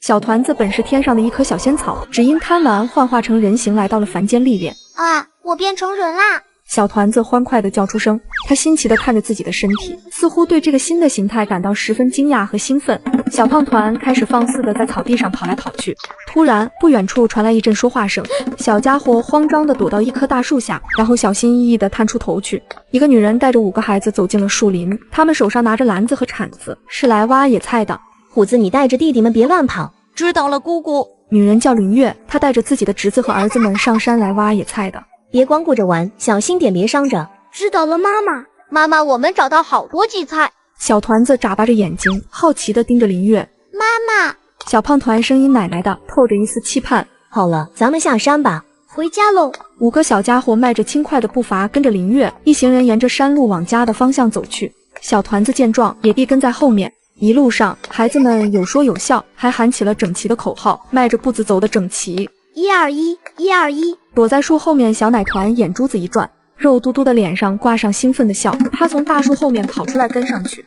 小团子本是天上的一棵小仙草，只因贪玩幻化成人形来到了凡间历练。啊，我变成人啦！小团子欢快地叫出声，他新奇地看着自己的身体，似乎对这个新的形态感到十分惊讶和兴奋。小胖团开始放肆地在草地上跑来跑去。突然，不远处传来一阵说话声，小家伙慌张地躲到一棵大树下，然后小心翼翼地探出头去。一个女人带着5个孩子走进了树林，他们手上拿着篮子和铲子，是来挖野菜的。虎子，你带着弟弟们别乱跑。知道了，姑姑。女人叫林月，她带着自己的侄子和儿子们上山来挖野菜的。别光顾着玩，小心点，别伤着。知道了，妈妈。妈妈，我们找到好多荠菜。小团子眨巴着眼睛，好奇地盯着林月。妈妈。小胖团声音奶奶的，透着一丝期盼。好了，咱们下山吧。回家喽。5个小家伙迈着轻快的步伐跟着林月，一行人沿着山路往家的方向走去。小团子见状，也必跟在后面。一路上，孩子们有说有笑，还喊起了整齐的口号，迈着步子走得整齐。121 121。躲在树后面，小奶团眼珠子一转，肉嘟嘟的脸上挂上兴奋的笑。他从大树后面跑出来跟上去。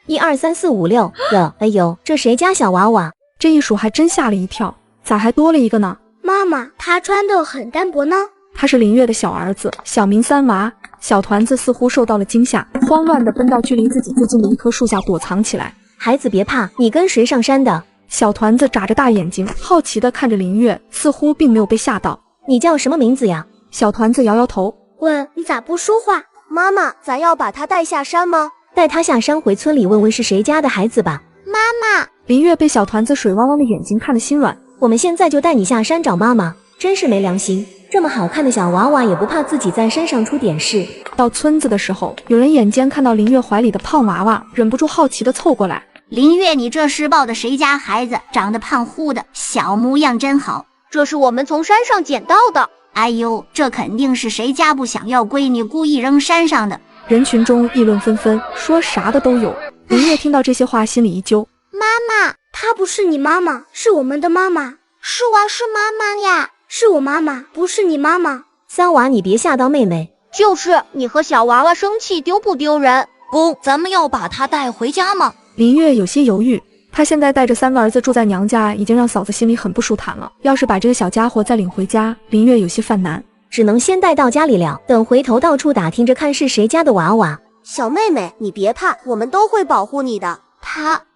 121 1 2 3 4 5 6了。哎呦，这谁家小娃娃？这一数还真吓了一跳，咋还多了一个呢？妈妈，他穿得很单薄呢。他是林月的小儿子，小名三娃。小团子似乎受到了惊吓，慌乱地奔到距离自己最近的一棵树下躲藏起来。孩子别怕，你跟谁上山的？小团子眨着大眼睛，好奇地看着林月，似乎并没有被吓到。你叫什么名字呀？小团子摇摇头，问你咋不说话？妈妈，咱要把他带下山吗？带他下山回村里问问是谁家的孩子吧。妈妈。林月被小团子水汪汪的眼睛看得心软。我们现在就带你下山找妈妈，真是没良心，这么好看的小娃娃也不怕自己在山上出点事。到村子的时候，有人眼尖看到林月怀里的胖娃娃，忍不住好奇地凑过来。林月，你这是抱的谁家孩子？长得胖乎的，小模样真好。这是我们从山上捡到的。哎呦，这肯定是谁家不想要闺女故意扔山上的。人群中议论纷纷，说啥的都有。林月听到这些话，心里一揪。妈妈，她不是你妈妈，是我们的妈妈。是娃，是妈妈呀。是我妈妈，不是你妈妈。三娃，你别吓到妹妹。就是你和小娃娃生气丢不丢人？公，咱们要把她带回家吗？林月有些犹豫，她现在带着3个儿子住在娘家，已经让嫂子心里很不舒坦了。要是把这个小家伙再领回家，林月有些犯难，只能先带到家里了，等回头到处打听着看是谁家的娃娃。小妹妹，你别怕，我们都会保护你的。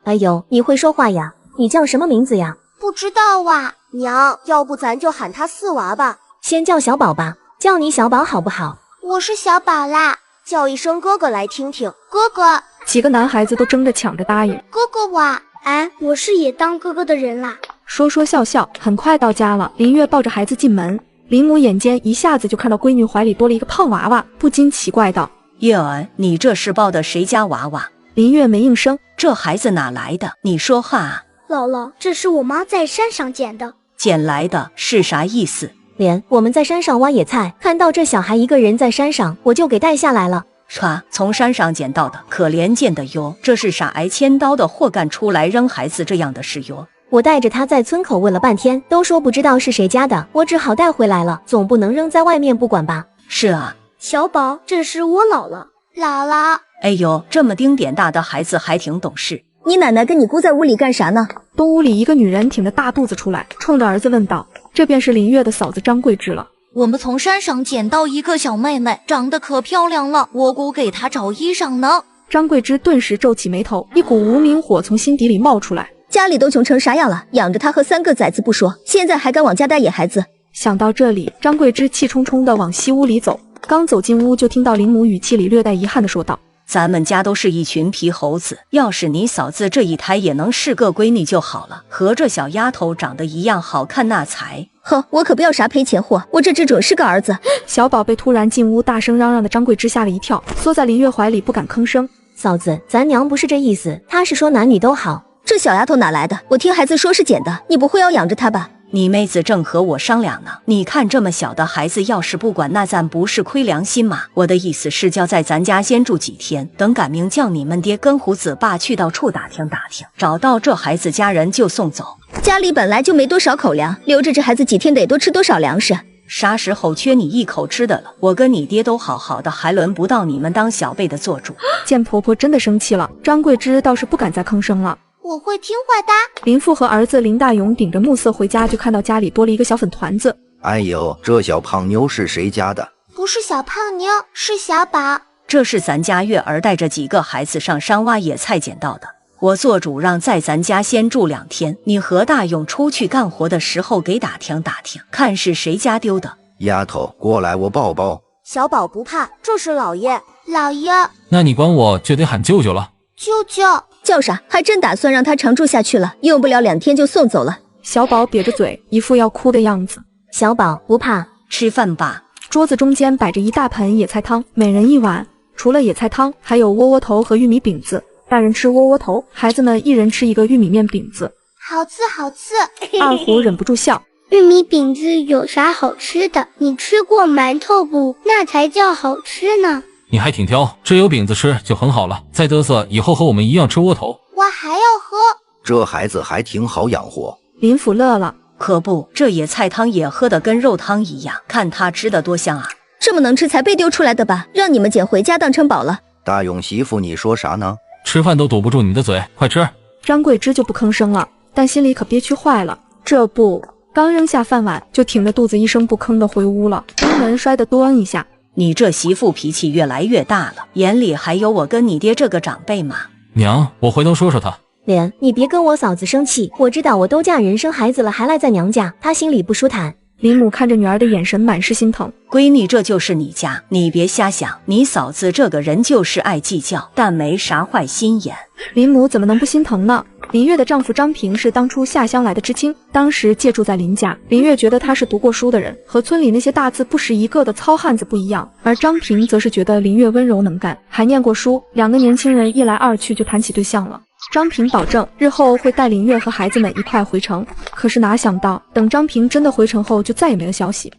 哎呦，你会说话呀？你叫什么名字呀？不知道啊，娘，要不咱就喊他四娃吧。先叫小宝吧，叫你小宝好不好？我是小宝啦，叫一声哥哥来听听。哥哥。几个男孩子都争着抢着答应。哥哥我。哎，我是也当哥哥的人啦。说说笑笑，很快到家了。林月抱着孩子进门，林母眼尖一下子就看到闺女怀里多了一个胖娃娃，不禁奇怪道：月儿，你这是抱的谁家娃娃？林月没应声。这孩子哪来的？你说话啊。姥姥，这是我妈在山上捡的。捡来的是啥意思？莲，我们在山上挖野菜，看到这小孩一个人在山上，我就给带下来了。歘，从山上捡到的，可怜见的哟。这是傻挨千刀的货干出来扔孩子这样的事哟。我带着他在村口问了半天，都说不知道是谁家的，我只好带回来了，总不能扔在外面不管吧。是啊。小宝，这是我姥姥。姥姥。哎呦，这么丁点大的孩子还挺懂事。你奶奶跟你姑在屋里干啥呢？东屋里一个女人挺着大肚子出来，冲着儿子问道：这便是林月的嫂子张桂枝了。我们从山上捡到一个小妹妹，长得可漂亮了，我姑给她找衣裳呢。张桂枝顿时皱起眉头，一股无名火从心底里冒出来。家里都穷成啥样了，养着她和3个崽子不说，现在还敢往家带野孩子。想到这里，张桂枝气冲冲地往西屋里走，刚走进屋就听到林母语气里略带遗憾地说道：咱们家都是一群皮猴子，要是你嫂子这一胎也能是个闺女就好了，和这小丫头长得一样好看那才。呵，我可不要啥赔钱货，我这只准是个儿子。小宝被突然进屋大声嚷嚷的张桂枝吓了一跳，缩在林月怀里不敢吭声。嫂子，咱娘不是这意思，她是说男女都好。这小丫头哪来的？我听孩子说是捡的，你不会要养着她吧？你妹子正和我商量呢，你看这么小的孩子要是不管，那咱不是亏良心吗？我的意思是叫在咱家先住几天，等赶明叫你们爹跟胡子爸去到处打听打听，找到这孩子家人就送走。家里本来就没多少口粮，留着这孩子几天得多吃多少粮食？啥时候缺你一口吃的了？我跟你爹都好好的，还轮不到你们当小辈的做主。见婆婆真的生气了，张桂枝倒是不敢再吭声了。我会听话的。林父和儿子林大勇顶着暮色回家，就看到家里多了一个小粉团子。哎呦，这小胖妞是谁家的？不是小胖妞，是小宝。这是咱家月儿带着几个孩子上山挖野菜捡到的。我做主让在咱家先住2天，你和大勇出去干活的时候给打听打听，看是谁家丢的。丫头，过来，我抱抱。小宝不怕，这是老爷。老爷，那你管我就得喊舅舅了。舅舅叫啥？还真打算让他常住下去了，用不了2天就送走了。小宝瘪着嘴，一副要哭的样子。小宝不怕，吃饭吧。桌子中间摆着一大盆野菜汤，每人1碗。除了野菜汤，还有窝窝头和玉米饼子。大人吃窝窝头，孩子们1人吃1个玉米面饼子。好吃好吃。二虎忍不住笑。玉米饼子有啥好吃的？你吃过馒头不？那才叫好吃呢。你还挺挑，这有饼子吃就很好了。再嘚瑟，以后和我们一样吃窝头。我还要喝。这孩子还挺好养活。林府乐了。可不，这野菜汤也喝得跟肉汤一样，看他吃得多香啊！这么能吃才被丢出来的吧？让你们捡回家当成宝了。大勇媳妇，你说啥呢？吃饭都堵不住你们的嘴，快吃！张桂枝就不吭声了，但心里可憋屈坏了。这不，刚扔下饭碗，就挺着肚子一声不吭的回屋了，出门摔得咚一下。你这媳妇脾气越来越大了，眼里还有我跟你爹这个长辈吗？娘，我回头说说他。莲，你别跟我嫂子生气，我知道我都嫁人生孩子了，还赖在娘家，她心里不舒坦。林母看着女儿的眼神满是心疼。闺女，这就是你家，你别瞎想。你嫂子这个人就是爱计较，但没啥坏心眼。林母怎么能不心疼呢？林月的丈夫张平是当初下乡来的知青，当时借住在林家。林月觉得他是读过书的人，和村里那些大字不识一个的糙汉子不一样，而张平则是觉得林月温柔能干，还念过书。2个年轻人一来二去就谈起对象了。张平保证日后会带林月和孩子们一块回城，可是哪想到等张平真的回城后，就再也没了消息。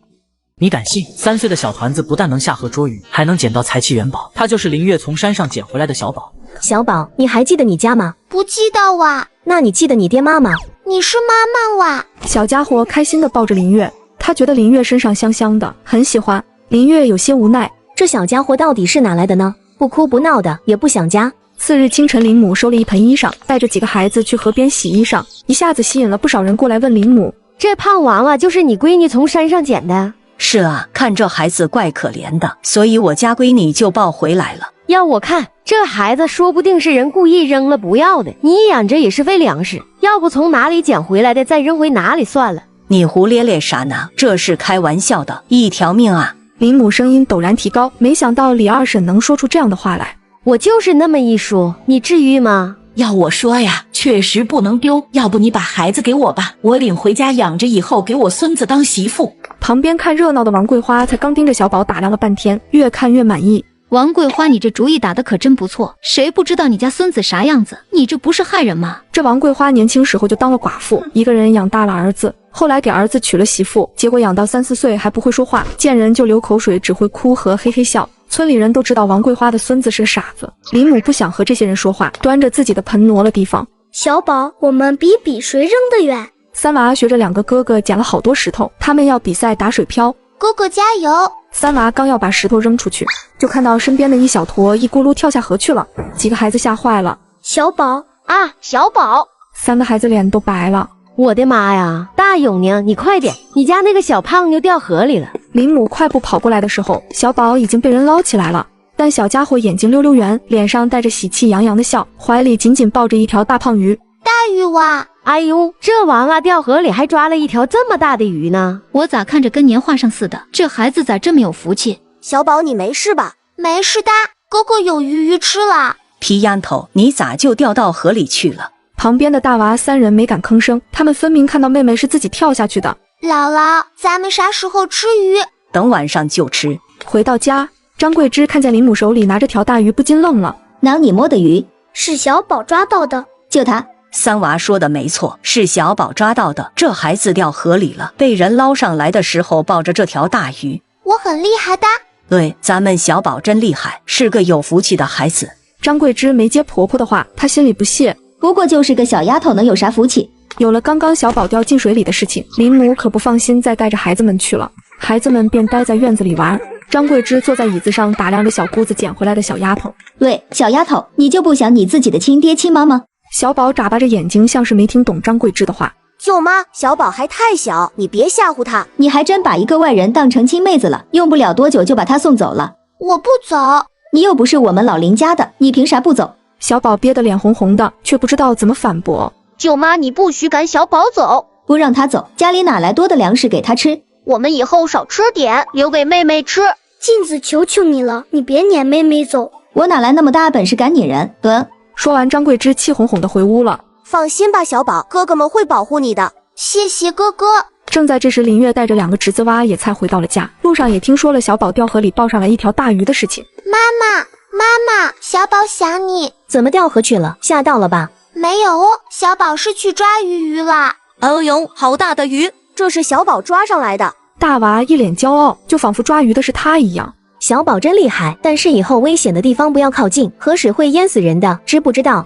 你敢信？3岁的小团子不但能下河捉鱼，还能捡到财气元宝，他就是林月从山上捡回来的小宝。小宝，你还记得你家吗？不记得哇。那你记得你爹妈吗？你是妈妈哇。小家伙开心地抱着林月，他觉得林月身上香香的，很喜欢。林月有些无奈，这小家伙到底是哪来的呢？不哭不闹的，也不想家。次日清晨，林母收了一盆衣裳，带着几个孩子去河边洗衣裳，一下子吸引了不少人过来问林母：这胖娃娃就是你闺女从山上捡的？是啊，看这孩子怪可怜的，所以我家闺女就抱回来了。要我看，这孩子说不定是人故意扔了不要的，你养着也是喂粮食，要不从哪里捡回来的再扔回哪里算了。你胡咧咧啥呢？这是开玩笑的，一条命啊！林母声音陡然提高，没想到李二婶能说出这样的话来。我就是那么一说，你至于吗？要我说呀，确实不能丢，要不你把孩子给我吧，我领回家养着，以后给我孙子当媳妇。旁边看热闹的王桂花才刚盯着小宝打量了半天，越看越满意。王桂花，你这主意打得可真不错，谁不知道你家孙子啥样子？你这不是害人吗？这王桂花年轻时候就当了寡妇，一个人养大了儿子，后来给儿子娶了媳妇，结果养到3、4岁还不会说话，见人就流口水，只会哭和嘿嘿笑。村里人都知道王桂花的孙子是个傻子。林母不想和这些人说话，端着自己的盆挪了地方。小宝，我们比比谁扔得远。三娃学着2个哥哥捡了好多石头，他们要比赛打水漂。哥哥加油！三娃刚要把石头扔出去，就看到身边的一小坨一咕噜跳下河去了，几个孩子吓坏了。小宝啊，小宝！3个孩子脸都白了。我的妈呀！大勇呢？你快点，你家那个小胖妞掉河里了。林母快步跑过来的时候，小宝已经被人捞起来了，但小家伙眼睛溜溜圆，脸上带着喜气洋洋的笑，怀里紧紧抱着一条大胖鱼。大鱼哇！哎呦，这娃娃掉河里还抓了一条这么大的鱼呢！我咋看着跟年画上似的？这孩子咋这么有福气？小宝，你没事吧？没事的，哥哥有鱼吃了。皮丫头，你咋就掉到河里去了？旁边的大娃3人没敢吭声，他们分明看到妹妹是自己跳下去的。姥姥，咱们啥时候吃鱼？等晚上就吃。回到家，张桂枝看见林母手里拿着条大鱼，不禁愣了。哪你摸的鱼？是小宝抓到的。就他。三娃说的没错，是小宝抓到的。这孩子掉河里了，被人捞上来的时候抱着这条大鱼。我很厉害的。对，咱们小宝真厉害，是个有福气的孩子。张桂枝没接婆婆的话，她心里不屑。不过就是个小丫头，能有啥福气？有了刚刚小宝掉进水里的事情，林母可不放心再带着孩子们去了。孩子们便待在院子里玩。张桂枝坐在椅子上打量着小姑子捡回来的小丫头。喂，小丫头，你就不想你自己的亲爹亲妈吗？小宝眨巴着眼睛，像是没听懂张桂枝的话。舅妈，小宝还太小，你别吓唬他。你还真把一个外人当成亲妹子了，用不了多久就把他送走了。我不走。你又不是我们老林家的，你凭啥不走？小宝憋得脸红红的，却不知道怎么反驳。舅妈，你不许赶小宝走，不让他走，家里哪来多的粮食给他吃？我们以后少吃点，留给妹妹吃。镜子，求求你了，你别撵妹妹走。我哪来那么大本事赶你人？说完，张桂枝气哄哄的回屋了。放心吧，小宝，哥哥们会保护你的。谢谢哥哥。正在这时，林月带着2个侄子蛙野菜回到了家，路上也听说了小宝掉河里抱上来一条大鱼的事情。妈妈，小宝想你。怎么掉河去了？吓到了吧？没有哦，小宝是去抓鱼了。哎呦，好大的鱼！这是小宝抓上来的。大娃一脸骄傲，就仿佛抓鱼的是他一样。小宝真厉害，但是以后危险的地方不要靠近，河水会淹死人的，知不知道？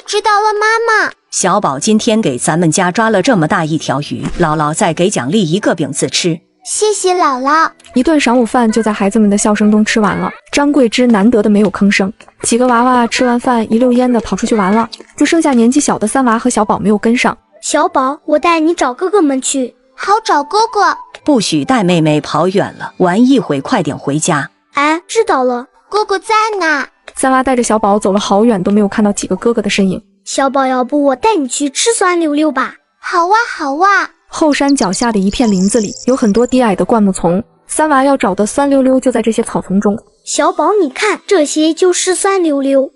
知道了，妈妈。小宝今天给咱们家抓了这么大一条鱼，姥姥再给奖励一个饼子吃。谢谢姥姥。一顿晌午饭就在孩子们的笑声中吃完了。张桂枝难得的没有吭声，几个娃娃吃完饭一溜烟的跑出去玩了，就剩下年纪小的3娃和小宝没有跟上。小宝，我带你找哥哥们去。好，找哥哥。不许带妹妹跑远了，玩一会快点回家。知道了，哥哥在哪？3娃带着小宝走了好远，都没有看到几个哥哥的身影。小宝，要不我带你去吃酸溜溜吧？好啊。后山脚下的一片林子里有很多低矮的灌木丛，3娃要找的酸溜溜就在这些草丛中。小宝，你看，这些就是酸溜溜。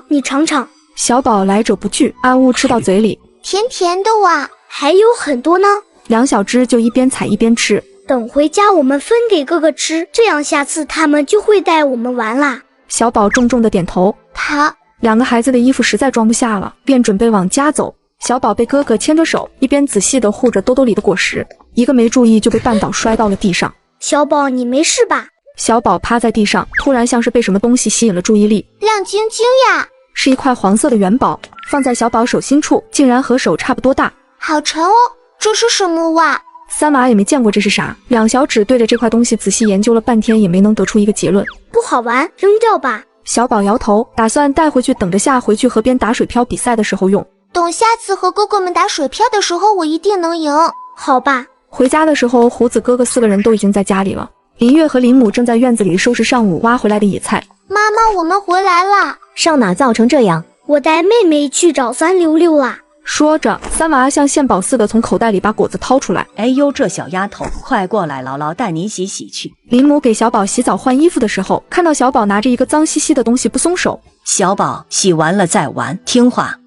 你尝尝。小宝来者不拒，暗物吃到嘴里，甜甜的哇，还有很多呢。2小只就一边采一边吃。等回家我们分给哥哥吃，这样下次他们就会带我们玩啦。小宝重重的点头。好。 2个孩子的衣服实在装不下了，便准备往家走。小宝被哥哥牵着手，一边仔细地护着兜兜里的果实，一个没注意就被绊倒，摔到了地上。小宝，你没事吧？小宝趴在地上，突然像是被什么东西吸引了注意力，亮晶晶呀！是一块黄色的元宝，放在小宝手心处，竟然和手差不多大，好沉哦！这是什么哇？3娃也没见过这是啥，2小指对着这块东西仔细研究了半天，也没能得出一个结论。不好玩，扔掉吧。 小宝摇头，打算带回去，等着下回去河边打水漂比赛的时候用。等下次和哥哥们打水漂的时候，我一定能赢。好吧。回家的时候，胡子哥哥4个人都已经在家里了。林月和林母正在院子里收拾上午挖回来的野菜。妈妈，我们回来啦！上哪造成这样？我带妹妹去找酸溜溜啦。说着，3娃像献宝似的从口袋里把果子掏出来。哎呦，这小丫头，快过来，姥姥带你洗洗去。林母给小宝洗澡换衣服的时候，看到小宝拿着一个脏兮兮的东西不松手。小宝，洗完了再玩，听话。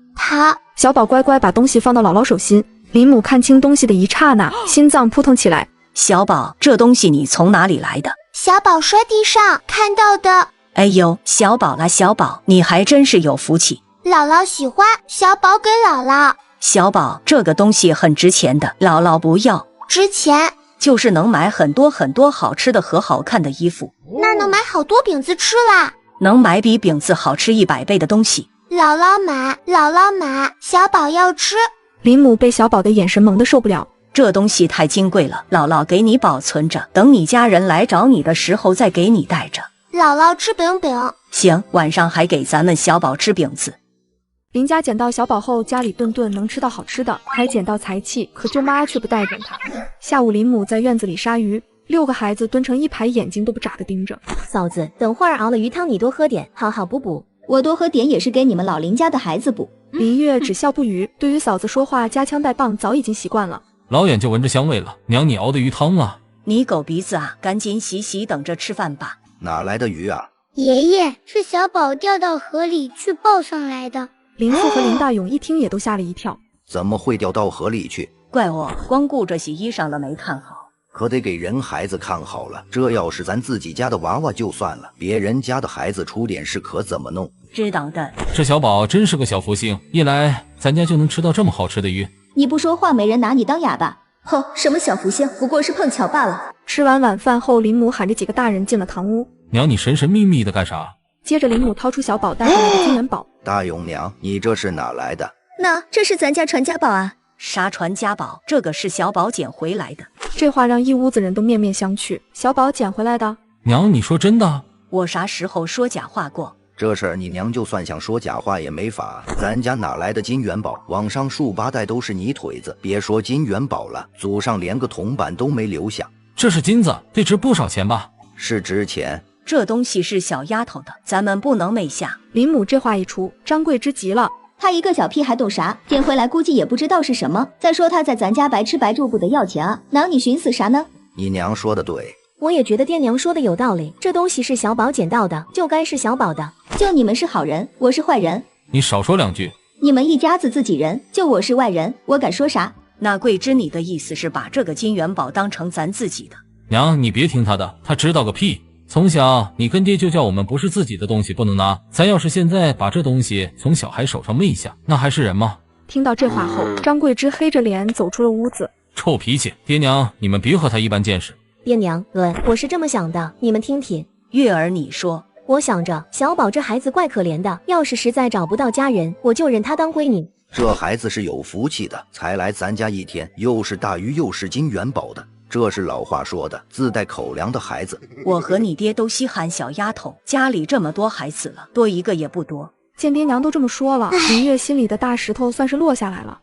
小宝乖乖把东西放到姥姥手心。林母看清东西的一刹那，心脏扑腾起来。小宝，这东西你从哪里来的？小宝摔地上看到的。哎呦，小宝啦，小宝，你还真是有福气。 姥姥喜欢，小宝给姥姥。小宝，这个东西很值钱的，姥姥不要。值钱？就是能买很多很多好吃的和好看的衣服。那能买好多饼子吃啦。能买比饼子好吃100倍的东西。姥姥买，姥姥买，小宝要吃。林母被小宝的眼神萌得受不了。这东西太金贵了，姥姥给你保存着，等你家人来找你的时候再给你带着。姥姥吃饼饼。行，晚上还给咱们小宝吃饼子。 林家捡到小宝后，家里顿顿能吃到好吃的，还捡到财气，可舅妈却不待见他。下午，林母在院子里杀鱼，6个孩子蹲成一排，眼睛都不眨地盯着。嫂子，等会儿熬了鱼汤，你多喝点，好好补补。我多喝点也是给你们老林家的孩子补。林月只笑不语，对于嫂子说话夹枪带棒，早已经习惯了。老远就闻着香味了，娘，你熬的鱼汤啊！你狗鼻子啊，赶紧洗洗，等着吃饭吧。哪来的鱼啊？爷爷，是小宝掉到河里去抱上来的。 林父和林大勇一听也都吓了一跳，怎么会掉到河里去？怪我光顾着洗衣裳了，没看好。可得给人孩子看好了，这要是咱自己家的娃娃就算了，别人家的孩子出点事可怎么弄？知道的。这小宝真是个小福星，一来咱家就能吃到这么好吃的鱼。你不说话，没人拿你当哑巴。哼，什么小福星，不过是碰巧罢了。吃完晚饭后，林母喊着几个大人进了堂屋。娘，你神神秘秘的干啥？ 接着，林母掏出小宝带回来的金元宝。大勇娘，你这是哪来的？那这是咱家传家宝啊！啥传家宝？这个是小宝捡回来的。这话让一屋子人都面面相觑。小宝捡回来的？娘，你说真的？我啥时候说假话过？这事儿你娘就算想说假话也没法，咱家哪来的金元宝？往上数8代都是泥腿子，别说金元宝了，祖上连个铜板都没留下。这是金子，得值不少钱吧？是值钱。这东西是小丫头的，咱们不能昧下。林母这话一出，张桂芝急了。她一个小屁孩懂啥？捡回来估计也不知道是什么。再说她在咱家白吃白住不得要钱啊，拿你寻死啥呢？你娘说的对。我也觉得爹娘说的有道理，这东西是小宝捡到的，就该是小宝的。就你们是好人，我是坏人。你少说2句。你们一家子自己人，就我是外人，我敢说啥？那桂枝，你的意思是把这个金元宝当成咱自己的？娘，你别听他的，他知道个屁。从小你跟爹就叫我们不是自己的东西不能拿，咱要是现在把这东西从小孩手上昧下，那还是人吗？听到这话后，张桂芝黑着脸走出了屋子。臭脾气，爹娘你们别和他一般见识。爹娘，我是这么想的，你们听听。月儿你说。我想着小宝这孩子怪可怜的，要是实在找不到家人，我就认他当闺女。这孩子是有福气的，才来咱家1天，又是大鱼又是金元宝的，这是老话说的，自带口粮的孩子。我和你爹都稀罕小丫头，家里这么多孩子了，多一个也不多。见爹娘都这么说了，林月心里的大石头算是落下来了。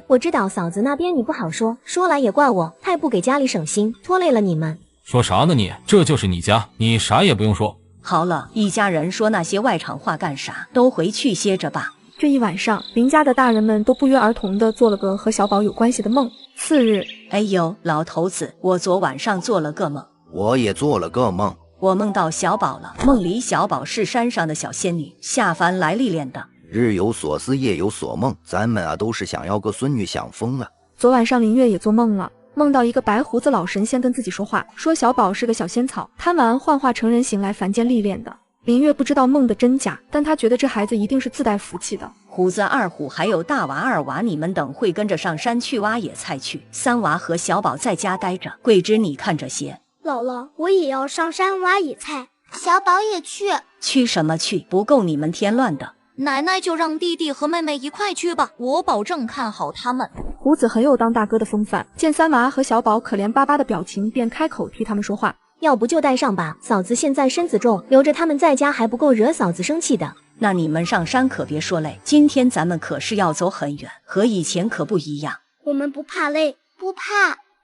我知道嫂子那边你不好说，说来也怪我，太不给家里省心，拖累了你们。说啥呢你？这就是你家，你啥也不用说。好了，一家人说那些外场话干啥？都回去歇着吧。这一晚上，林家的大人们都不约而同地做了个和小宝有关系的梦。次日，哎呦，老头子，我昨晚上做了个梦。我也做了个梦，我梦到小宝了。梦里小宝是山上的小仙女，下凡来历练的。日有所思，夜有所梦，咱们啊都是想要个孙女，想疯了。昨晚上林月也做梦了。梦到一个白胡子老神仙跟自己说话，说小宝是个小仙草，贪玩幻化成人形来凡间历练的。林月不知道梦的真假，但她觉得这孩子一定是自带福气的。虎子、二虎还有大娃、二娃，你们等会跟着上山去挖野菜去。三娃和小宝在家待着。桂枝，你看这些。姥姥，我也要上山挖野菜。小宝也去。去什么去？不够你们添乱的。奶奶就让弟弟和妹妹一块去吧，我保证看好他们。胡子很有当大哥的风范，见三娃和小宝可怜巴巴的表情，便开口替他们说话。要不就带上吧，嫂子现在身子重，留着他们在家还不够惹嫂子生气的。那你们上山可别说累，今天咱们可是要走很远，和以前可不一样。我们不怕累，不怕。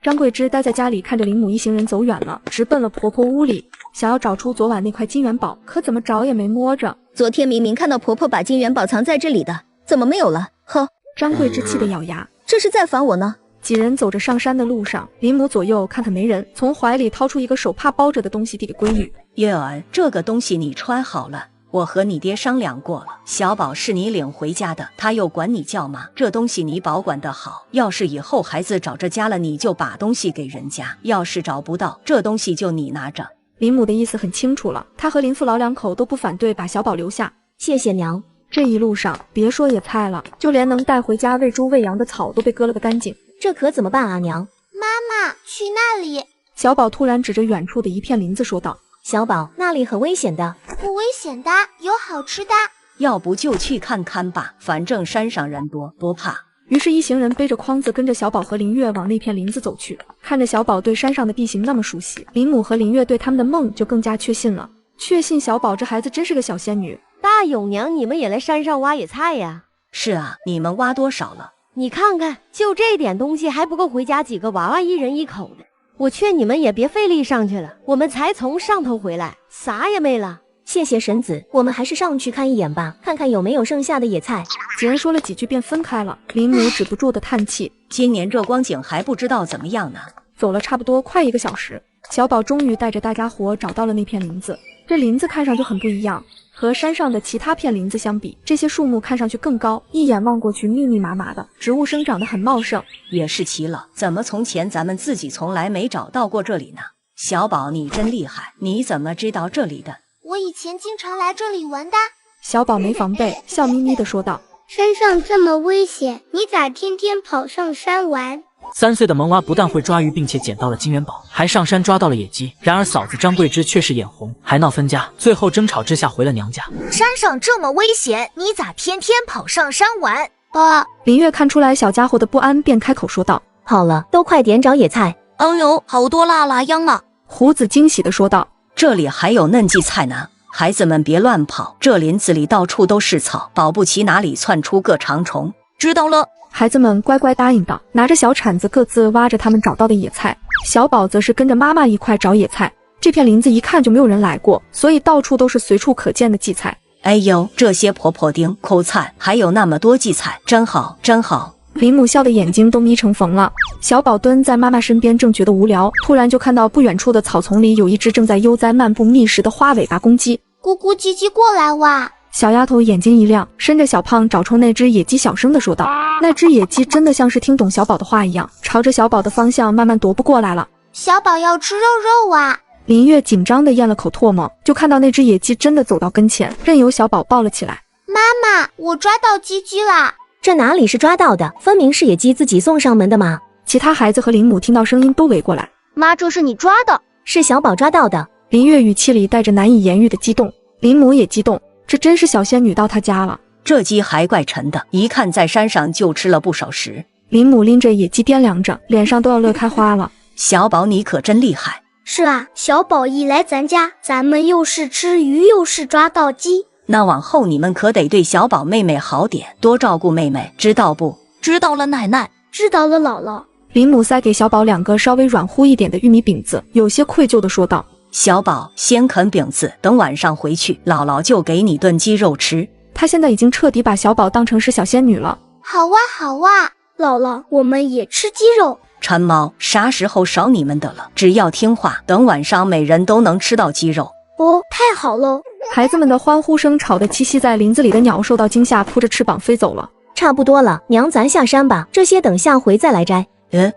张桂枝待在家里，看着林母一行人走远了，直奔了婆婆屋里，想要找出昨晚那块金元宝，可怎么找也没摸着。昨天明明看到婆婆把金元宝藏在这里的，怎么没有了？呵！张桂枝气得咬牙，这是在烦我呢。几人走着上山的路上，林母左右看看没人，从怀里掏出一个手帕包着的东西递给闺女。月儿，这个东西你穿好了。我和你爹商量过了，小宝是你领回家的，他又管你叫妈，这东西你保管得好，要是以后孩子找着家了，你就把东西给人家，要是找不到，这东西就你拿着。林母的意思很清楚了，她和林父老两口都不反对把小宝留下。谢谢娘。这一路上，别说野菜了，就连能带回家喂猪喂羊的草都被割了个干净。这可怎么办啊，娘？妈妈，去那里。小宝突然指着远处的一片林子说道。小宝，那里很危险的。不危险的，有好吃的。要不就去看看吧，反正山上人多，不怕。于是，一行人背着筐子跟着小宝和林月往那片林子走去。看着小宝对山上的地形那么熟悉，林母和林月对他们的梦就更加确信了，确信小宝这孩子真是个小仙女。大勇娘，你们也来山上挖野菜呀？是啊，你们挖多少了？你看看，就这点东西还不够回家几个娃娃一人一口的。我劝你们也别费力上去了，我们才从上头回来，啥也没了。谢谢婶子，我们还是上去看一眼吧，看看有没有剩下的野菜。几人说了几句便分开了，林母止不住的叹气，今年这光景还不知道怎么样呢。走了差不多快1个小时，小宝终于带着大家伙找到了那片林子。这林子看上去很不一样，和山上的其他片林子相比，这些树木看上去更高，一眼望过去密密麻麻的，植物生长得很茂盛。也是奇了，怎么从前咱们自己从来没找到过这里呢？小宝，你真厉害，你怎么知道这里的？我以前经常来这里玩的。小宝没防备，笑眯眯地说道。山上这么危险，你咋天天跑上山玩？3岁的萌娃不但会抓鱼，并且捡到了金元宝，还上山抓到了野鸡。然而嫂子张桂枝却是眼红，还闹分家，最后争吵之下回了娘家。山上这么危险，你咋天天跑上山玩？爸，林月看出来小家伙的不安，便开口说道。好了，都快点找野菜。哎呦，好多辣辣秧啊！胡子惊喜地说道。这里还有嫩荠菜呢。孩子们别乱跑，这林子里到处都是草，保不齐哪里窜出个长虫。知道了。孩子们乖乖答应道，拿着小铲子各自挖着他们找到的野菜。小宝则是跟着妈妈一块找野菜。这片林子一看就没有人来过，所以到处都是随处可见的荠菜。哎呦，这些婆婆丁、抠菜，还有那么多荠菜，真好，真好。林母笑的眼睛都眯成缝了。小宝蹲在妈妈身边，正觉得无聊，突然就看到不远处的草丛里有一只正在悠哉漫步觅食的花尾巴公鸡。咕咕叽叽过来哇！小丫头眼睛一亮，伸着小胖爪冲那只野鸡小声地说道。那只野鸡真的像是听懂小宝的话一样，朝着小宝的方向慢慢踱步过来了。小宝要吃肉肉啊！林月紧张地咽了口唾沫，就看到那只野鸡真的走到跟前，任由小宝抱了起来。妈妈，我抓到鸡鸡啦！这哪里是抓到的，分明是野鸡自己送上门的嘛！其他孩子和林母听到声音都围过来。妈，这是你抓的？是小宝抓到的。林月语气里带着难以言喻的激动，林母也激动，这真是小仙女到她家了。这鸡还怪沉的，一看在山上就吃了不少食。林母拎着野鸡掂量着，脸上都要乐开花了。小宝你可真厉害。是啊，小宝一来咱家，咱们又是吃鱼又是抓到鸡。那往后你们可得对小宝妹妹好点，多照顾妹妹，知道不？知道了，奶奶。知道了，姥姥。林母塞给小宝2个稍微软乎一点的玉米饼子，有些愧疚地说道：小宝，先啃饼子，等晚上回去，姥姥就给你炖鸡肉吃。她现在已经彻底把小宝当成是小仙女了。好哇好哇，姥姥，我们也吃鸡肉。馋猫，啥时候少你们的了？只要听话，等晚上每人都能吃到鸡肉。哦，太好了！孩子们的欢呼声吵得栖息在林子里的鸟受到惊吓，扑着翅膀飞走了。差不多了，娘，咱下山吧，这些等下回再来摘。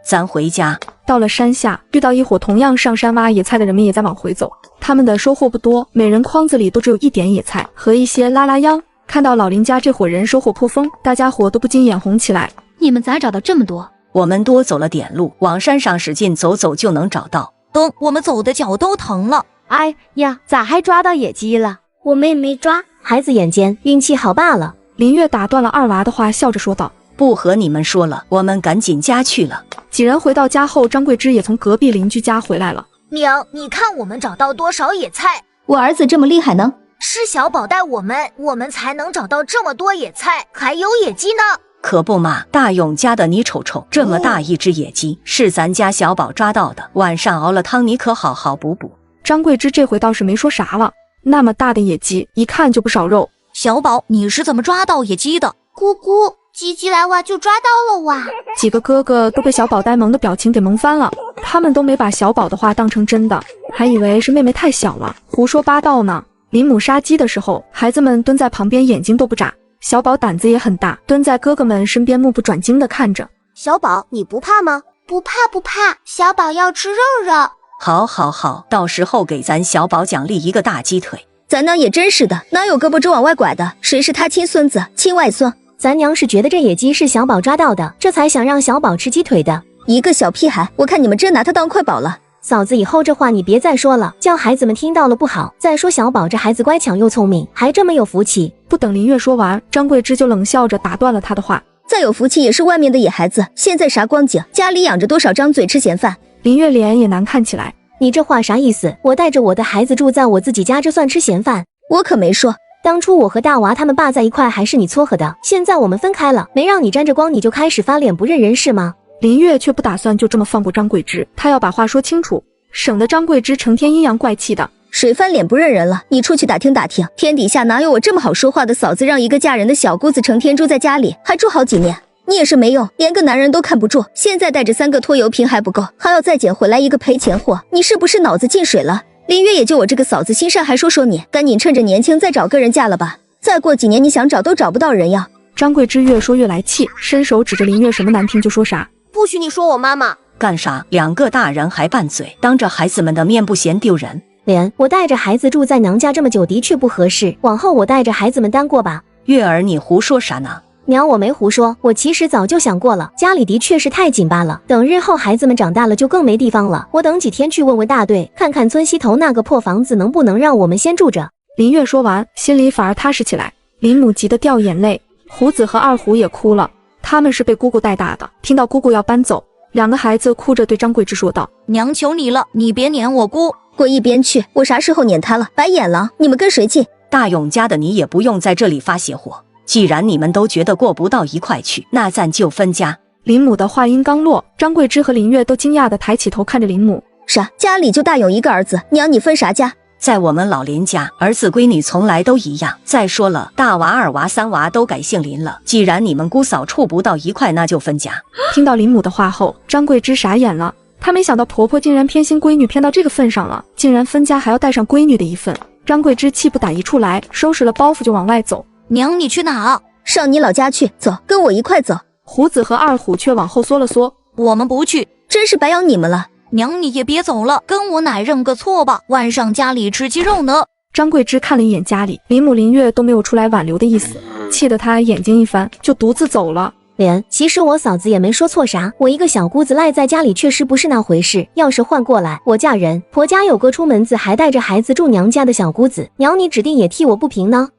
咱回家。到了山下，遇到一伙同样上山挖野菜的人们也在往回走。他们的收获不多，每人筐子里都只有1点野菜和一些拉拉秧。看到老林家这伙人收获颇丰，大家伙都不禁眼红起来。你们咋找到这么多？我们多走了点路，往山上使劲走走就能找到。等我们走的脚都疼了。哎呀，咋还抓到野鸡了？我们也没抓。孩子眼尖，运气好罢了。林月打断了二娃的话，笑着说道：不和你们说了，我们赶紧家去了。几人回到家后，张桂枝也从隔壁邻居家回来了。娘，你看我们找到多少野菜？我儿子这么厉害呢？是小宝带我们才能找到这么多野菜，还有野鸡呢。可不嘛，大勇家的，你瞅瞅，这么大一只野鸡，是咱家小宝抓到的，晚上熬了汤，你可好好补补。张桂枝这回倒是没说啥了，那么大的野鸡，一看就不少肉。小宝，你是怎么抓到野鸡的？姑姑，鸡鸡来哇就抓到了哇！几个哥哥都被小宝呆萌的表情给萌翻了，他们都没把小宝的话当成真的，还以为是妹妹太小了，胡说八道呢。林母杀鸡的时候，孩子们蹲在旁边眼睛都不眨。小宝胆子也很大，蹲在哥哥们身边目不转睛地看着。小宝，你不怕吗？不怕不怕，小宝要吃肉肉。好好好，到时候给咱小宝奖励一个大鸡腿。咱娘也真是的，哪有胳膊肘往外拐的？谁是他亲孙子、亲外孙？咱娘是觉得这野鸡是小宝抓到的，这才想让小宝吃鸡腿的。一个小屁孩，我看你们真拿他当快宝了。嫂子，以后这话你别再说了，叫孩子们听到了不好。再说小宝这孩子乖巧又聪明，还这么有福气。不等林月说完，张桂枝就冷笑着打断了他的话。再有福气也是外面的野孩子，现在啥光景？家里养着多少张嘴吃闲饭？林月脸也难看起来。你这话啥意思？我带着我的孩子住在我自己家，这算吃闲饭？我可没说。当初我和大娃他们爸在一块，还是你撮合的。现在我们分开了，没让你沾着光，你就开始翻脸不认人是吗？林月却不打算就这么放过张桂枝，她要把话说清楚，省得张桂枝成天阴阳怪气的。谁翻脸不认人了？你出去打听打听，天底下哪有我这么好说话的嫂子，让一个嫁人的小姑子成天住在家里，还住好几年。你也是没用，连个男人都看不住，现在带着3个拖油瓶还不够，还要再捡回来一个赔钱货，你是不是脑子进水了？林月也就我这个嫂子心善，还说你，赶紧趁着年轻再找个人嫁了吧，再过几年你想找都找不到人呀。张桂枝越说越来气，伸手指着林月，什么难听就说啥。不许你说我妈妈。干啥？2个大人还拌嘴，当着孩子们的面不嫌丢人？莲，我带着孩子住在娘家这么久的确不合适，往后我带着孩子们单过吧。月儿，你胡说啥呢？娘，我没胡说，我其实早就想过了，家里的确是太紧巴了，等日后孩子们长大了就更没地方了。我等几天去问问大队，看看村西头那个破房子能不能让我们先住着。林月说完，心里反而踏实起来。林母急得掉眼泪，胡子和二虎也哭了，他们是被姑姑带大的，听到姑姑要搬走，两个孩子哭着对张桂枝说道：“娘求你了，你别撵我姑。”滚一边去！我啥时候撵他了？白眼狼，你们跟谁近？大勇家的你也不用在这里发邪火。既然你们都觉得过不到一块去，那咱就分家。林母的话音刚落，张桂枝和林月都惊讶地抬起头看着林母。啥？家里就大勇一个儿子，娘你分啥家？在我们老林家，儿子闺女从来都一样。再说了，大娃、二娃、三娃都改姓林了。既然你们姑嫂处不到一块，那就分家。听到林母的话后，张桂枝傻眼了。她没想到婆婆竟然偏心闺女偏到这个份上了，竟然分家还要带上闺女的一份。张桂枝气不打一处来，收拾了包袱就往外走。娘，你去哪？上你老家去，走，跟我一块走。胡子和二虎却往后缩了缩。我们不去，真是白养你们了。娘，你也别走了，跟我奶认个错吧，晚上家里吃鸡肉呢。张桂枝看了一眼家里，林母林月都没有出来挽留的意思，气得她眼睛一翻，就独自走了。莲，其实我嫂子也没说错啥，我一个小姑子赖在家里确实不是那回事。要是换过来，我嫁人，婆家有个出门子还带着孩子住娘家的小姑子，娘你指定也替我不平呢。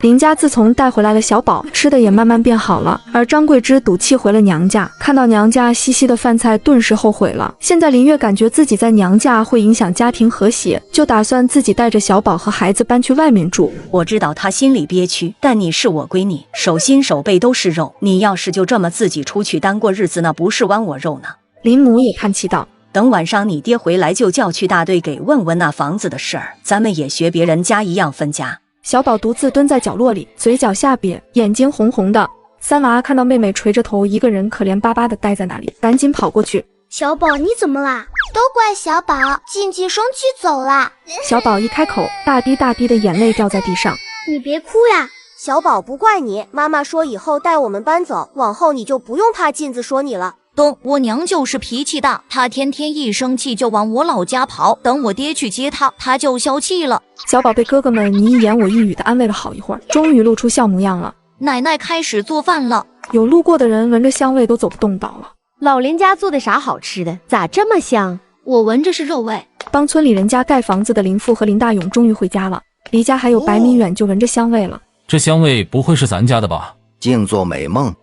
林家自从带回来了小宝，吃的也慢慢变好了，而张桂枝赌气回了娘家，看到娘家稀稀的饭菜，顿时后悔了。现在林月感觉自己在娘家会影响家庭和谐，就打算自己带着小宝和孩子搬去外面住。我知道他心里憋屈，但你是我闺女，手心手背都是肉，你要是就这么自己出去单过日子，那不是剜我肉呢？林母也叹气道：“等晚上你爹回来，就叫去大队给问问那房子的事儿，咱们也学别人家一样分家。”小宝独自蹲在角落里，嘴角下瘪，眼睛红红的。三娃看到妹妹垂着头，一个人可怜巴巴的待在那里，赶紧跑过去：“小宝，你怎么啦？都怪小宝，静静生气走了。”小宝一开口，大滴大滴的眼泪掉在地上。你别哭呀，小宝不怪你，妈妈说以后带我们搬走，往后你就不用怕镜子说你了。懂，我娘就是脾气大，她天天一生气就往我老家跑，等我爹去接她，她就消气了。小宝被哥哥们你一言我一语的安慰了好一会儿，终于露出笑模样了。奶奶开始做饭了，有路过的人闻着香味都走不动道了。老林家做的啥好吃的？咋这么香？我闻着是肉味。帮村里人家盖房子的林父和林大勇终于回家了，离家还有100米远就闻着香味了。这香味不会是咱家的吧？静坐美梦。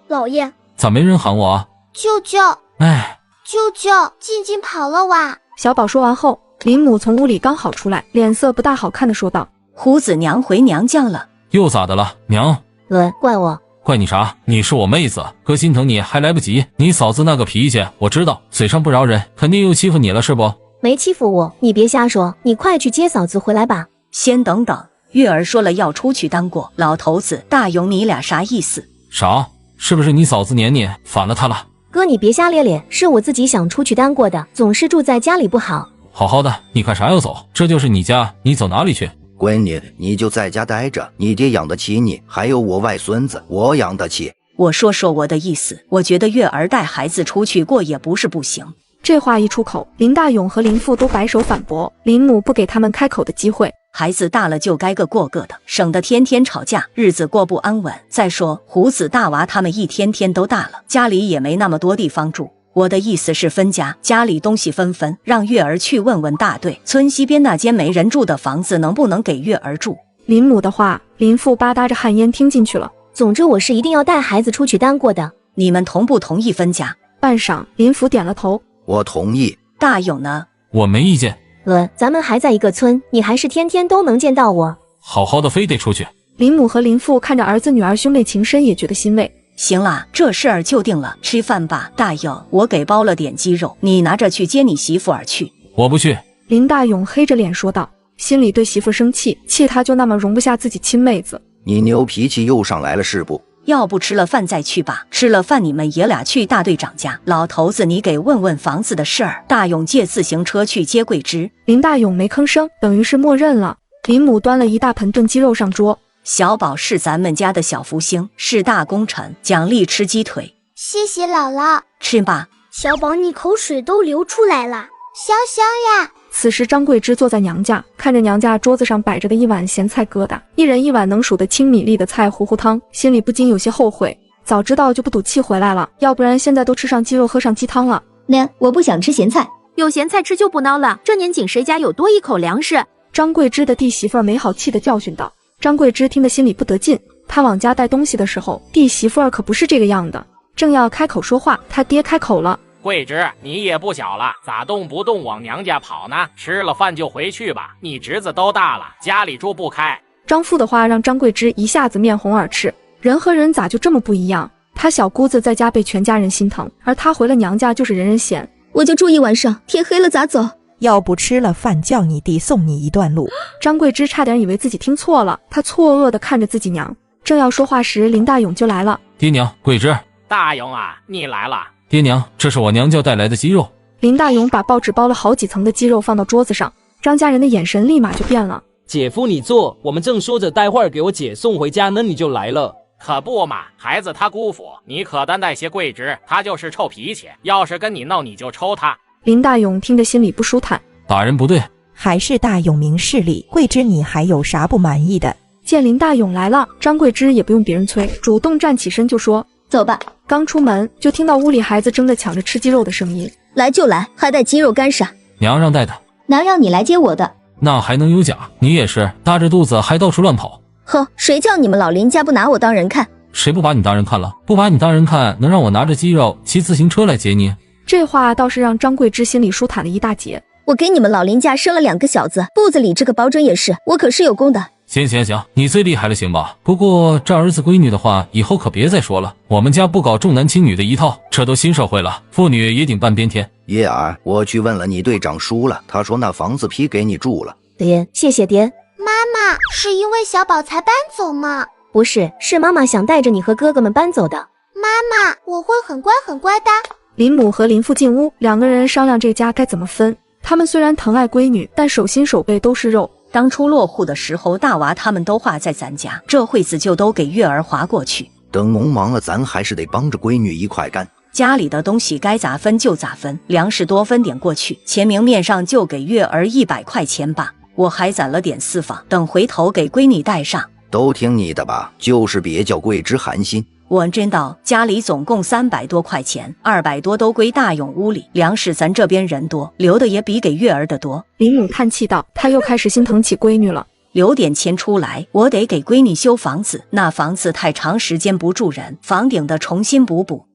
老爷，咋没人喊我啊？舅舅，哎，舅舅，静静跑了哇！小宝说完后，林母从屋里刚好出来，脸色不大好看的说道：“胡子娘回娘家了。”又咋的了，娘？伦，怪我？怪你啥？你是我妹子，哥心疼你还来不及。你嫂子那个脾气我知道，嘴上不饶人，肯定又欺负你了是不？没欺负我，你别瞎说，你快去接嫂子回来吧。先等等，月儿说了要出去单过，老头子大勇你俩啥意思？啥？是不是你嫂子撵你反了她了？哥你别瞎咧咧，是我自己想出去单过的，总是住在家里不好。好好的，你看啥要走？这就是你家，你走哪里去？闺女，你就在家待着，你爹养得起你，还有我外孙子，我养得起。我说我的意思，我觉得月儿带孩子出去过也不是不行。这话一出口，林大勇和林父都摆手反驳，林母不给他们开口的机会。孩子大了就该各过各的，省得天天吵架，日子过不安稳。再说胡子大娃他们一天天都大了，家里也没那么多地方住。我的意思是分家，家里东西分，让月儿去问问大队，村西边那间没人住的房子能不能给月儿住。林母的话，林父吧嗒着旱烟听进去了。总之我是一定要带孩子出去单过的。你们同不同意分家？半晌，林父点了头，我同意。大勇呢？我没意见。伦，咱们还在一个村，你还是天天都能见到我。好好的非得出去。林母和林父看着儿子女儿兄妹情深，也觉得欣慰。行了，这事儿就定了，吃饭吧。大勇，我给包了点鸡肉，你拿着去接你媳妇儿去。我不去。林大勇黑着脸说道，心里对媳妇生气，气他就那么容不下自己亲妹子。你牛脾气又上来了是不？要不吃了饭再去吧，吃了饭你们爷俩去大队长家。老头子你给问问房子的事儿。大勇借自行车去接桂枝。林大勇没吭声，等于是默认了。林母端了一大盆炖鸡肉上桌。小宝是咱们家的小福星，是大功臣，奖励吃鸡腿。谢谢姥姥。吃吧。小宝，你口水都流出来了，香香呀。此时张桂枝坐在娘家，看着娘家桌子上摆着的一碗咸菜疙瘩，一人一碗能数得清米粒的菜糊糊汤，心里不禁有些后悔，早知道就不赌气回来了，要不然现在都吃上鸡肉喝上鸡汤了。娘，我不想吃咸菜。有咸菜吃就不孬了，这年景谁家有多一口粮食？张桂枝的弟媳妇没好气地教训道。张桂枝听得心里不得劲，她往家带东西的时候，弟媳妇可不是这个样的。正要开口说话，他爹开口了。桂枝，你也不小了，咋动不动往娘家跑呢？吃了饭就回去吧，你侄子都大了，家里住不开。张父的话让张桂枝一下子面红耳赤，人和人咋就这么不一样？他小姑子在家被全家人心疼，而他回了娘家就是人人嫌。我就住一晚上，天黑了咋走？要不吃了饭叫你弟送你一段路。张桂枝差点以为自己听错了，她错愕地看着自己娘，正要说话时，林大勇就来了。爹娘，桂枝。大勇啊，你来了。爹娘，这是我娘家带来的鸡肉。林大勇把报纸包了好几层的鸡肉放到桌子上，张家人的眼神立马就变了。姐夫你坐，我们正说着待会儿给我姐送回家呢，你就来了。可不嘛，孩子他姑父，你可担待些桂枝，他就是臭脾气，要是跟你闹你就抽他。林大勇听着心里不舒坦，大人不对，还是大勇明事理。桂枝你还有啥不满意的？见林大勇来了，张桂枝也不用别人催，主动站起身就说走吧。刚出门就听到屋里孩子争着抢着吃鸡肉的声音。来就来，还带鸡肉干啥？娘让带的。娘让你来接我的。那还能有假？你也是大着肚子还到处乱跑。呵，谁叫你们老林家不拿我当人看？谁不把你当人看了？不把你当人看，能让我拿着鸡肉骑自行车来接你？这话倒是让张桂枝心里舒坦了一大截。我给你们老林家生了2个小子，肚子里这个包拯也是，我可是有功的。行，你最厉害了，行吧？不过这儿子闺女的话，以后可别再说了。我们家不搞重男轻女的一套，这都新社会了，妇女也顶半边天。叶儿，我去问了你队长叔了，他说那房子批给你住了。爹，谢谢爹。妈妈，是因为小宝才搬走吗？不是，是妈妈想带着你和哥哥们搬走的。妈妈，我会很乖很乖的。林母和林父进屋，2个人商量这家该怎么分。他们虽然疼爱闺女，但手心手背都是肉。当初落户的时候，大娃他们都划在咱家，这会子就都给月儿划过去。等农忙了，咱还是得帮着闺女一块干。家里的东西该咋分就咋分，粮食多分点过去，钱明面上就给月儿100块钱吧。我还攒了点私房，等回头给闺女带上。都听你的吧，就是别叫桂枝寒心。我知道家里总共300多块钱，200多都归大勇屋里，粮食咱这边人多，留的也比给月儿的多。林母叹气道，她又开始心疼起闺女了。留点钱出来，我得给闺女修房子，那房子太长时间不住人，房顶的重新补。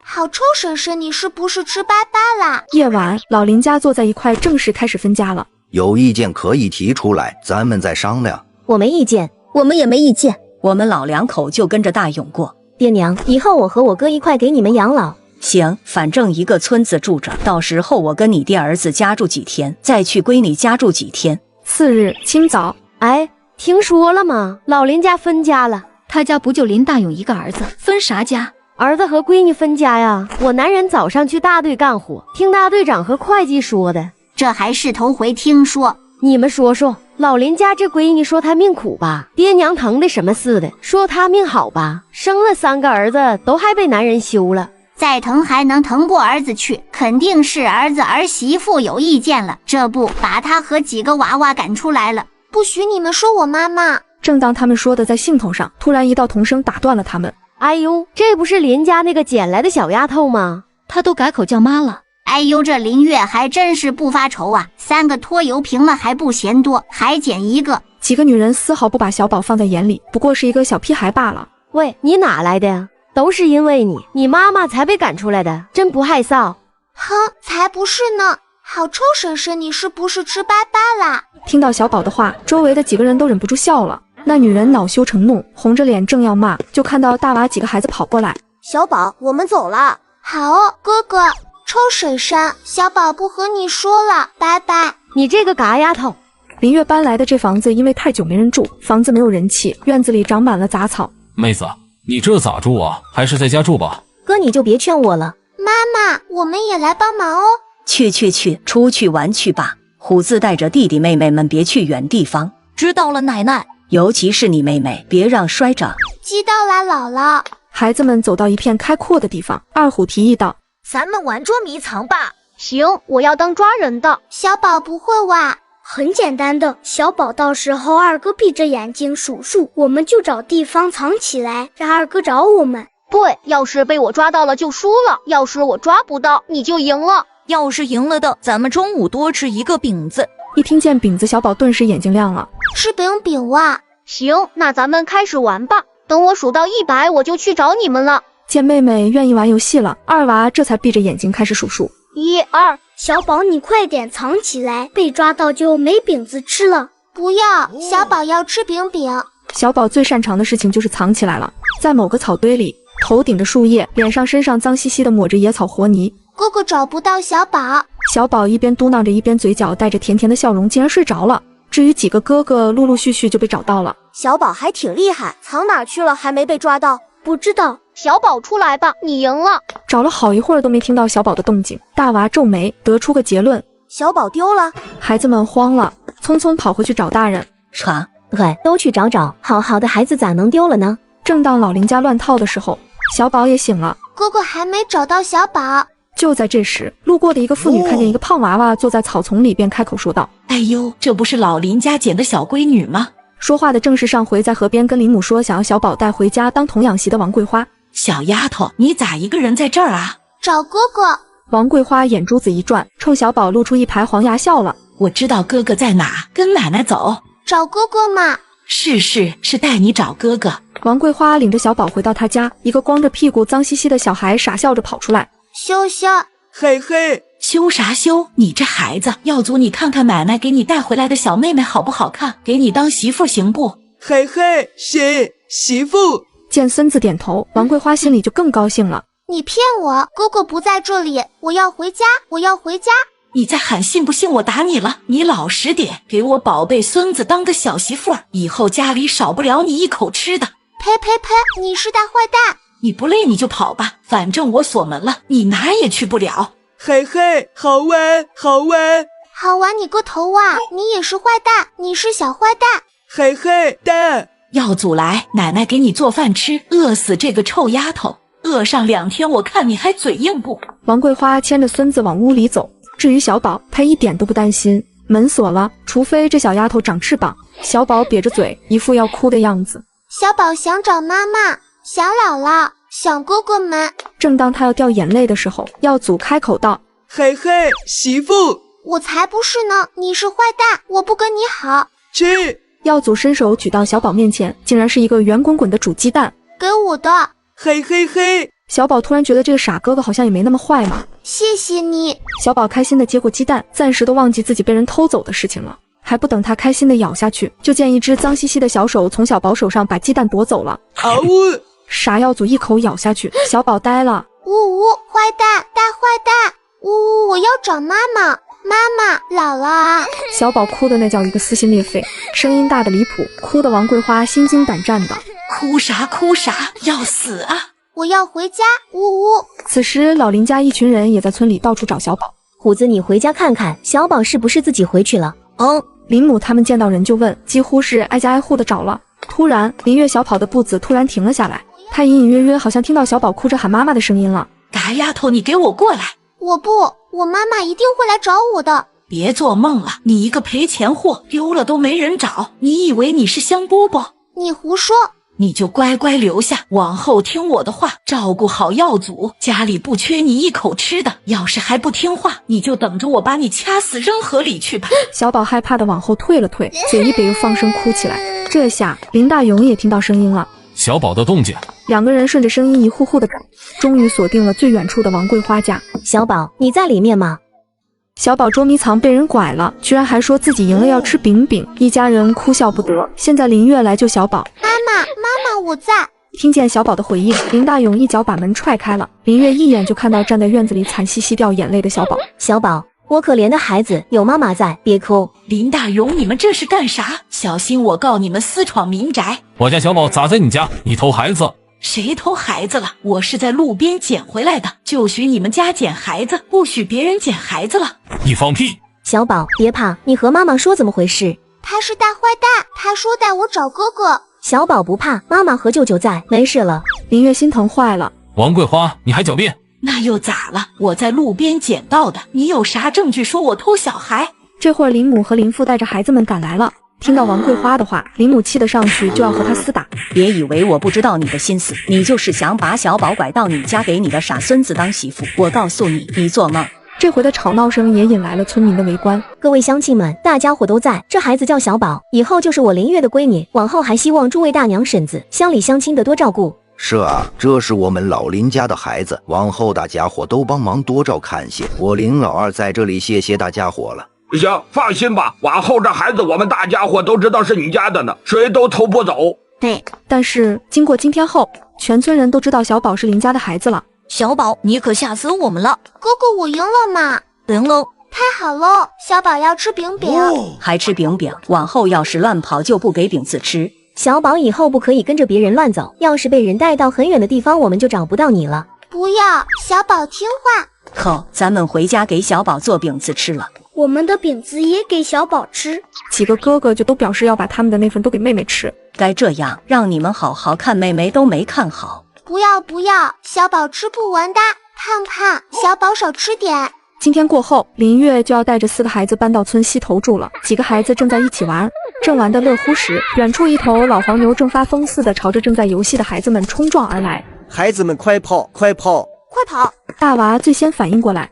好臭，婶婶，你是不是吃粑粑啦？夜晚，老林家坐在一块，正式开始分家了。有意见可以提出来，咱们再商量。我没意见，我们也没意见。我们老2口就跟着大勇过。爹娘，以后我和我哥一块给你们养老。行，反正一个村子住着，到时候我跟你爹儿子家住几天，再去闺女家住几天。次日清早，哎，听说了吗？老林家分家了。他家不就林大勇一个儿子，分啥家？儿子和闺女分家呀。我男人早上去大队干活，听大队长和会计说的。这还是头回听说。你们说说，老林家这闺女说她命苦吧，爹娘疼的什么似的；说她命好吧，生了3个儿子都还被男人休了。再疼还能疼过儿子去，肯定是儿子儿媳妇有意见了，这不把他和几个娃娃赶出来了。不许你们说我妈妈。正当他们说的在兴头上，突然一道童声打断了他们。哎呦，这不是林家那个捡来的小丫头吗？她都改口叫妈了。哎呦，这林月还真是不发愁啊，3个拖油瓶了还不嫌多，还捡1个。几个女人丝毫不把小宝放在眼里，不过是一个小屁孩罢了。喂，你哪来的呀？都是因为你妈妈才被赶出来的，真不害臊。哼，才不是呢。好臭，婶婶，你是不是吃粑粑啦？听到小宝的话，周围的几个人都忍不住笑了。那女人恼羞成怒，红着脸正要骂，就看到大娃几个孩子跑过来。小宝，我们走了。好哦，哥哥。臭婶婶，小宝不和你说了，拜拜。你这个嘎丫头！林月搬来的这房子因为太久没人住，房子没有人气，院子里长满了杂草。妹子，你这咋住啊？还是在家住吧。哥，你就别劝我了。妈妈，我们也来帮忙哦。去，出去玩去吧。虎子带着弟弟妹妹们别去远地方。知道了，奶奶。尤其是你妹妹，别让摔着。知道啦，姥姥。孩子们走到一片开阔的地方，二虎提议道。咱们玩捉迷藏吧。行，我要当抓人的。小宝不会哇。很简单的，小宝到时候二哥闭着眼睛数数，我们就找地方藏起来，让二哥找我们。对，要是被我抓到了就输了，要是我抓不到你就赢了。要是赢了的，咱们中午多吃1个饼子。一听见饼子，小宝顿时眼睛亮了。吃饼哇。行，那咱们开始玩吧。等我数到100，我就去找你们了。见妹妹愿意玩游戏了，二娃这才闭着眼睛开始数数。1、2，小宝你快点藏起来，被抓到就没饼子吃了。不要，小宝要吃饼饼。小宝最擅长的事情就是藏起来了，在某个草堆里，头顶着树叶，脸上身上脏兮兮的抹着野草和泥。哥哥找不到小宝。小宝一边嘟囔着，一边嘴角带着甜甜的笑容，竟然睡着了。至于几个哥哥，陆陆续续就被找到了。小宝还挺厉害，藏哪去了还没被抓到？不知道。小宝出来吧，你赢了。找了好一会儿都没听到小宝的动静，大娃皱眉，得出个结论：小宝丢了。孩子们慌了，匆匆跑回去找大人。传，对，都去找找，好好的孩子咋能丢了呢？正当老林家乱套的时候，小宝也醒了。哥哥还没找到小宝。就在这时，路过的一个妇女看见一个胖娃娃坐在草丛里，便开口说道：哎呦，这不是老林家捡的小闺女吗？说话的正是上回在河边跟林母说想要小宝带回家当童养媳的王桂花。小丫头，你咋一个人在这儿啊？找哥哥。王桂花眼珠子一转，冲小宝露出一排黄牙笑了。我知道哥哥在哪，跟奶奶走。找哥哥嘛。是带你找哥哥。王桂花领着小宝回到他家，一个光着屁股脏兮兮的小孩傻笑着跑出来。羞羞，嘿嘿，羞啥羞？你这孩子，耀祖你看看奶奶给你带回来的小妹妹好不好看？给你当媳妇行不？嘿嘿，行，媳妇。见孙子点头，王桂花心里就更高兴了。你骗我，哥哥不在这里，我要回家，我要回家。你再喊信不信我打你了？你老实点，给我宝贝孙子当个小媳妇儿，以后家里少不了你一口吃的。呸呸呸，你是大坏蛋。你不累你就跑吧，反正我锁门了，你哪儿也去不了。嘿嘿，好玩好玩。好玩你个头啊，你也是坏蛋，你是小坏蛋。嘿嘿蛋。耀祖来，奶奶给你做饭吃，饿死这个臭丫头，饿上2天我看你还嘴硬不？王桂花牵着孙子往屋里走，至于小宝，她一点都不担心。门锁了，除非这小丫头长翅膀。小宝瘪着嘴，一副要哭的样子。小宝想找妈妈，想姥姥，想哥哥们。正当他要掉眼泪的时候，耀祖开口道：嘿嘿，媳妇。我才不是呢，你是坏蛋，我不跟你好。去。耀祖伸手举到小宝面前，竟然是一个圆滚滚的煮鸡蛋。给我的。嘿嘿嘿。小宝突然觉得这个傻哥哥好像也没那么坏嘛。谢谢你。小宝开心的接过鸡蛋，暂时都忘记自己被人偷走的事情了。还不等他开心的咬下去，就见一只脏兮兮的小手从小宝手上把鸡蛋夺走了。嗷呜！傻耀祖一口咬下去，小宝呆了。呜呜，坏蛋，大坏蛋！呜呜，我要找妈妈，妈妈，姥姥啊！小宝哭的那叫一个撕心裂肺，声音大的离谱，哭的王桂花心惊胆战的。哭啥哭啥，要死啊！我要回家，呜呜！此时老林家一群人也在村里到处找小宝。虎子，你回家看看，小宝是不是自己回去了？林母他们见到人就问，几乎是挨家挨户的找了。突然，林月小跑的步子突然停了下来，她隐隐约约好像听到小宝哭着喊妈妈的声音了。嘎丫头，你给我过来！我不，我妈妈一定会来找我的。别做梦了，你一个赔钱货，丢了都没人找，你以为你是香饽饽？你胡说！你就乖乖留下，往后听我的话，照顾好耀祖，家里不缺你一口吃的。要是还不听话，你就等着我把你掐死扔河里去吧。小宝害怕的往后退了退，嘴一瘪又放声哭起来。这下林大勇也听到声音了，小宝的动静。两个人顺着声音一户户的找，终于锁定了最远处的王桂花家。小宝，你在里面吗？小宝捉迷藏被人拐了，居然还说自己赢了要吃饼饼，一家人哭笑不得。现在林月来救小宝。妈妈，我在。听见小宝的回应，林大勇一脚把门踹开了。林月一眼就看到站在院子里惨兮兮掉眼泪的小宝。小宝，我可怜的孩子，有妈妈在，别哭。林大勇，你们这是干啥？小心我告你们私闯民宅。我家小宝咋在你家？你偷孩子？谁偷孩子了？我是在路边捡回来的，就许你们家捡孩子，不许别人捡孩子了。你放屁！小宝，别怕，你和妈妈说怎么回事。他是大坏蛋，他说带我找哥哥。小宝不怕，妈妈和舅舅在，没事了。林月心疼坏了。王桂花，你还狡辩？那又咋了？我在路边捡到的，你有啥证据说我偷小孩？这会儿林母和林父带着孩子们赶来了。听到王桂花的话，林母气得上去就要和她厮打。别以为我不知道你的心思，你就是想把小宝拐到你家给你的傻孙子当媳妇。我告诉你，你做梦。这回的吵闹声也引来了村民的围观。各位乡亲们，大家伙都在，这孩子叫小宝，以后就是我林月的闺女，往后还希望诸位大娘婶子、乡里乡亲的多照顾。是啊，这是我们老林家的孩子，往后大家伙都帮忙多照看些。我林老二在这里谢谢大家伙了。行，放心吧，往后这孩子我们大家伙都知道是你家的呢，谁都偷不走。对，但是经过今天后，全村人都知道小宝是林家的孩子了。小宝，你可吓死我们了！哥哥，我赢了嘛？赢喽！太好了，小宝要吃饼饼，还吃饼饼？往后要是乱跑，就不给饼子吃。小宝以后不可以跟着别人乱走，要是被人带到很远的地方，我们就找不到你了。不要，小宝听话。好，咱们回家给小宝做饼子吃了。我们的饼子也给小宝吃。几个哥哥就都表示要把他们的那份都给妹妹吃。该这样，让你们好好看妹妹都没看好。不要不要，小宝吃不完的，胖胖，小宝少吃点。今天过后，林月就要带着4个孩子搬到村西头住了。几个孩子正在一起玩，正玩得乐乎时，远处一头老黄牛正发疯似的朝着正在游戏的孩子们冲撞而来。孩子们快跑快跑快跑！大娃最先反应过来，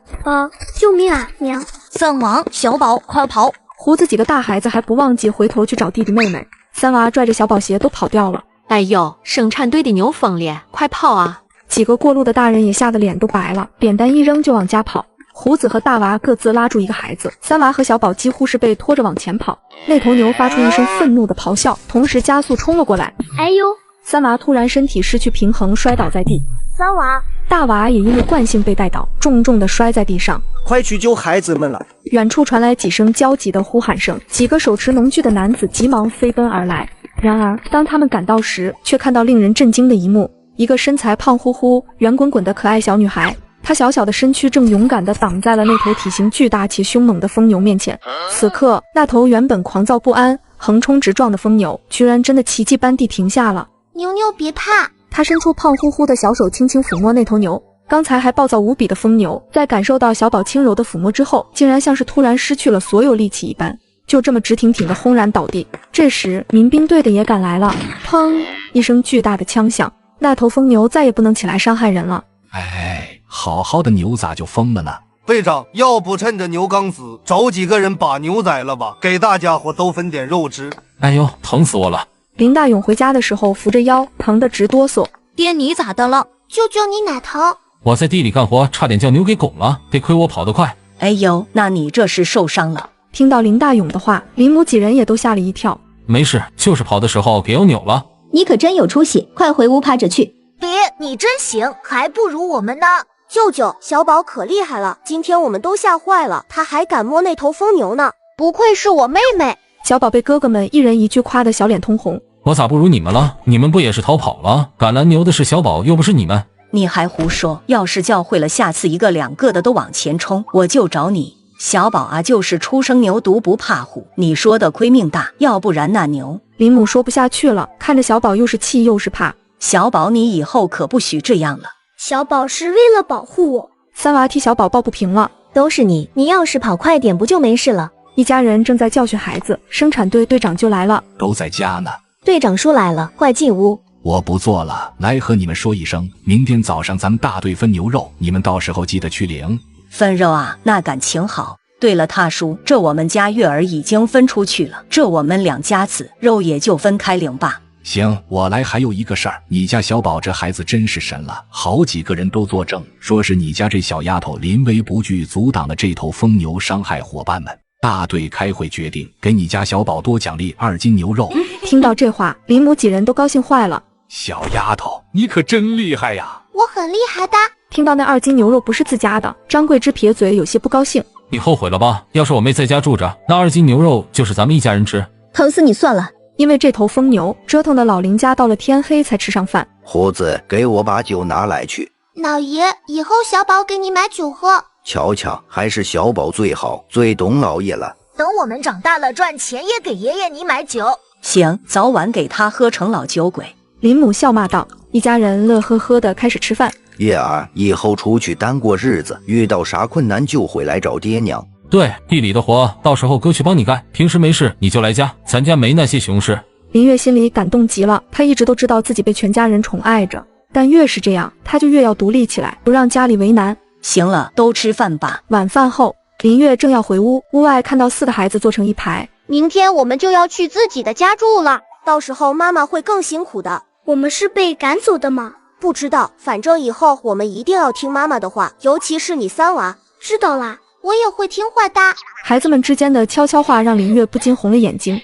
救命啊娘！三娃，小宝快跑！胡子几个大孩子还不忘记回头去找弟弟妹妹。三娃拽着小宝鞋都跑掉了。哎呦，生产队的牛疯了，快跑啊！几个过路的大人也吓得脸都白了，扁担一扔就往家跑。胡子和大娃各自拉住一个孩子，三娃和小宝几乎是被拖着往前跑。那头牛发出一声愤怒的咆哮，同时加速冲了过来。哎呦！三娃突然身体失去平衡，摔倒在地。三娃，大娃也因为惯性被带倒，重重地摔在地上。快去救孩子们了！远处传来几声焦急的呼喊声，几个手持农具的男子急忙飞奔而来。然而，当他们赶到时，却看到令人震惊的一幕：一个身材胖乎乎、圆滚滚的可爱小女孩。她小小的身躯正勇敢地挡在了那头体型巨大且凶猛的疯牛面前。此刻，那头原本狂躁不安、横冲直撞的疯牛，居然真的奇迹般地停下了。牛牛别怕！他伸出胖乎乎的小手，轻轻抚摸那头牛。刚才还暴躁无比的疯牛，在感受到小宝轻柔的抚摸之后，竟然像是突然失去了所有力气一般，就这么直挺挺地轰然倒地。这时，民兵队的也赶来了。砰！一声巨大的枪响，那头疯牛再也不能起来伤害人了。哎，好好的牛咋就疯了呢？队长，要不趁着牛刚死，找几个人把牛宰了吧，给大家伙都分点肉吃。哎呦，疼死我了！林大勇回家的时候扶着腰，疼得直哆嗦。爹，你咋的了？救救你哪疼？我在地里干活，差点将牛给拱了，得亏我跑得快。哎呦，那你这是受伤了。听到林大勇的话，林母几人也都吓了一跳。没事，就是跑的时候给我扭了。你可真有出息，快回屋趴着去。爹，你真行，还不如我们呢。舅舅，小宝可厉害了，今天我们都吓坏了，他还敢摸那头疯牛呢，不愧是我妹妹。小宝被哥哥们一人一句夸得小脸通红。我咋不如你们了？你们不也是逃跑了？赶拦牛的是小宝，又不是你们。你还胡说！要是教会了，下次一个两个的都往前冲，我就找你。小宝啊，就是初生牛犊不怕虎，你说的亏命大，要不然那牛……林母说不下去了，看着小宝又是气又是怕。小宝，你以后可不许这样了。小宝是为了保护我。三娃替小宝抱不平了，都是你，你要是跑快点不就没事了？一家人正在教训孩子，生产队队长就来了。都在家呢。队长叔来了，快进屋。我不做了，来和你们说一声，明天早上咱们大队分牛肉，你们到时候记得去领。分肉啊，那感情好。对了，大叔，这我们家月儿已经分出去了，这我们两家子肉也就分开领吧。行，我来还有一个事儿，你家小宝这孩子真是神了，好几个人都作证，说是你家这小丫头临危不惧，阻挡了这头疯牛伤害伙伴们。大队开会决定，给你家小宝多奖励2斤牛肉。听到这话，林母几人都高兴坏了。小丫头，你可真厉害呀！我很厉害的。听到那2斤牛肉不是自家的，张桂枝撇嘴，有些不高兴。你后悔了吧？要是我妹在家住着，那2斤牛肉就是咱们一家人吃。疼死你算了。因为这头疯牛折腾的老林家到了天黑才吃上饭。胡子，给我把酒拿来去。老爷，以后小宝给你买酒喝。瞧瞧，还是小宝最好，最懂老爷了。等我们长大了赚钱也给爷爷你买酒。行，早晚给他喝成老酒鬼。林母笑骂道。一家人乐呵呵的开始吃饭。叶儿，以后出去单过日子，遇到啥困难就回来找爹娘。对，地里的活到时候哥去帮你干，平时没事你就来家，咱家没那些熊事。林月心里感动极了，她一直都知道自己被全家人宠爱着，但越是这样，她就越要独立起来，不让家里为难。行了，都吃饭吧。晚饭后，林月正要回屋，屋外看到4个孩子坐成一排。明天我们就要去自己的家住了，到时候妈妈会更辛苦的。我们是被赶走的吗？不知道，反正以后我们一定要听妈妈的话，尤其是你三娃。知道啦，我也会听话的。孩子们之间的悄悄话让林月不禁红了眼睛。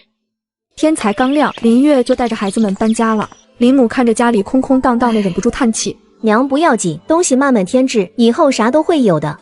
天才刚亮，林月就带着孩子们搬家了。林母看着家里空空荡荡的，忍不住叹气。娘不要紧，东西慢慢添置，以后啥都会有的。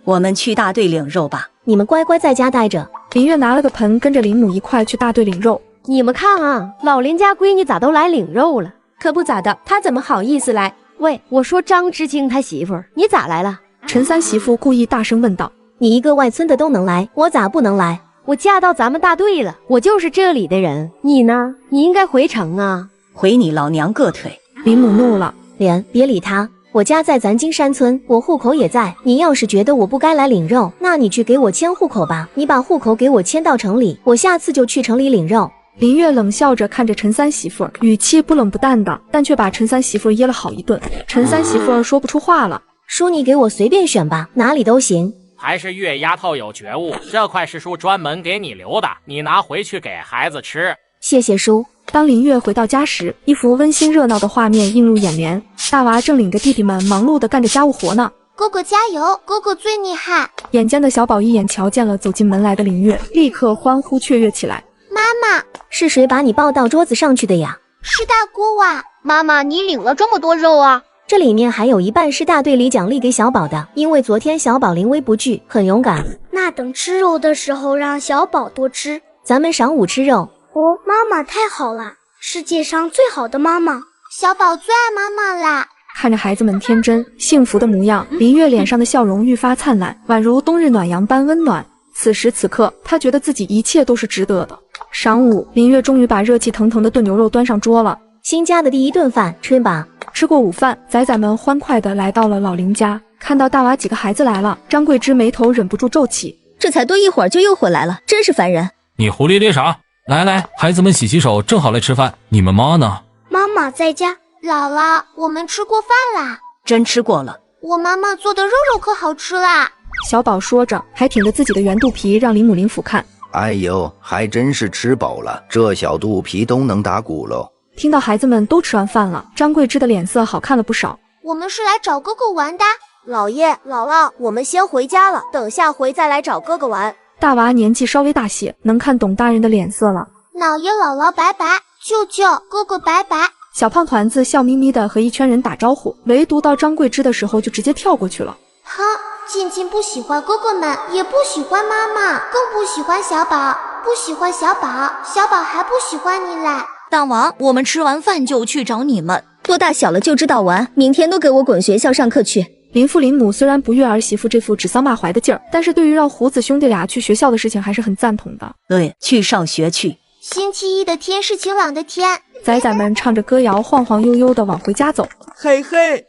我们去大队领肉吧。你们乖乖在家待着。林月拿了个盆，跟着林母一块去大队领肉。你们看啊，老林家闺女咋都来领肉了？可不咋的，她怎么好意思来？喂，我说张知青他媳妇儿，你咋来了？陈三媳妇故意大声问道。你一个外村的都能来，我咋不能来？我嫁到咱们大队了，我就是这里的人。你呢？你应该回城啊。回你老娘个腿！林母怒了。莲，别理他。我家在咱金山村，我户口也在。你要是觉得我不该来领肉，那你去给我迁户口吧。你把户口给我迁到城里，我下次就去城里领肉。林月冷笑着看着陈三媳妇儿，语气不冷不淡的，但却把陈三媳妇儿噎了好一顿。陈三媳妇儿说不出话了。叔，你给我随便选吧，哪里都行。还是月丫头有觉悟，这块是叔专门给你留的，你拿回去给孩子吃。谢谢叔。当林月回到家时，一幅温馨热闹的画面映入眼帘。大娃正领着弟弟们忙碌地干着家务活呢。哥哥加油，哥哥最厉害！眼尖的小宝一眼瞧见了走进门来的林月，立刻欢呼雀跃起来。妈妈，是谁把你抱到桌子上去的呀？是大姑啊。妈妈，你领了这么多肉啊？这里面还有一半是大队里奖励给小宝的，因为昨天小宝临危不惧，很勇敢。那等吃肉的时候让小宝多吃。咱们晌午吃肉。哦，妈妈太好了，世界上最好的妈妈。小宝最爱妈妈啦。看着孩子们天真幸福的模样，林月脸上的笑容愈发灿烂，宛如冬日暖阳般温暖。此时此刻，她觉得自己一切都是值得的。晌午，林月终于把热气腾腾的炖牛肉端上桌了。新家的第一顿饭，吃吧。吃过午饭，仔仔们欢快地来到了老林家。看到大娃几个孩子来了，张桂芝眉头忍不住皱起。这才多一会儿就又回来了，真是烦人。你胡咧咧啥？来来，孩子们洗洗手，正好来吃饭。你们妈呢？妈妈在家。姥姥，我们吃过饭啦。真吃过了。我妈妈做的肉肉可好吃啦。小宝说着，还挺着自己的圆肚皮让林母林府看。哎呦，还真是吃饱了，这小肚皮都能打鼓喽。听到孩子们都吃完饭了，张桂芝的脸色好看了不少。我们是来找哥哥玩的。姥爷姥姥，我们先回家了，等下回再来找哥哥玩。大娃年纪稍微大些，能看懂大人的脸色了。姥爷姥姥拜拜，舅舅哥哥拜拜。小胖团子笑眯眯的和一圈人打招呼，唯独到张桂芝的时候就直接跳过去了。哼，静静不喜欢哥哥们，也不喜欢妈妈，更不喜欢小宝，不喜欢小宝，小宝还不喜欢你嘞。大王，我们吃完饭就去找你们。多大小了就知道玩，明天都给我滚学校上课去。林父林母虽然不悦儿媳妇这副指桑骂槐的劲儿，但是对于让胡子兄弟俩去学校的事情还是很赞同的。对，去上学去。星期一的天是晴朗的天。仔仔们唱着歌谣，晃晃悠悠的往回家走。嘿嘿，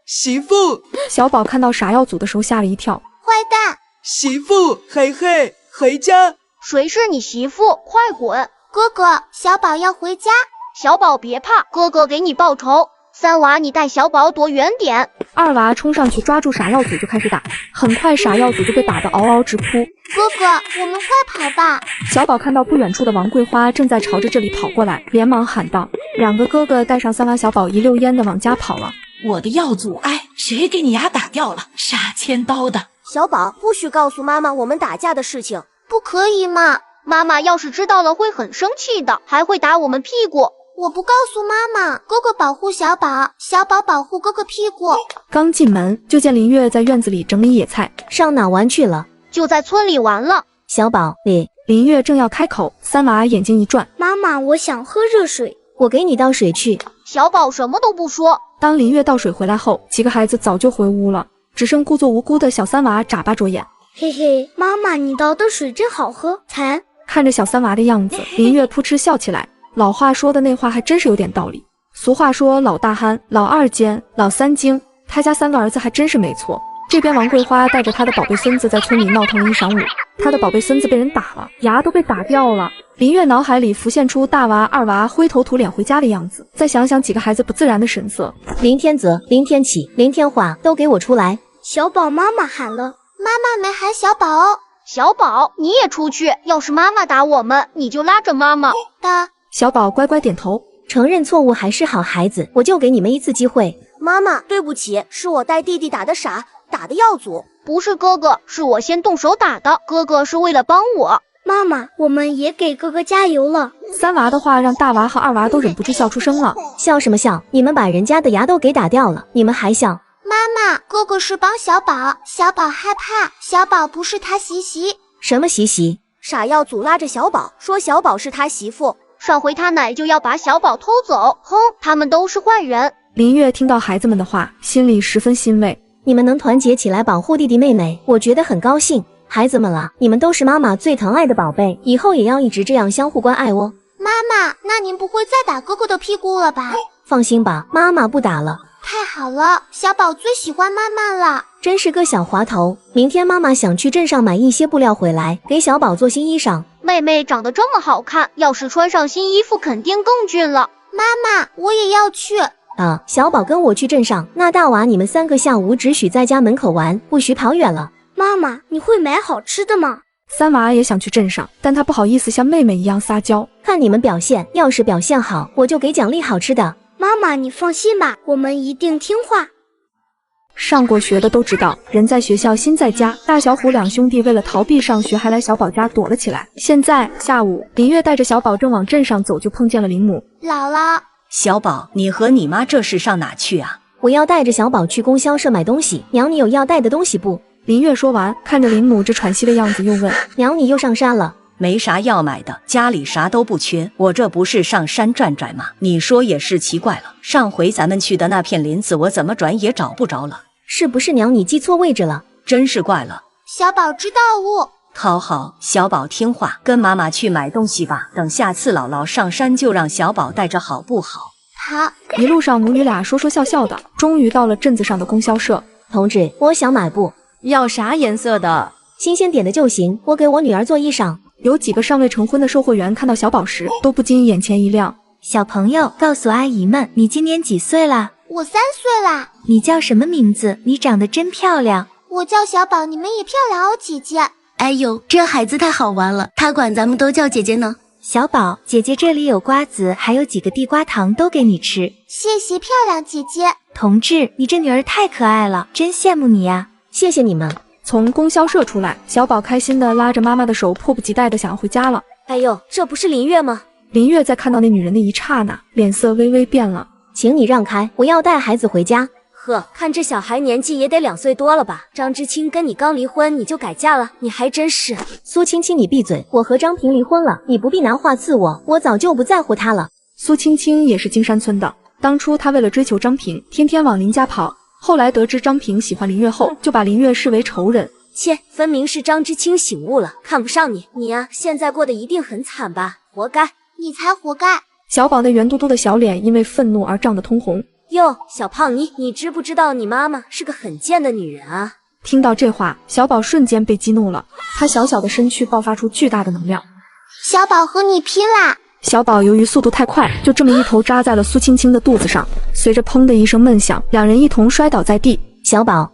媳妇。小宝看到傻耀祖的时候吓了一跳。坏蛋！媳妇，嘿嘿，回家。谁是你媳妇？快滚！哥哥，小宝要回家。小宝别怕，哥哥给你报仇。三娃，你带小宝躲远点。二娃冲上去抓住傻耀祖就开始打，很快傻耀祖就被打得嗷嗷直哭。哥哥，我们快跑吧！小宝看到不远处的王桂花正在朝着这里跑过来，连忙喊道。两个哥哥带上三娃小宝一溜烟的往家跑了。我的耀祖，哎，谁给你牙打掉了？杀千刀的！小宝，不许告诉妈妈我们打架的事情。不可以嘛？妈妈要是知道了会很生气的，还会打我们屁股。我不告诉妈妈，哥哥保护小宝，小宝保护哥哥屁股。刚进门就见林月在院子里整理野菜。上哪玩去了？就在村里玩了。小宝，林月正要开口，三娃眼睛一转，妈妈，我想喝热水。我给你倒水去。小宝什么都不说。当林月倒水回来后，几个孩子早就回屋了，只剩故作无辜的小三娃眨巴着眼。嘿嘿，妈妈，你倒的水真好喝。馋。看着小三娃的样子，林月扑哧笑起来。老话说的那话还真是有点道理。俗话说老大憨，老二奸，老三精，他家三个儿子还真是没错。这边王桂花带着他的宝贝孙子在村里闹腾了一晌午，他的宝贝孙子被人打了，牙都被打掉了。林月脑海里浮现出大娃二娃灰头土脸回家的样子，再想想几个孩子不自然的神色。林天泽、林天启、林天华都给我出来！小宝妈妈喊了，妈妈没喊小宝哦。小宝你也出去，要是妈妈打我们，你就拉着妈妈。的。小宝乖乖点头。承认错误还是好孩子，我就给你们一次机会。妈妈，对不起，是我带弟弟打的傻，打的耀祖。不是哥哥，是我先动手打的，哥哥是为了帮我。妈妈，我们也给哥哥加油了。三娃的话让大娃和二娃都忍不住笑出声了。笑什么笑？你们把人家的牙都给打掉了，你们还笑？妈妈，哥哥是帮小宝，小宝害怕，小宝不是他媳媳。什么媳媳？傻耀祖拉着小宝说小宝是他媳妇，上回他奶就要把小宝偷走，哼，他们都是坏人。林月听到孩子们的话，心里十分欣慰。你们能团结起来保护弟弟妹妹，我觉得很高兴。孩子们啊，你们都是妈妈最疼爱的宝贝，以后也要一直这样相互关爱哦。妈妈，那您不会再打哥哥的屁股了吧？放心吧，妈妈不打了。太好了，小宝最喜欢妈妈了。真是个小滑头。明天妈妈想去镇上买一些布料回来，给小宝做新衣裳。妹妹长得这么好看，要是穿上新衣服肯定更俊了。妈妈，我也要去。小宝跟我去镇上，那大娃你们3个下午只许在家门口玩，不许跑远了。妈妈，你会买好吃的吗？三娃也想去镇上，但他不好意思像妹妹一样撒娇。看你们表现，要是表现好，我就给奖励好吃的。妈妈，你放心吧，我们一定听话。上过学的都知道，人在学校心在家。大小虎2兄弟为了逃避上学，还来小宝家躲了起来。现在下午，林月带着小宝正往镇上走，就碰见了林母。姥姥，小宝，你和你妈这是上哪去啊？我要带着小宝去供销社买东西，娘你有要带的东西不？林月说完，看着林母这喘息的样子，又问：娘你又上山了？没啥要买的，家里啥都不缺，我这不是上山转转吗？你说也是奇怪了，上回咱们去的那片林子，我怎么转也找不着了。是不是娘你记错位置了？真是怪了。小宝知道误。好，小宝听话，跟妈妈去买东西吧。等下次姥姥上山就让小宝带着，好不好？好。一路上母女俩说说笑笑的，终于到了镇子上的供销社。同志，我想买布。要啥颜色的？新鲜点的就行，我给我女儿做衣裳。有几个尚未成婚的售货员看到小宝时，都不禁眼前一亮。小朋友，告诉阿姨们，你今年几岁啦？我3岁啦。你叫什么名字？你长得真漂亮。我叫小宝，你们也漂亮哦，姐姐。哎呦，这孩子太好玩了，他管咱们都叫姐姐呢。小宝，姐姐这里有瓜子，还有几个地瓜糖，都给你吃。谢谢漂亮姐姐。同志，你这女儿太可爱了，真羡慕你呀。谢谢你们。从供销社出来，小宝开心的拉着妈妈的手，迫不及待的想要回家了。哎呦，这不是林月吗？林月在看到那女人的一刹那，脸色微微变了。请你让开，我要带孩子回家。呵，看这小孩年纪也得2岁多了吧？张之清跟你刚离婚，你就改嫁了，你还真是。苏青青，你闭嘴！我和张平离婚了，你不必拿话刺我，我早就不在乎他了。苏青青也是金山村的，当初她为了追求张平，天天往林家跑。后来得知张平喜欢林月后，就把林月视为仇人。切，分明是张之清醒悟了，看不上你。你呀，现在过得一定很惨吧？活该！你才活该！小宝那圆嘟嘟的小脸因为愤怒而涨得通红。哟，小胖妮，你知不知道你妈妈是个很贱的女人啊？听到这话，小宝瞬间被激怒了，他小小的身躯爆发出巨大的能量。小宝和你拼啦！小宝由于速度太快，就这么一头扎在了苏青青的肚子上，随着砰的一声闷响，两人一同摔倒在地。小宝，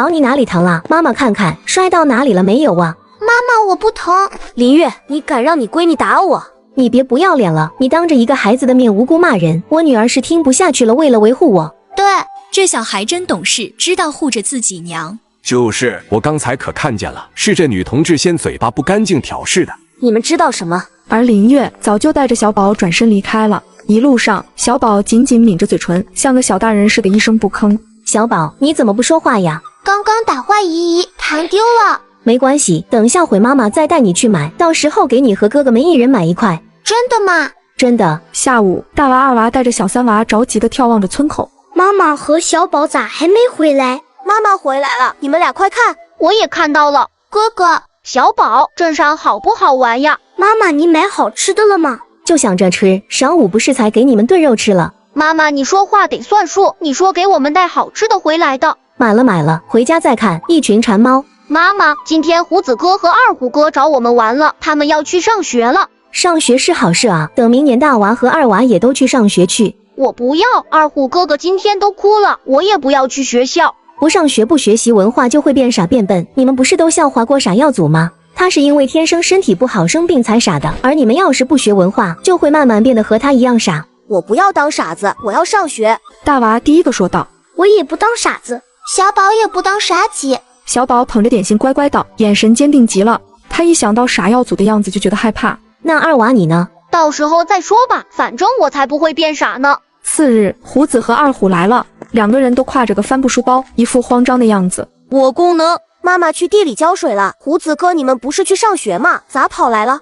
你哪里疼了？妈妈看看，摔到哪里了没有啊？妈妈，我不疼。林月，你敢让你闺女打我？你别不要脸了！你当着一个孩子的面无辜骂人，我女儿是听不下去了，为了维护我。对，这小孩真懂事，知道护着自己娘。就是我刚才可看见了，是这女同志先嘴巴不干净挑事的。你们知道什么？而林月早就带着小宝转身离开了。一路上，小宝紧紧抿着嘴唇，像个小大人似的，一声不吭。小宝，你怎么不说话呀？刚刚打坏姨，弹丢了。没关系，等下回妈妈再带你去买，到时候给你和哥哥们一人买一块。真的吗？真的。下午，大娃二娃带着小三娃着急地眺望着村口。妈妈和小宝咋还没回来？妈妈回来了，你们俩快看！我也看到了。哥哥，小宝，镇上好不好玩呀？妈妈，你买好吃的了吗？就想着吃，晌午不是才给你们炖肉吃了？妈妈，你说话得算数，你说给我们带好吃的回来的。买了，回家再看。一群馋猫。妈妈，今天胡子哥和二虎哥找我们玩了，他们要去上学了。上学是好事啊，等明年大娃和二娃也都去上学去。我不要，二虎哥哥今天都哭了，我也不要去学校。不上学不学习文化就会变傻变笨，你们不是都笑话过傻耀祖吗？他是因为天生身体不好生病才傻的，而你们要是不学文化，就会慢慢变得和他一样傻。我不要当傻子，我要上学。大娃第一个说道。我也不当傻子，小宝也不当傻姐。小宝捧着点心乖乖道，眼神坚定极了。他一想到傻耀祖的样子就觉得害怕。那二娃你呢？到时候再说吧，反正我才不会变傻呢。次日，胡子和二虎来了，两个人都挎着个帆布书包，一副慌张的样子。我姑呢？妈妈去地里浇水了。胡子哥，你们不是去上学吗？咋跑来了？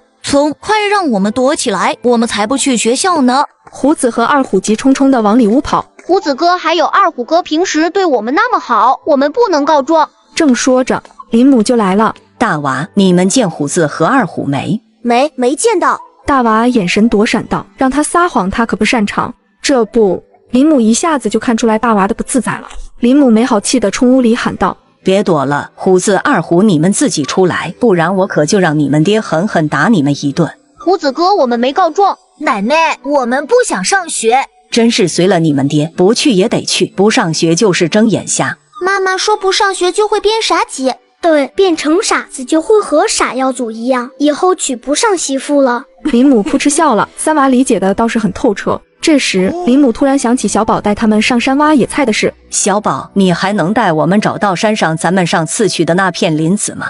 快让我们躲起来，我们才不去学校呢。胡子和二虎急冲冲地往里屋跑。胡子哥还有二虎哥平时对我们那么好，我们不能告状。正说着，林母就来了。大娃，你们见胡子和二虎没？没见到。大娃眼神躲闪道，让他撒谎他可不擅长。这不，林母一下子就看出来大娃的不自在了。林母没好气地冲屋里喊道：别躲了，胡子二虎你们自己出来，不然我可就让你们爹狠狠打你们一顿。胡子哥，我们没告状。奶奶，我们不想上学。真是随了你们爹，不去也得去，不上学就是睁眼瞎。妈妈说不上学就会变傻姐，对，变成傻子就会和傻耀祖一样，以后娶不上媳妇了。林母扑哧笑了，三娃理解的倒是很透彻。这时，林母突然想起小宝带他们上山挖野菜的事。小宝，你还能带我们找到山上咱们上次去的那片林子吗？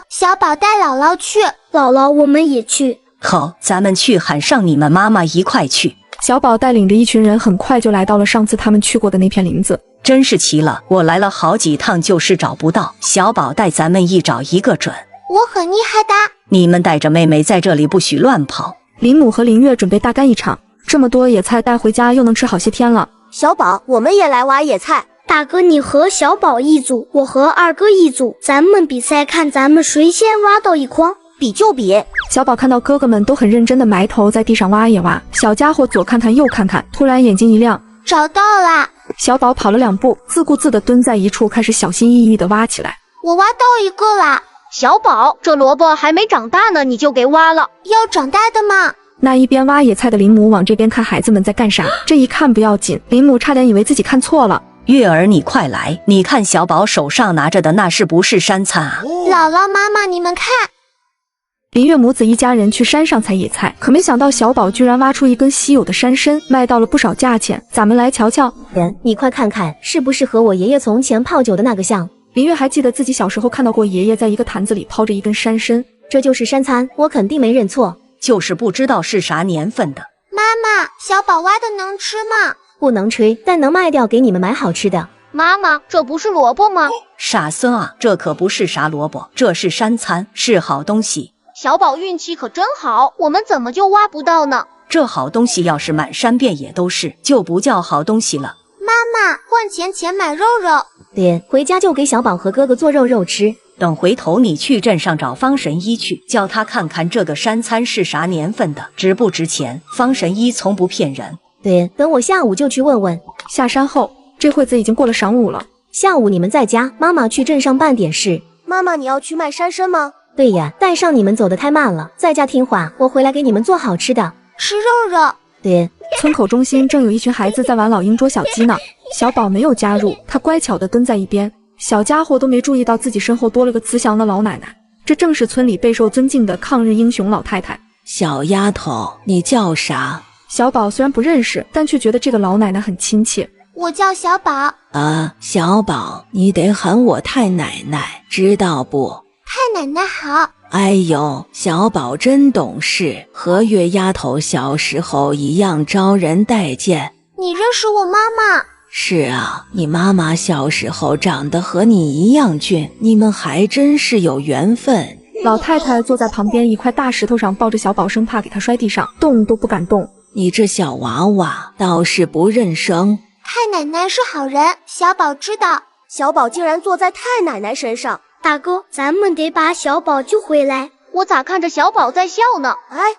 小宝带姥姥去，姥姥我们也去。好，咱们去喊上你们妈妈一块去。小宝带领着一群人很快就来到了上次他们去过的那片林子。真是奇了，我来了好几趟就是找不到，小宝带咱们一找一个准。我很厉害的。你们带着妹妹在这里不许乱跑。林母和林月准备大干一场，这么多野菜带回家又能吃好些天了。小宝，我们也来挖野菜。大哥你和小宝一组，我和二哥一组，咱们比赛看咱们谁先挖到一筐。比就比。小宝看到哥哥们都很认真的埋头在地上挖野挖，小家伙左看看右看看，突然眼睛一亮，找到啦！小宝跑了2步，自顾自地蹲在一处，开始小心翼翼地挖起来。我挖到一个啦！小宝，这萝卜还没长大呢，你就给挖了？要长大的嘛。那一边挖野菜的林母往这边看孩子们在干啥，这一看不要紧，林母差点以为自己看错了。月儿，你快来，你看小宝手上拿着的那是不是山餐啊？姥姥妈妈，你们看。林月母子一家人去山上采野菜，可没想到小宝居然挖出一根稀有的山参，卖到了不少价钱。咱们来瞧瞧。你快看看，是不是和我爷爷从前泡酒的那个像？林月还记得自己小时候看到过爷爷在一个坛子里泡着一根山参，这就是山参，我肯定没认错。就是不知道是啥年份的。妈妈，小宝挖的能吃吗？不能吃，但能卖掉给你们买好吃的。妈妈，这不是萝卜吗？傻孙啊，这可不是啥萝卜，这是山参，是好东西。小宝运气可真好，我们怎么就挖不到呢？这好东西要是满山遍野都是，就不叫好东西了。妈妈，换钱买肉肉。爹，回家就给小宝和哥哥做肉吃。等回头你去镇上找方神医去，叫他看看这个山参是啥年份的，值不值钱。方神医从不骗人。对，等我下午就去问问。下山后，这会子已经过了晌午了。下午你们在家，妈妈去镇上办点事。妈妈，你要去卖山参吗？对呀，带上你们走得太慢了，在家听话，我回来给你们做好吃的。吃肉肉。对。村口中心正有一群孩子在玩老鹰捉小鸡呢，小宝没有加入，他乖巧地蹲在一边。小家伙都没注意到自己身后多了个慈祥的老奶奶，这正是村里备受尊敬的抗日英雄老太太。小丫头，你叫啥？小宝虽然不认识，但却觉得这个老奶奶很亲切。我叫小宝。小宝，你得喊我太奶奶，知道不？太奶奶好。哎呦，小宝真懂事，和月丫头小时候一样招人待见。你认识我妈妈？是啊，你妈妈小时候长得和你一样俊，你们还真是有缘分。老太太坐在旁边一块大石头上，抱着小宝，生怕给他摔地上，动都不敢动。你这小娃娃倒是不认生。太奶奶是好人，小宝知道。小宝竟然坐在太奶奶身上。大哥，咱们得把小宝救回来。我咋看着小宝在笑呢？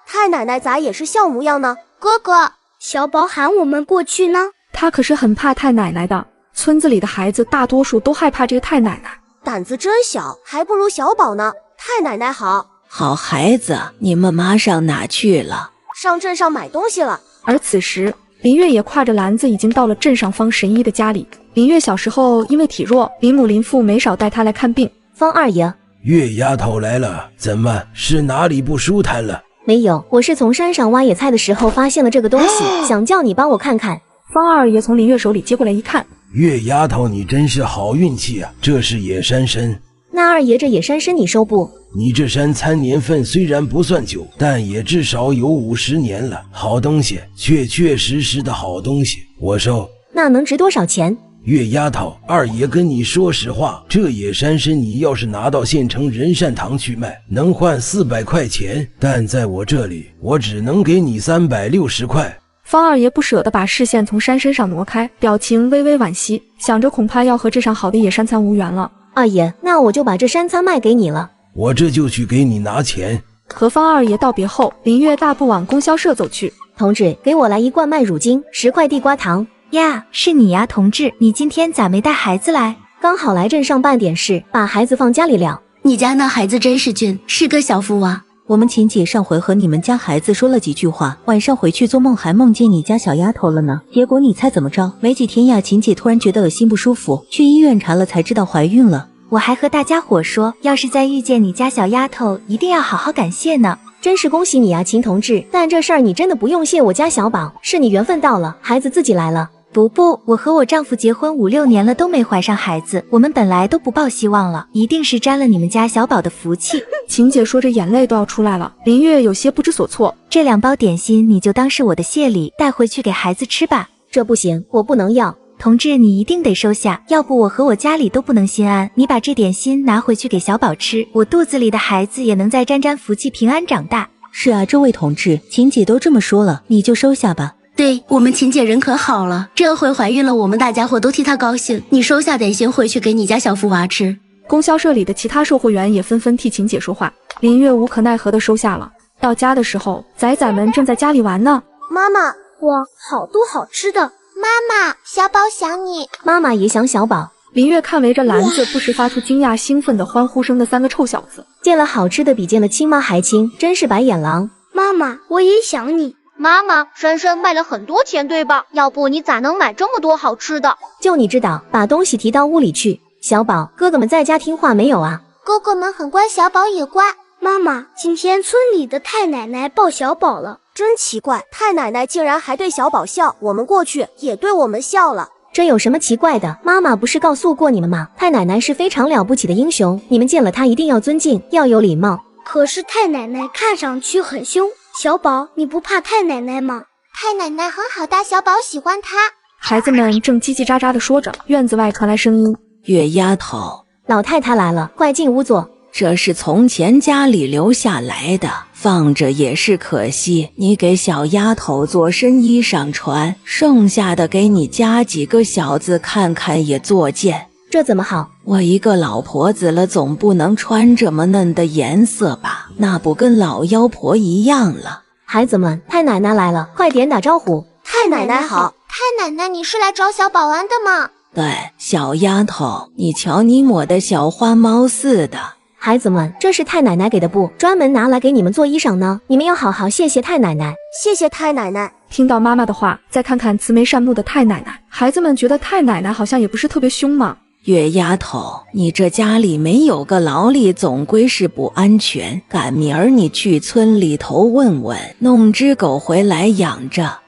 太奶奶咋也是笑模样呢？哥哥，小宝喊我们过去呢。他可是很怕太奶奶的，村子里的孩子大多数都害怕这个太奶奶。胆子真小，还不如小宝呢。太奶奶好。好孩子，你们妈上哪去了？上镇上买东西了。而此时，林月也挎着篮子已经到了镇上方神医的家里。林月小时候因为体弱，林母林父没少带她来看病。方二爷，月丫头来了，怎么是哪里不舒坦了？没有，我是从山上挖野菜的时候发现了这个东西，想叫你帮我看看。方二爷从林月手里接过来一看，月丫头，你真是好运气啊！这是野山参。那二爷这野山参你收不？你这山参年份虽然不算久，但也至少有50年了，好东西，确确实实的好东西，我收。那能值多少钱？月丫头，二爷跟你说实话，这野山参你要是拿到县城仁善堂去卖，能换400块钱，但在我这里，我只能给你360块。方二爷不舍得把视线从山参上挪开，表情微微惋惜，想着恐怕要和这上好的野山参无缘了。二爷，那我就把这山参卖给你了。我这就去给你拿钱。和方二爷道别后，林月大步往供销社走去。同志，给我来1罐麦乳精，10块地瓜糖。呀，是你呀，同志，你今天咋没带孩子来？刚好来镇上办点事，把孩子放家里了。你家那孩子真是俊，是个小福娃。我们秦姐上回和你们家孩子说了几句话，晚上回去做梦还梦见你家小丫头了呢。结果你猜怎么着？没几天呀，秦姐突然觉得恶心不舒服，去医院查了才知道怀孕了。我还和大家伙说，要是再遇见你家小丫头，一定要好好感谢呢。真是恭喜你啊，秦同志！但这事儿你真的不用谢我家小宝，是你缘分到了，孩子自己来了。不，我和我丈夫结婚5、6年了都没怀上孩子，我们本来都不抱希望了，一定是沾了你们家小宝的福气。秦姐说着眼泪都要出来了，林月有些不知所措。这2包点心你就当是我的谢礼，带回去给孩子吃吧。这不行，我不能要。同志，你一定得收下，要不我和我家里都不能心安。你把这点心拿回去给小宝吃，我肚子里的孩子也能再沾沾福气，平安长大。是啊，这位同志，秦姐都这么说了，你就收下吧。对，我们秦姐人可好了，这回怀孕了，我们大家伙都替她高兴。你收下点心回去给你家小福娃吃。供销社里的其他售货员也纷纷替秦姐说话，林月无可奈何地收下了。到家的时候，仔仔们正在家里玩呢。妈妈，我好多好吃的。妈妈，小宝想你。妈妈也想小宝。林月看围着篮子不时发出惊讶兴奋的欢呼声的3个臭小子，见了好吃的比见了亲妈还亲，真是白眼狼。妈妈，我也想你。妈妈，珊珊卖了很多钱对吧？要不你咋能买这么多好吃的？就你知道，把东西提到屋里去。小宝，哥哥们在家听话没有啊？哥哥们很乖，小宝也乖。妈妈，今天村里的太奶奶抱小宝了，真奇怪，太奶奶竟然还对小宝笑，我们过去也对我们笑了。这有什么奇怪的？妈妈不是告诉过你们吗？太奶奶是非常了不起的英雄，你们见了她一定要尊敬，要有礼貌。可是太奶奶看上去很凶，小宝，你不怕太奶奶吗？太奶奶很好的，小宝喜欢她。孩子们正叽叽喳喳地说着，院子外传来声音：月丫头，老太太来了，快进屋坐。这是从前家里留下来的，放着也是可惜。你给小丫头做身衣裳穿，剩下的给你家几个小子看看也作践。这怎么好？我一个老婆子了，总不能穿这么嫩的颜色吧？那不跟老妖婆一样了。孩子们，太奶奶来了，快点打招呼。太奶奶好。太奶奶，你是来找小宝玩的吗？对，小丫头，你瞧你抹的小花猫似的。孩子们，这是太奶奶给的布，专门拿来给你们做衣裳呢。你们要好好谢谢太奶奶。谢谢太奶奶。听到妈妈的话，再看看慈眉善目的太奶奶，孩子们觉得太奶奶好像也不是特别凶嘛。月丫头，你这家里没有个劳力，总归是不安全。赶明儿你去村里头问问，弄只狗回来养着。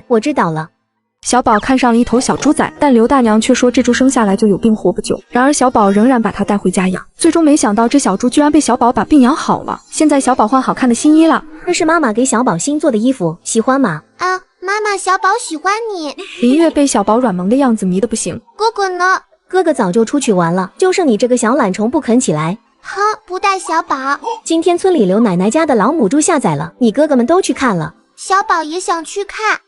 我知道了。小宝看上了一头小猪仔，但刘大娘却说这猪生下来就有病活不久。然而小宝仍然把它带回家养，最终没想到这小猪居然被小宝把病养好了。现在小宝换好看的新衣了，这是妈妈给小宝新做的衣服，喜欢吗？啊，妈妈，小宝喜欢你。林月被小宝软萌的样子迷得不行。哥哥呢？哥哥早就出去玩了，就剩你这个小懒虫不肯起来。哼，不带小宝。今天村里刘奶奶家的老母猪下崽了，你哥哥们都去看了。小宝也想去看。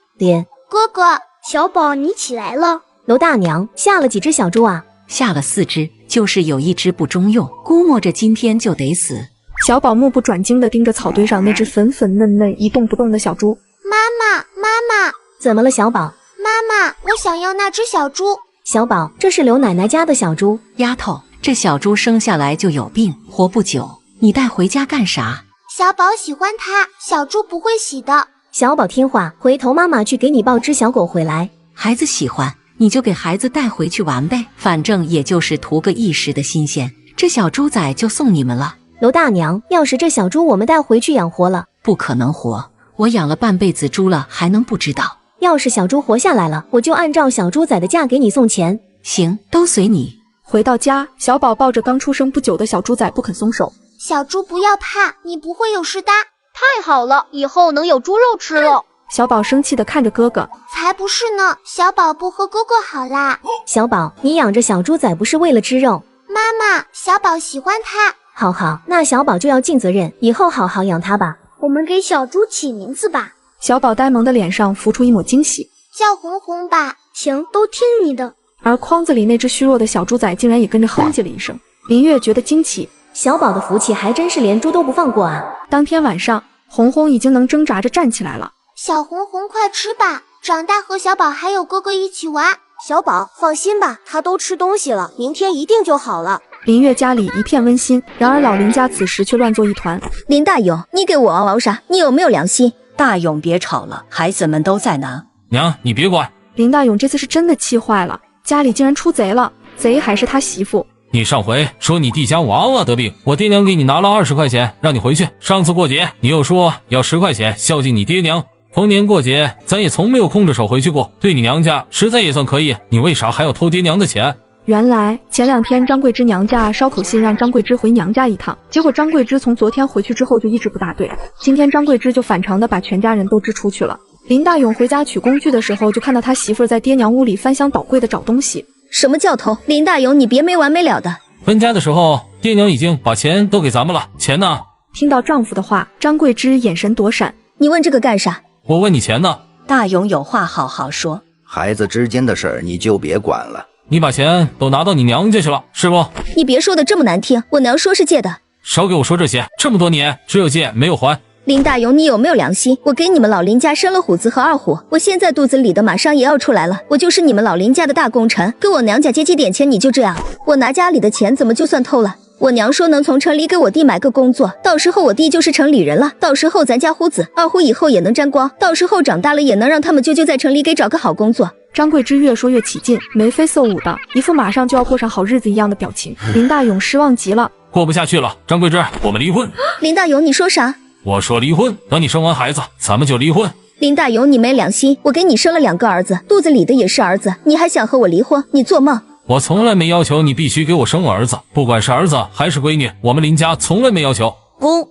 哥哥，小宝你起来了。刘大娘，下了几只小猪啊？下了4只，就是有1只不中用，估摸着今天就得死。小宝目不转睛地盯着草堆上那只粉粉嫩嫩一动不动的小猪。妈妈，怎么了小宝？妈妈，我想要那只小猪。小宝，这是刘奶奶家的小猪。丫头，这小猪生下来就有病，活不久，你带回家干啥？小宝喜欢它，小猪不会洗的。小宝听话，回头妈妈去给你抱只小狗回来。孩子喜欢，你就给孩子带回去玩呗，反正也就是图个一时的新鲜。这小猪仔就送你们了。娄大娘，要是这小猪我们带回去养活了，不可能活，我养了半辈子猪了，还能不知道？要是小猪活下来了，我就按照小猪仔的价给你送钱。行，都随你。回到家，小宝抱着刚出生不久的小猪仔不肯松手。小猪不要怕，你不会有事的。太好了，以后能有猪肉吃了。小宝生气地看着哥哥，才不是呢，小宝不和哥哥好啦。小宝，你养着小猪仔不是为了吃肉？妈妈，小宝喜欢它。好好，那小宝就要尽责任，以后好好养它吧。我们给小猪起名字吧。小宝呆萌的脸上浮出一抹惊喜，叫红红吧。行，都听你的。而筐子里那只虚弱的小猪仔竟然也跟着哼唧了一声。林月觉得惊奇，小宝的福气还真是连猪都不放过啊。当天晚上，红红已经能挣扎着站起来了。小红红，快吃吧，长大和小宝还有哥哥一起玩。小宝，放心吧，他都吃东西了，明天一定就好了。林月家里一片温馨，然而老林家此时却乱作一团。林大勇，你给我嗷啥？你有没有良心？大勇，别吵了，孩子们都在呢。娘，你别管。林大勇这次是真的气坏了，家里竟然出贼了，贼还是他媳妇。你上回说你弟家娃娃得病，我爹娘给你拿了20块钱让你回去。上次过节你又说要10块钱孝敬你爹娘，逢年过节咱也从没有空着手回去过，对你娘家实在也算可以，你为啥还要偷爹娘的钱？原来前2天张桂芝娘家捎口信让张桂芝回娘家一趟，结果张桂芝从昨天回去之后就一直不大对，今天张桂芝就反常的把全家人都支出去了。林大勇回家取工具的时候，就看到他媳妇在爹娘屋里翻箱倒柜的找东西。什么叫偷？林大勇，你别没完没了的。分家的时候，爹娘已经把钱都给咱们了，钱呢？听到丈夫的话，张桂芝眼神躲闪。你问这个干啥？我问你钱呢？大勇有话好好说。孩子之间的事儿你就别管了。你把钱都拿到你娘家去了，是不？你别说的这么难听，我娘说是借的。少给我说这些，这么多年只有借没有还。林大勇，你有没有良心？我给你们老林家生了虎子和二虎，我现在肚子里的马上也要出来了，我就是你们老林家的大功臣，跟我娘家接点钱你就这样？我拿家里的钱怎么就算偷了？我娘说能从城里给我弟买个工作，到时候我弟就是城里人了，到时候咱家虎子、二虎以后也能沾光，到时候长大了也能让他们舅舅在城里给找个好工作。张桂芝越说越起劲，眉飞色舞的，一副马上就要过上好日子一样的表情。林大勇失望极了，过不下去了，张桂芝，我们离婚。林大勇，你说啥？我说离婚，等你生完孩子，咱们就离婚。林大勇，你没良心！我给你生了2个儿子，肚子里的也是儿子，你还想和我离婚？你做梦！我从来没要求你必须给我生儿子，不管是儿子还是闺女，我们林家从来没要求。姑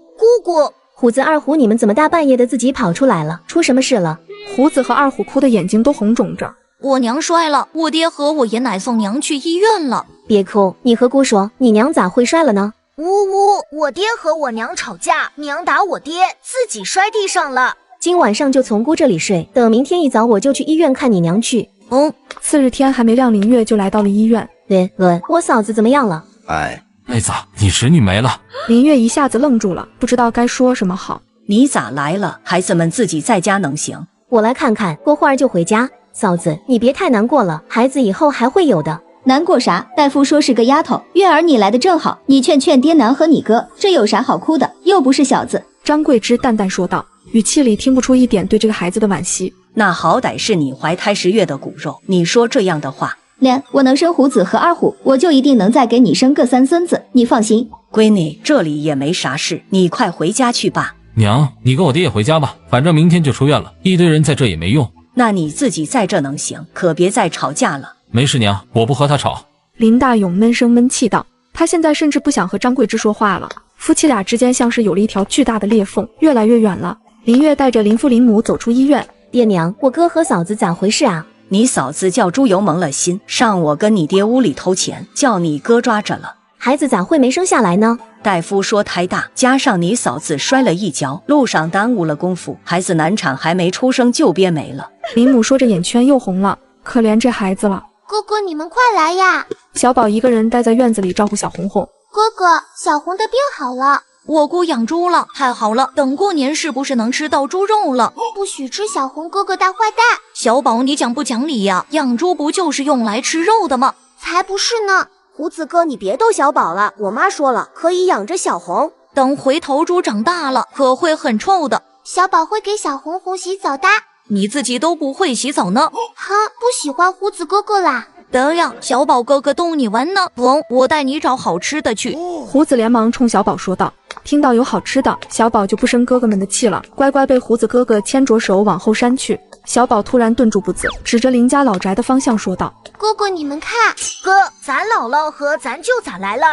姑，虎子、二虎，你们怎么大半夜的自己跑出来了？出什么事了？虎子和二虎哭的眼睛都红肿着。我娘摔了，我爹和我爷奶送娘去医院了。别哭，你和姑说，你娘咋会摔了呢？呜呜，我爹和我娘吵架，娘打我爹，自己摔地上了。今晚上就从姑这里睡，等明天一早我就去医院看你娘去。次日天还没亮，林月就来到了医院。我嫂子怎么样了？妹子，你侄女没了。林月一下子愣住了，不知道该说什么好。你咋来了？孩子们自己在家能行？我来看看，过会儿就回家。嫂子，你别太难过了，孩子以后还会有的。难过啥？大夫说是个丫头，月儿你来的正好，你劝劝爹娘和你哥，这有啥好哭的？又不是小子。张桂芝淡淡说道，语气里听不出一点对这个孩子的惋惜。那好歹是你怀胎10月的骨肉，你说这样的话，娘，我能生虎子和二虎，我就一定能再给你生个3孙子，你放心。闺女，这里也没啥事，你快回家去吧。娘，你跟我爹也回家吧，反正明天就出院了，一堆人在这也没用。那你自己在这能行，可别再吵架了。没事娘，我不和他吵。林大勇闷声闷气道，他现在甚至不想和张桂芝说话了，夫妻俩之间像是有了一条巨大的裂缝，越来越远了。林月带着林父林母走出医院。爹娘，我哥和嫂子咋回事啊？你嫂子叫猪油蒙了心，上我跟你爹屋里偷钱，叫你哥抓着了。孩子咋会没生下来呢？大夫说胎大，加上你嫂子摔了一跤，路上耽误了功夫，孩子难产，还没出生就憋没了。林母说着眼圈又红了，可怜这孩子了。哥哥，你们快来呀！小宝一个人待在院子里照顾小红红。哥哥，小红的病好了。我姑养猪了，太好了！等过年是不是能吃到猪肉了？不许吃小红哥哥大坏蛋！小宝，你讲不讲理呀？养猪不就是用来吃肉的吗？才不是呢！胡子哥，你别逗小宝了，我妈说了，可以养着小红。等回头猪长大了，可会很臭的。小宝会给小红红洗澡的。你自己都不会洗澡呢。哼，不喜欢胡子哥哥啦。等呀，小宝哥哥逗你玩呢。我带你找好吃的去。胡子连忙冲小宝说道。听到有好吃的，小宝就不生哥哥们的气了，乖乖被胡子哥哥牵着手往后扇去。小宝突然顿住步子，指着林家老宅的方向说道：“哥哥，你们看，哥，咱姥姥和咱舅咋来了？”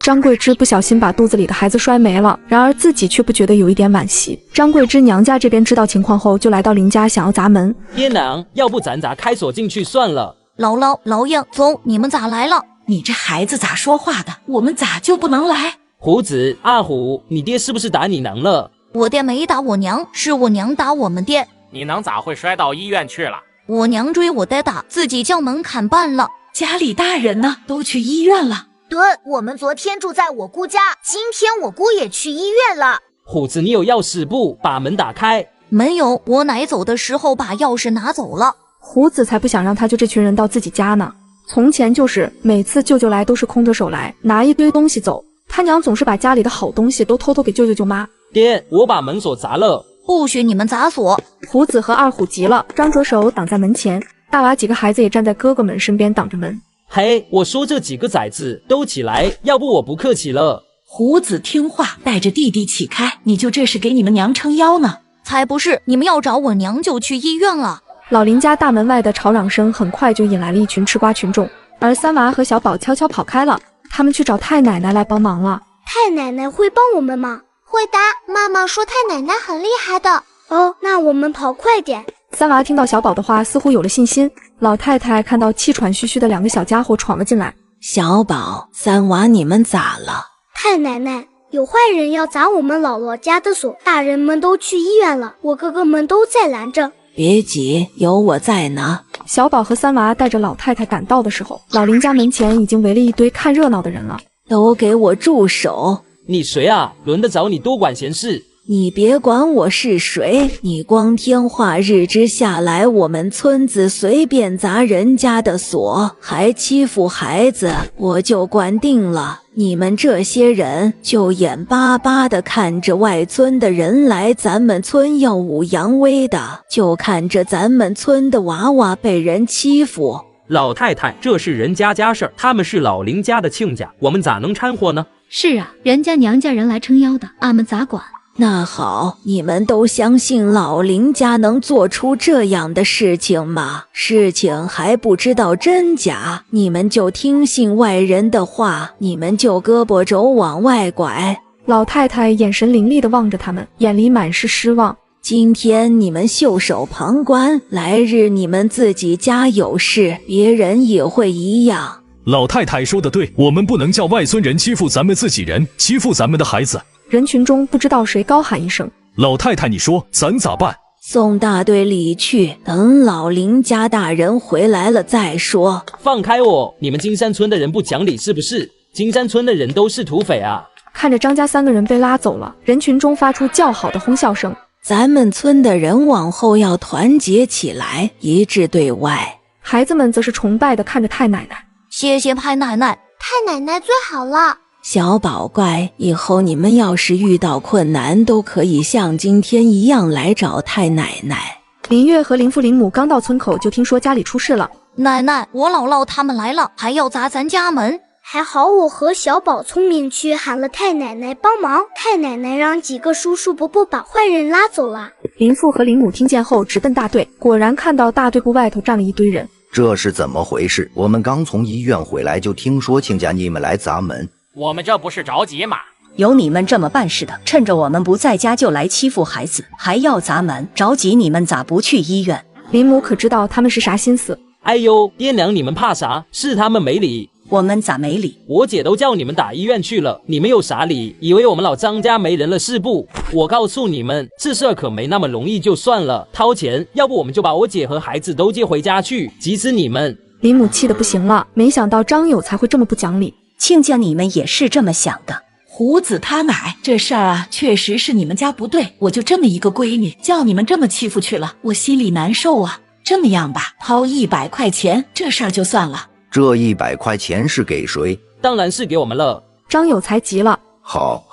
张桂枝不小心把肚子里的孩子摔没了，然而自己却不觉得有一点惋惜。张桂枝娘家这边知道情况后，就来到林家想要砸门。爹娘，要不咱砸开锁进去算了。姥姥、老爷，走，你们咋来了？你这孩子咋说话的？我们咋就不能来？胡子，二虎，你爹是不是打你娘了？我爹没打我娘，是我娘打我们爹。你娘咋会摔到医院去了？我娘追我爹打，自己将门砍半了。家里大人呢？都去医院了。对，我们昨天住在我姑家，今天我姑也去医院了。虎子，你有钥匙不？把门打开。没有，我奶走的时候把钥匙拿走了。胡子才不想让他就这群人到自己家呢。从前就是每次舅舅来都是空着手来，拿一堆东西走。他娘总是把家里的好东西都偷偷给舅舅舅妈。爹，我把门锁砸了。不许你们砸锁！胡子和二虎急了，张着手挡在门前。大娃几个孩子也站在哥哥们身边挡着门。嘿，我说这几个崽子都起来，要不我不客气了。胡子听话，带着弟弟起开，你就这是给你们娘撑腰呢？才不是，你们要找我娘就去医院了。老林家大门外的吵嚷声很快就引来了一群吃瓜群众，而三娃和小宝悄悄跑开了，他们去找太奶奶来帮忙了。太奶奶会帮我们吗？会的，妈妈说太奶奶很厉害的。哦，那我们跑快点。三娃听到小宝的话，似乎有了信心。老太太看到气喘吁吁的两个小家伙闯了进来。小宝、三娃，你们咋了？太奶奶，有坏人要砸我们姥姥家的锁，大人们都去医院了，我哥哥们都在拦着。别急，有我在呢。小宝和三娃带着老太太赶到的时候，老林家门前已经围了一堆看热闹的人了。都给我住手！你谁啊？轮得着你多管闲事？你别管我是谁，你光天化日之下来我们村子随便砸人家的锁，还欺负孩子，我就管定了。你们这些人就眼巴巴地看着外村的人来咱们村耀武扬威的，就看着咱们村的娃娃被人欺负。老太太，这是人家家事儿，他们是老林家的亲家，我们咋能掺和呢？是啊，人家娘家人来撑腰的，俺们咋管？那好，你们都相信老林家能做出这样的事情吗？事情还不知道真假，你们就听信外人的话，你们就胳膊肘往外拐。老太太眼神凌厉地望着他们，眼里满是失望。今天你们袖手旁观，来日你们自己家有事，别人也会一样。老太太说的对，我们不能叫外村人欺负咱们自己人，欺负咱们的孩子。人群中不知道谁高喊一声：“老太太，你说咱咋办？”送大队里去，等老林家大人回来了再说。放开我！你们金山村的人不讲理是不是？金山村的人都是土匪啊！看着张家三个人被拉走了，人群中发出叫好的哄笑声。咱们村的人往后要团结起来，一致对外。孩子们则是崇拜地看着太奶奶。谢谢太奶奶，太奶奶最好了。小宝乖，以后你们要是遇到困难，都可以像今天一样来找太奶奶。林月和林父林母刚到村口，就听说家里出事了。奶奶，我姥姥他们来了，还要砸咱家门。还好我和小宝聪明去喊了太奶奶帮忙，太奶奶让几个叔叔伯伯把坏人拉走了。林父和林母听见后直奔大队，果然看到大队部外头站了一堆人。这是怎么回事？我们刚从医院回来，就听说亲家你们来砸门。我们这不是着急吗？有你们这么办事的，趁着我们不在家就来欺负孩子，还要砸门，着急你们咋不去医院？林母可知道他们是啥心思？哎呦，爹娘你们怕啥？是他们没理。我们咋没理？我姐都叫你们打医院去了，你们有啥理？以为我们老张家没人了是不？我告诉你们，这事儿可没那么容易就算了，掏钱，要不我们就把我姐和孩子都接回家去，急死你们！林母气得不行了，没想到张友才会这么不讲理。亲家你们也是这么想的？胡子他奶，这事儿啊，确实是你们家不对，我就这么一个闺女，叫你们这么欺负去了，我心里难受啊。这么样吧，掏100块钱，这事儿就算了。这100块钱是给谁？当然是给我们了。张友才急了。好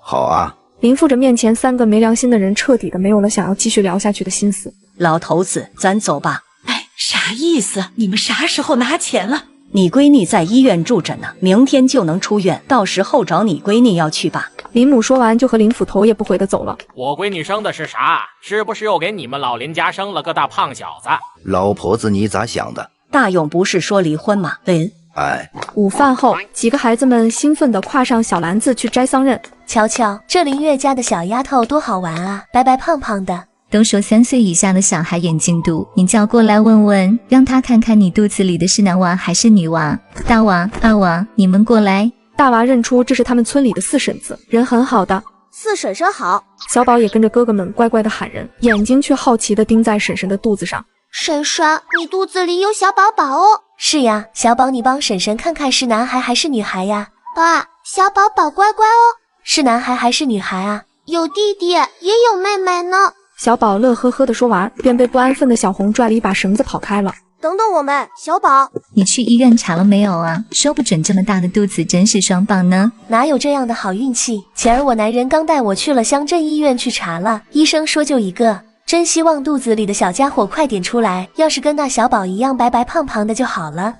啊！林父着面前3个没良心的人，彻底的没有了想要继续聊下去的心思。老头子，咱走吧。哎，啥意思？你们啥时候拿钱了？你闺女在医院住着呢，明天就能出院，到时候找你闺女要去吧。林母说完就和林斧头也不回的走了。我闺女生的是啥？是不是又给你们老林家生了个大胖小子？老婆子你咋想的？大勇不是说离婚吗？林，哎，午饭后，几个孩子们兴奋地挎上小篮子去摘桑葚。瞧瞧，这林月家的小丫头多好玩啊，白白胖胖的。都说3岁以下的小孩眼睛毒，你叫过来问问，让他看看你肚子里的是男娃还是女娃。大娃、二娃，你们过来。大娃认出这是他们村里的四婶子，人很好的。四婶婶好。小宝也跟着哥哥们乖乖地喊人，眼睛却好奇地盯在婶婶的肚子上。婶婶，你肚子里有小宝宝哦。是呀，小宝，你帮婶婶看看是男孩还是女孩呀？爸，小宝宝乖乖哦。是男孩还是女孩啊？有弟弟也有妹妹呢。小宝乐呵呵地说完，便被不安分的小红拽了一把绳子跑开了。等等我们，小宝，你去医院查了没有啊？说不准这么大的肚子真是双胞呢。哪有这样的好运气？前儿我男人刚带我去了乡镇医院去查了，医生说就一个，真希望肚子里的小家伙快点出来，要是跟那小宝一样白白胖胖的就好了。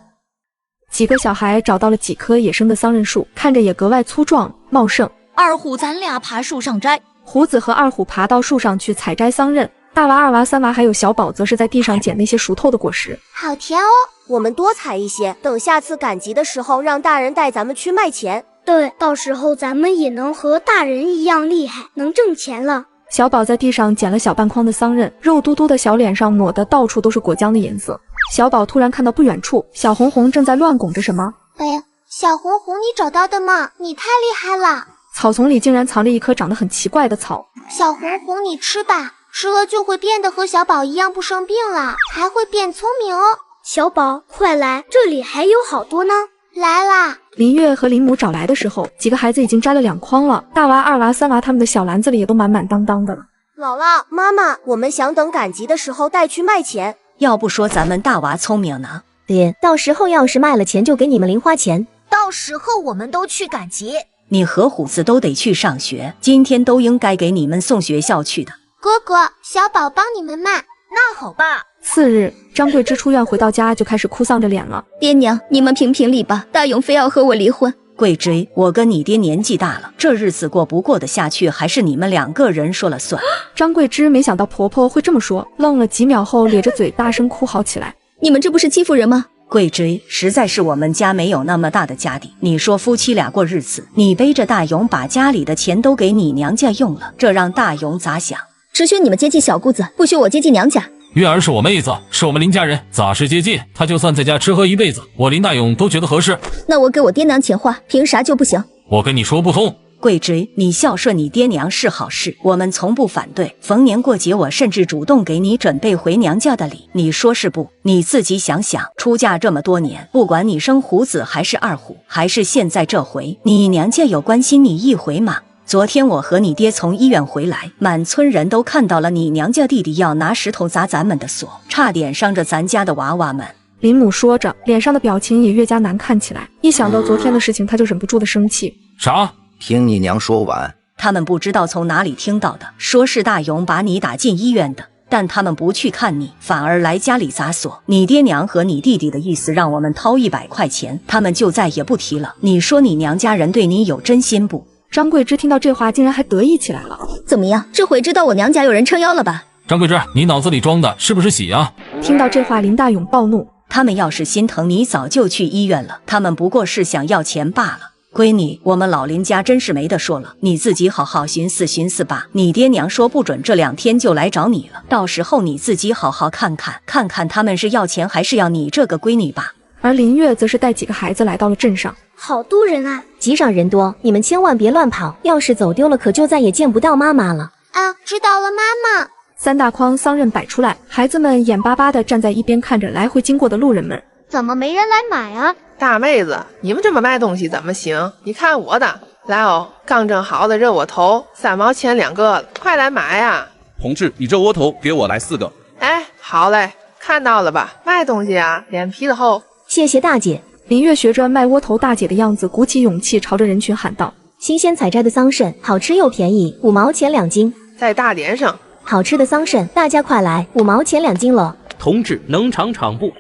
几个小孩找到了几棵野生的桑葚树，看着也格外粗壮茂盛。二虎，咱俩爬树上摘。胡子和二虎爬到树上去采摘桑葚，大娃、二娃、三娃还有小宝则是在地上捡那些熟透的果实。好甜哦！我们多采一些，等下次赶集的时候让大人带咱们去卖钱。对，到时候咱们也能和大人一样厉害，能挣钱了。小宝在地上捡了小半筐的桑葚，肉嘟嘟的小脸上抹得到处都是果浆的颜色。小宝突然看到不远处，小红红正在乱拱着什么。哎呀，小红红，你找到的吗？你太厉害了！草丛里竟然藏着一颗长得很奇怪的草。小红红，你吃吧，吃了就会变得和小宝一样不生病了，还会变聪明哦。小宝，快来，这里还有好多呢。来啦！林月和林母找来的时候，几个孩子已经摘了2筐了。大娃、二娃、三娃他们的小篮子里也都满满当当的了。姥姥、妈妈，我们想等赶集的时候带去卖钱。要不说咱们大娃聪明呢。爹，到时候要是卖了钱，就给你们零花钱。到时候我们都去赶集。你和虎子都得去上学，今天都应该给你们送学校去的。哥哥，小宝帮你们卖。那好吧。次日，张桂枝出院回到家就开始哭丧着脸了。爹娘，你们评评理吧，大勇非要和我离婚。桂枝，我跟你爹年纪大了，这日子过不过得下去，还是你们2个人说了算。张桂枝没想到婆婆会这么说，愣了几秒后咧着嘴大声哭嚎起来。你们这不是欺负人吗？桂枝，实在是我们家没有那么大的家底，你说夫妻俩过日子，你背着大勇把家里的钱都给你娘家用了，这让大勇咋想？只许你们接济小姑子，不许我接济娘家。月儿是我妹子，是我们林家人，咋是接济？她就算在家吃喝一辈子，我林大勇都觉得合适。那我给我爹娘钱花，凭啥就不行？我跟你说不通。桂枝，你孝顺你爹娘是好事，我们从不反对。逢年过节，我甚至主动给你准备回娘家的礼，你说是不？你自己想想，出嫁这么多年，不管你生虎子还是二虎，还是现在这回，你娘家有关心你一回吗？昨天我和你爹从医院回来，满村人都看到了你娘家弟弟要拿石头砸咱们的锁，差点伤着咱家的娃娃们。林母说着，脸上的表情也越加难看起来。一想到昨天的事情，他就忍不住的生气。啥？听你娘说完。他们不知道从哪里听到的，说是大勇把你打进医院的，但他们不去看你，反而来家里砸锁。你爹娘和你弟弟的意思让我们掏100块钱，他们就再也不提了。你说你娘家人对你有真心不？张桂枝听到这话，竟然还得意起来了。怎么样，这回知道我娘家有人撑腰了吧？张桂枝，你脑子里装的是不是喜啊？听到这话，林大勇暴怒。他们要是心疼你，早就去医院了，他们不过是想要钱罢了。闺女，我们老林家真是没得说了，你自己好好寻思寻思吧。你爹娘说不准这2天就来找你了，到时候你自己好好看看他们是要钱还是要你这个闺女吧。而林月则是带几个孩子来到了镇上。好多人啊，集上人多，你们千万别乱跑，要是走丢了，可就再也见不到妈妈了。啊，知道了，妈妈。3大筐桑葚摆出来，孩子们眼巴巴地站在一边，看着来回经过的路人们。怎么没人来买啊？大妹子，你们这么卖东西怎么行？你看我的，来哦，刚蒸好的热窝头，3毛钱2个了，快来买呀！同志，你这窝头给我来4个。哎，好嘞，看到了吧？卖东西啊，脸皮子厚。谢谢大姐。林月学着卖窝头大姐的样子，鼓起勇气朝着人群喊道：“新鲜采摘的桑葚，好吃又便宜，5毛钱2斤。在大点上，好吃的桑葚，大家快来，5毛钱2斤了。同志，能尝尝不？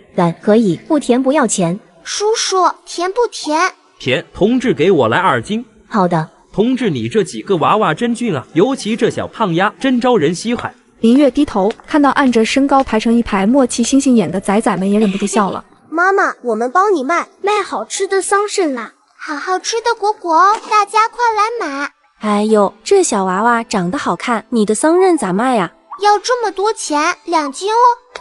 可以，不甜不要钱。叔叔，甜不甜？甜。同志，给我来2斤。好的。同志，你这几个娃娃真俊啊，尤其这小胖丫真招人稀罕。林月低头看到按着身高排成一排默契星星眼的仔仔们，也忍不住笑了。妈妈，我们帮你卖好吃的桑葚啦，好好吃的果果哦，大家快来买。哎呦，这小娃娃长得好看，你的桑葚咋卖呀？要这么多钱，2斤哦。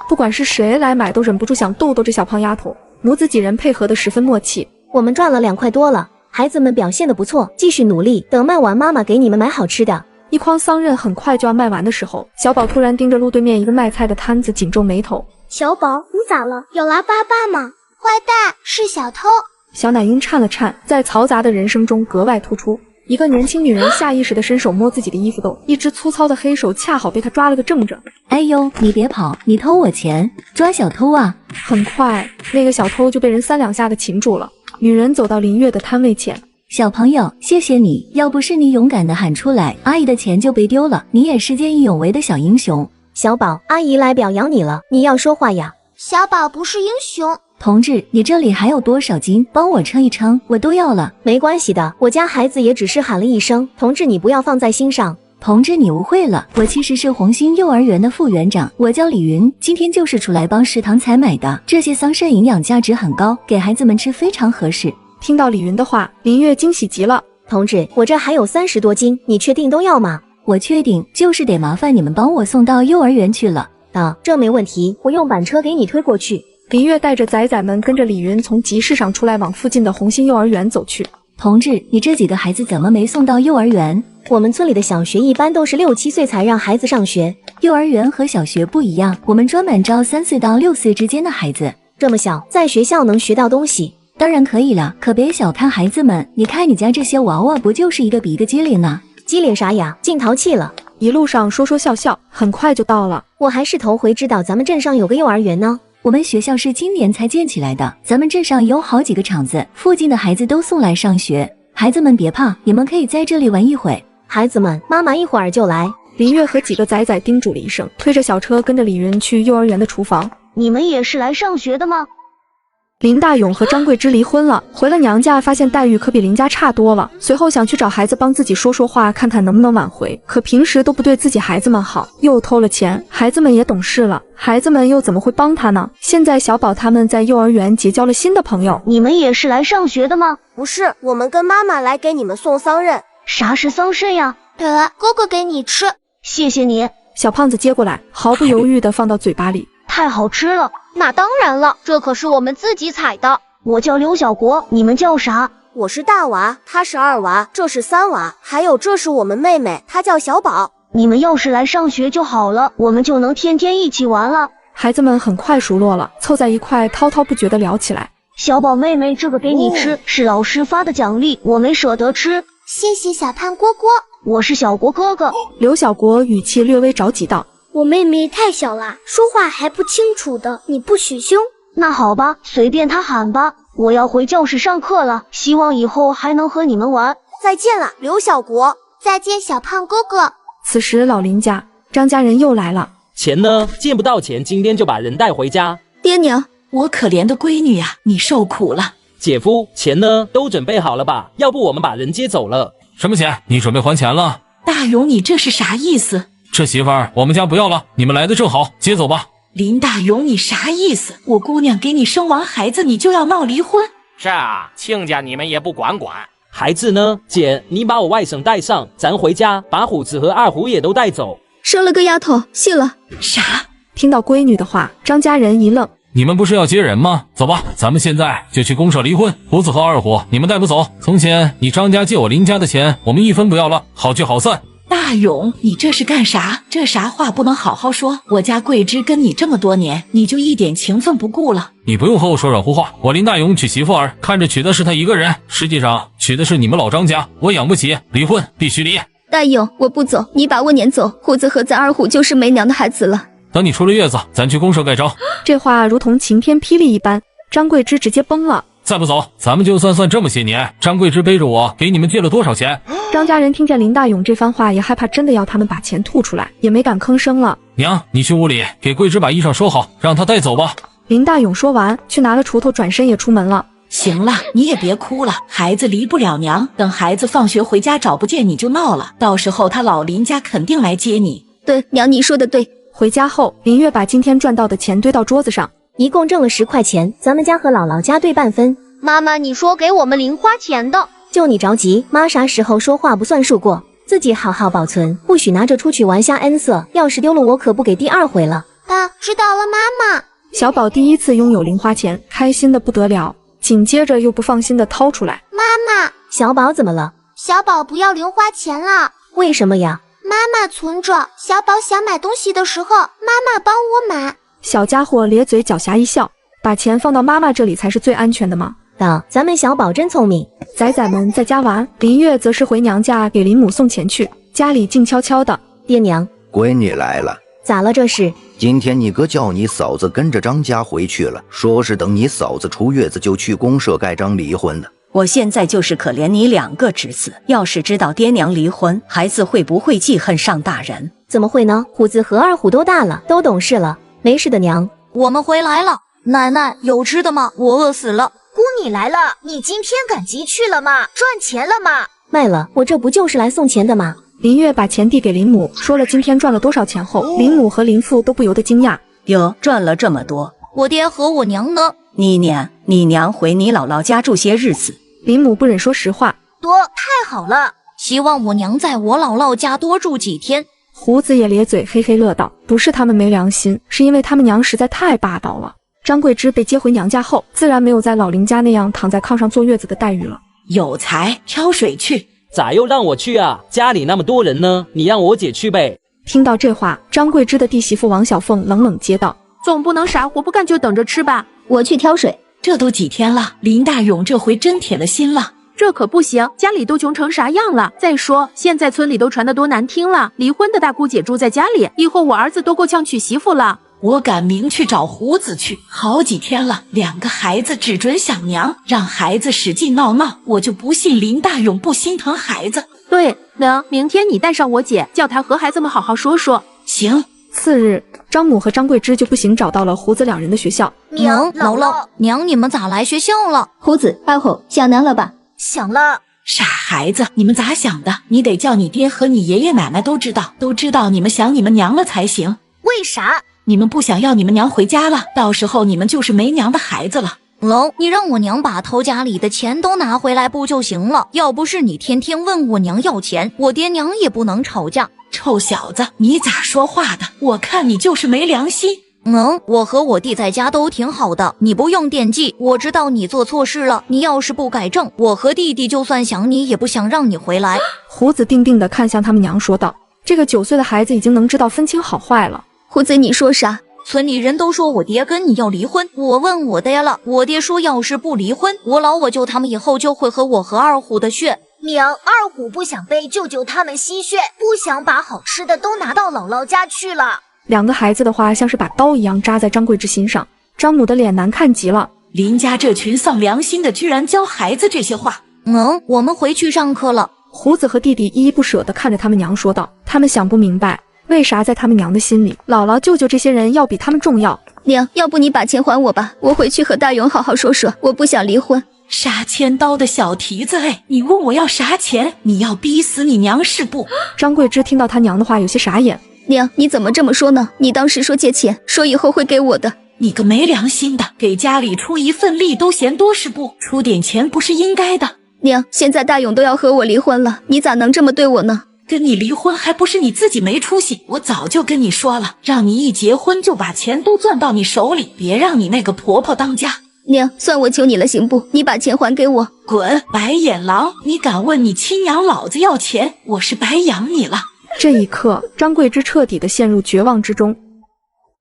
不管是谁来买，都忍不住想逗逗这小胖丫头。母子几人配合得十分默契。我们赚了2块多了，孩子们表现得不错，继续努力，等卖完妈妈给你们买好吃的。一筐桑葚很快就要卖完的时候，小宝突然盯着路对面一个卖菜的摊子，紧皱眉头。小宝，你咋了？要拉粑粑吗？坏蛋，是小偷。小奶音颤了颤，在嘈杂的人声中格外突出。一个年轻女人下意识地伸手摸自己的衣服兜，一只粗糙的黑手恰好被她抓了个正着。哎呦，你别跑，你偷我钱，抓小偷啊！很快，那个小偷就被人3两下的擒住了。女人走到林月的摊位前，小朋友，谢谢你，要不是你勇敢地喊出来，阿姨的钱就被丢了。你也是见义勇为的小英雄。小宝，阿姨来表扬你了，你要说话呀。小宝不是英雄。同志，你这里还有多少斤？帮我称一称，我都要了。没关系的，我家孩子也只是喊了一声，同志你不要放在心上。同志，你误会了，我其实是红星幼儿园的副园长，我叫李云，今天就是出来帮食堂采买的。这些桑葚营养价值很高，给孩子们吃非常合适。听到李云的话，林月惊喜极了。同志，我这还有30多斤，你确定都要吗？我确定，就是得麻烦你们帮我送到幼儿园去了。这没问题，我用板车给你推过去。林月带着仔仔们跟着李云从集市上出来，往附近的红星幼儿园走去。同志，你这几个孩子怎么没送到幼儿园？我们村里的小学一般都是6、7岁才让孩子上学，幼儿园和小学不一样，我们专门招3岁到6岁之间的孩子。这么小，在学校能学到东西？当然可以了，可别小看孩子们。你看你家这些娃娃，不就是一个比一个机灵呢？机灵啥呀？净淘气了。一路上说说笑笑，很快就到了。我还是头回知道咱们镇上有个幼儿园呢。我们学校是今年才建起来的，咱们镇上有好几个厂子，附近的孩子都送来上学。孩子们别怕，你们可以在这里玩一会。孩子们，妈妈一会儿就来。林月和几个仔仔叮嘱了一声，推着小车跟着李云去幼儿园的厨房。你们也是来上学的吗？林大勇和张桂芝离婚了，回了娘家，发现待遇可比林家差多了。随后想去找孩子帮自己说说话，看看能不能挽回，可平时都不对自己孩子们好，又偷了钱，孩子们也懂事了，孩子们又怎么会帮他呢？现在小宝他们在幼儿园结交了新的朋友。你们也是来上学的吗？不是，我们跟妈妈来给你们送桑葚。啥是桑葚呀？哥哥给你吃。谢谢你。小胖子接过来，毫不犹豫地放到嘴巴里。太好吃了。那当然了，这可是我们自己采的。我叫刘小国，你们叫啥？我是大娃，他是2娃，这是3娃，还有这是我们妹妹，她叫小宝。你们要是来上学就好了，我们就能天天一起玩了。孩子们很快熟络了，凑在一块滔滔不绝地聊起来。小宝妹妹，这个给你吃，是老师发的奖励，我没舍得吃。谢谢小胖蝈蝈。我是小国哥哥。刘小国语气略微着急道：我妹妹太小了，说话还不清楚的，你不许凶。那好吧，随便她喊吧。我要回教室上课了，希望以后还能和你们玩。再见了，刘小国。再见，小胖哥哥。此时老林家张家人又来了。钱呢？见不到钱，今天就把人带回家。爹娘，我可怜的闺女呀，你受苦了。姐夫，钱呢？都准备好了吧？要不我们把人接走了。什么钱？你准备还钱了？大勇，你这是啥意思？这媳妇儿我们家不要了，你们来的正好，接走吧。林大勇，你啥意思？我姑娘给你生完孩子，你就要闹离婚？是啊，亲家你们也不管管。孩子呢？姐，你把我外甥带上，咱回家把虎子和2虎也都带走。生了个丫头，谢了。啥？听到闺女的话，张家人一愣。你们不是要接人吗？走吧，咱们现在就去公社离婚。虎子和2虎你们带不走，从前你张家借我林家的钱，我们1分不要了，好聚好散。大勇，你这是干啥？这啥话不能好好说？我家桂枝跟你这么多年，你就一点情分不顾了？你不用和我说软乎话，我林大勇娶媳妇儿，看着娶的是他一个人，实际上娶的是你们老张家，我养不起，离婚必须离。大勇，我不走，你把我撵走，虎子和咱2虎就是没娘的孩子了。等你出了月子，咱去公社盖章。这话如同晴天霹雳一般，张桂枝直接崩了。再不走，咱们就算这么些年，张桂枝背着我给你们借了多少钱？张家人听见林大勇这番话，也害怕真的要他们把钱吐出来，也没敢吭声了。娘，你去屋里给桂枝把衣裳收好，让她带走吧。林大勇说完，去拿了锄头，转身也出门了。行了，你也别哭了，孩子离不了娘，等孩子放学回家找不见你就闹了，到时候他老林家肯定来接你。对，娘你说的对。回家后，林月把今天赚到的钱堆到桌子上，一共挣了10块钱，咱们家和姥姥家对半分。妈妈，你说给我们零花钱的。就你着急，妈啥时候说话不算数过？自己好好保存，不许拿着出去玩瞎恩色，要是丢了我可不给第二回了。知道了，妈妈。小宝第一次拥有零花钱，开心的不得了，紧接着又不放心的掏出来。妈妈，小宝怎么了？小宝不要零花钱了。为什么呀？妈妈存着，小宝想买东西的时候，妈妈帮我买。小家伙咧嘴狡黠一笑，把钱放到妈妈这里才是最安全的嘛。咱们小宝真聪明。仔仔们在家玩，林月则是回娘家给林母送钱去，家里静悄悄的。爹娘，闺女来了。咋了这是？今天你哥叫你嫂子跟着张家回去了，说是等你嫂子出月子就去公社盖章离婚的。我现在就是可怜你2个侄子，要是知道爹娘离婚，孩子会不会记恨上大人？怎么会呢？虎子和二虎都大了，都懂事了，没事的娘。我们回来了，奶奶有吃的吗？我饿死了。姑你来了，你今天赶集去了吗？赚钱了吗？卖了，我这不就是来送钱的吗？林月把钱递给林母，说了今天赚了多少钱后，林母和林父都不由得惊讶。哟，赚了这么多。我爹和我娘呢？你娘回你姥姥家住些日子。林母不忍说实话。多，太好了，希望我娘在我姥姥家多住几天。胡子也咧嘴嘿嘿乐道，不是他们没良心，是因为他们娘实在太霸道了。张桂枝被接回娘家后，自然没有在老林家那样躺在炕上坐月子的待遇了。有才，挑水去。咋又让我去啊？家里那么多人呢，你让我姐去呗。听到这话，张桂枝的弟媳妇王小凤冷冷接道：总不能啥活不干就等着吃吧？我去挑水。这都几天了，林大勇这回真铁了心了。这可不行，家里都穷成啥样了？再说现在村里都传得多难听了，离婚的大姑姐住在家里，以后我儿子都够呛娶媳妇了。我赶明去找胡子去，好几天了，2个孩子只准想娘，让孩子使劲闹，我就不信林大勇不心疼孩子。对，能，明天你带上我姐，叫她和孩子们好好说说。行。次日，张母和张桂枝就步行找到了胡子2人的学校。娘，姥姥，娘，你们咋来学校了？胡子、二虎想娘了吧？想了。傻孩子，你们咋想的？你得叫你爹和你爷爷奶奶都知道你们想你们娘了才行。为啥？你们不想要你们娘回家了，到时候你们就是没娘的孩子了。龙，你让我娘把偷家里的钱都拿回来不就行了？要不是你天天问我娘要钱，我爹娘也不能吵架。臭小子，你咋说话的？我看你就是没良心。我和我弟在家都挺好的，你不用惦记。我知道你做错事了，你要是不改正，我和弟弟就算想你也不想让你回来。胡子定定地看向他们娘说道：这个9岁的孩子已经能知道分清好坏了。胡子，你说啥？村里人都说我爹跟你要离婚，我问我爹了，我爹说要是不离婚，我老我舅他们以后就会和我和二虎的血。娘，二虎不想背舅舅他们吸血，不想把好吃的都拿到姥姥家去了。2个孩子的话像是把刀一样扎在张桂枝心上，张母的脸难看极了。林家这群丧良心的居然教孩子这些话。我们回去上课了。胡子和弟弟依依不舍地看着他们娘说道，他们想不明白为啥在他们娘的心里，姥姥舅舅这些人要比他们重要。娘，要不你把钱还我吧，我回去和大勇好好说说，我不想离婚。杀千刀的小蹄子，你问我要啥钱？你要逼死你娘是不？张桂枝听到他娘的话有些傻眼。娘，你怎么这么说呢？你当时说借钱，说以后会给我的。你个没良心的，给家里出一份力都嫌多是不？出点钱不是应该的。娘，现在大勇都要和我离婚了，你咋能这么对我呢？跟你离婚还不是你自己没出息？我早就跟你说了，让你一结婚就把钱都攥到你手里，别让你那个婆婆当家。娘，算我求你了行不？你把钱还给我。滚，白眼狼！你敢问你亲娘老子要钱，我是白养你了。这一刻，张桂枝彻底的陷入绝望之中。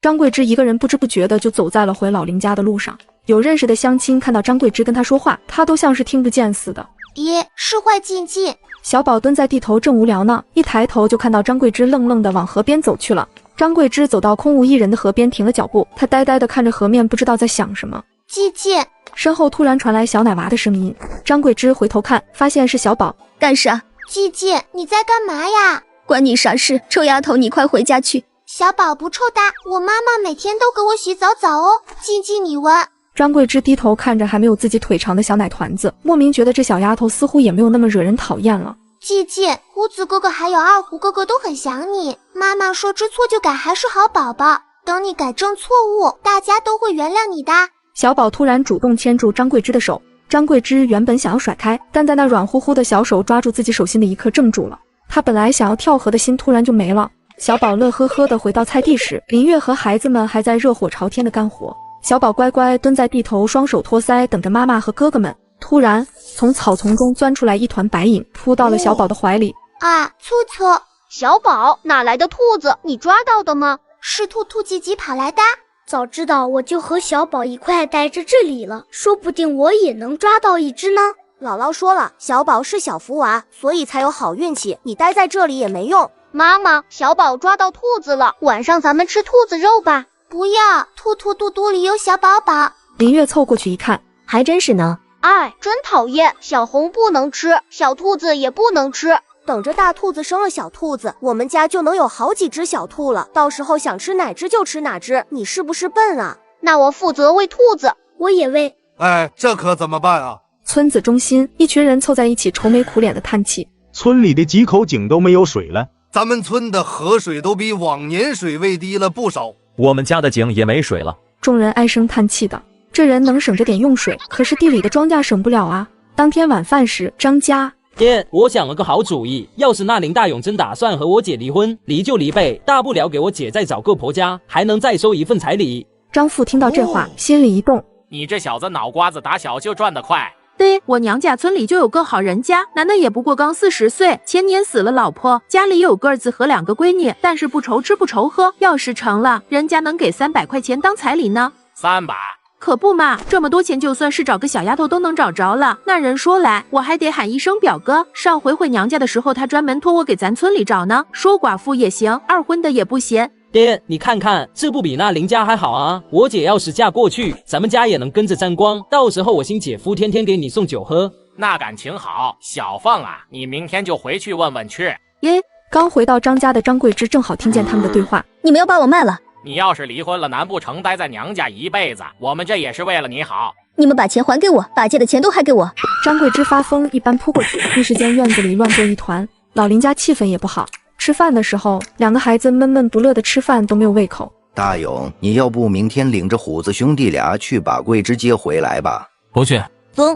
张桂枝一个人不知不觉的就走在了回老林家的路上。有认识的乡亲看到张桂枝跟他说话，他都像是听不见似的。爹，释怀静静。小宝蹲在地头正无聊呢，一抬头就看到张桂枝愣愣的往河边走去了。张桂枝走到空无一人的河边停了脚步，她呆呆的看着河面，不知道在想什么。静静，身后突然传来小奶娃的声音。张桂枝回头看，发现是小宝。干啥？静静，你在干嘛呀？关你啥事？臭丫头，你快回家去。小宝不臭的，我妈妈每天都给我洗澡澡哦。静静，你闻。张桂枝低头看着还没有自己腿长的小奶团子，莫名觉得这小丫头似乎也没有那么惹人讨厌了。季季，胡子哥哥还有二胡哥哥都很想你。妈妈说知错就改还是好宝宝，等你改正错误，大家都会原谅你的。小宝突然主动牵住张桂枝的手，张桂枝原本想要甩开，但在那软乎乎的小手抓住自己手心的一刻怔住了。她本来想要跳河的心突然就没了。小宝乐呵呵地回到菜地时，林月和孩子们还在热火朝天的干活。小宝乖乖蹲在地头，双手托腮，等着妈妈和哥哥们。突然，从草丛中钻出来一团白影，扑到了小宝的怀里。啊，兔兔！小宝，哪来的兔子？你抓到的吗？是兔吉吉跑来的。早知道我就和小宝一块待着这里了，说不定我也能抓到一只呢。姥姥说了，小宝是小福娃，所以才有好运气。你待在这里也没用。妈妈，小宝抓到兔子了，晚上咱们吃兔子肉吧。不要，兔兔肚肚里有小宝宝。林月凑过去一看，还真是呢。哎，真讨厌！小红不能吃，小兔子也不能吃。等着大兔子生了小兔子，我们家就能有好几只小兔了。到时候想吃哪只就吃哪只。你是不是笨啊？那我负责喂兔子，我也喂。哎，这可怎么办啊？村子中心，一群人凑在一起，愁眉苦脸的叹气。村里的几口井都没有水了。咱们村的河水都比往年水位低了不少，我们家的井也没水了。众人唉声叹气的，这人能省着点用水，可是地里的庄稼省不了啊。当天晚饭时，张家爹，我想了个好主意，要是那林大勇真打算和我姐离婚，离就离呗，大不了给我姐再找个婆家，还能再收一份彩礼。张父听到这话，心里一动，你这小子脑瓜子打小就转得快。对，我娘家村里就有个好人家，男的也不过刚40岁，前年死了老婆，家里有个儿子和2个闺女，但是不愁吃不愁喝，要是成了，人家能给300块钱当彩礼呢。300？可不嘛，这么多钱就算是找个小丫头都能找着了。那人说来，我还得喊一声表哥。上回回娘家的时候，他专门托我给咱村里找呢，说寡妇也行，二婚的也不嫌。爹，你看看，这不比那林家还好啊！我姐要是嫁过去，咱们家也能跟着沾光，到时候我新姐夫天天给你送酒喝。那感情好，小凤啊，你明天就回去问问去。耶，刚回到张家的张桂枝正好听见他们的对话。你们要把我卖了？你要是离婚了，难不成待在娘家一辈子？我们这也是为了你好。你们把钱还给我，把借的钱都还给我！张桂枝发疯一般扑过去，一时间院子里乱作一团，老林家气氛也不好。吃饭的时候，2个孩子闷闷不乐的吃饭都没有胃口。大勇，你要不明天领着虎子兄弟俩去把桂枝接回来吧？不去。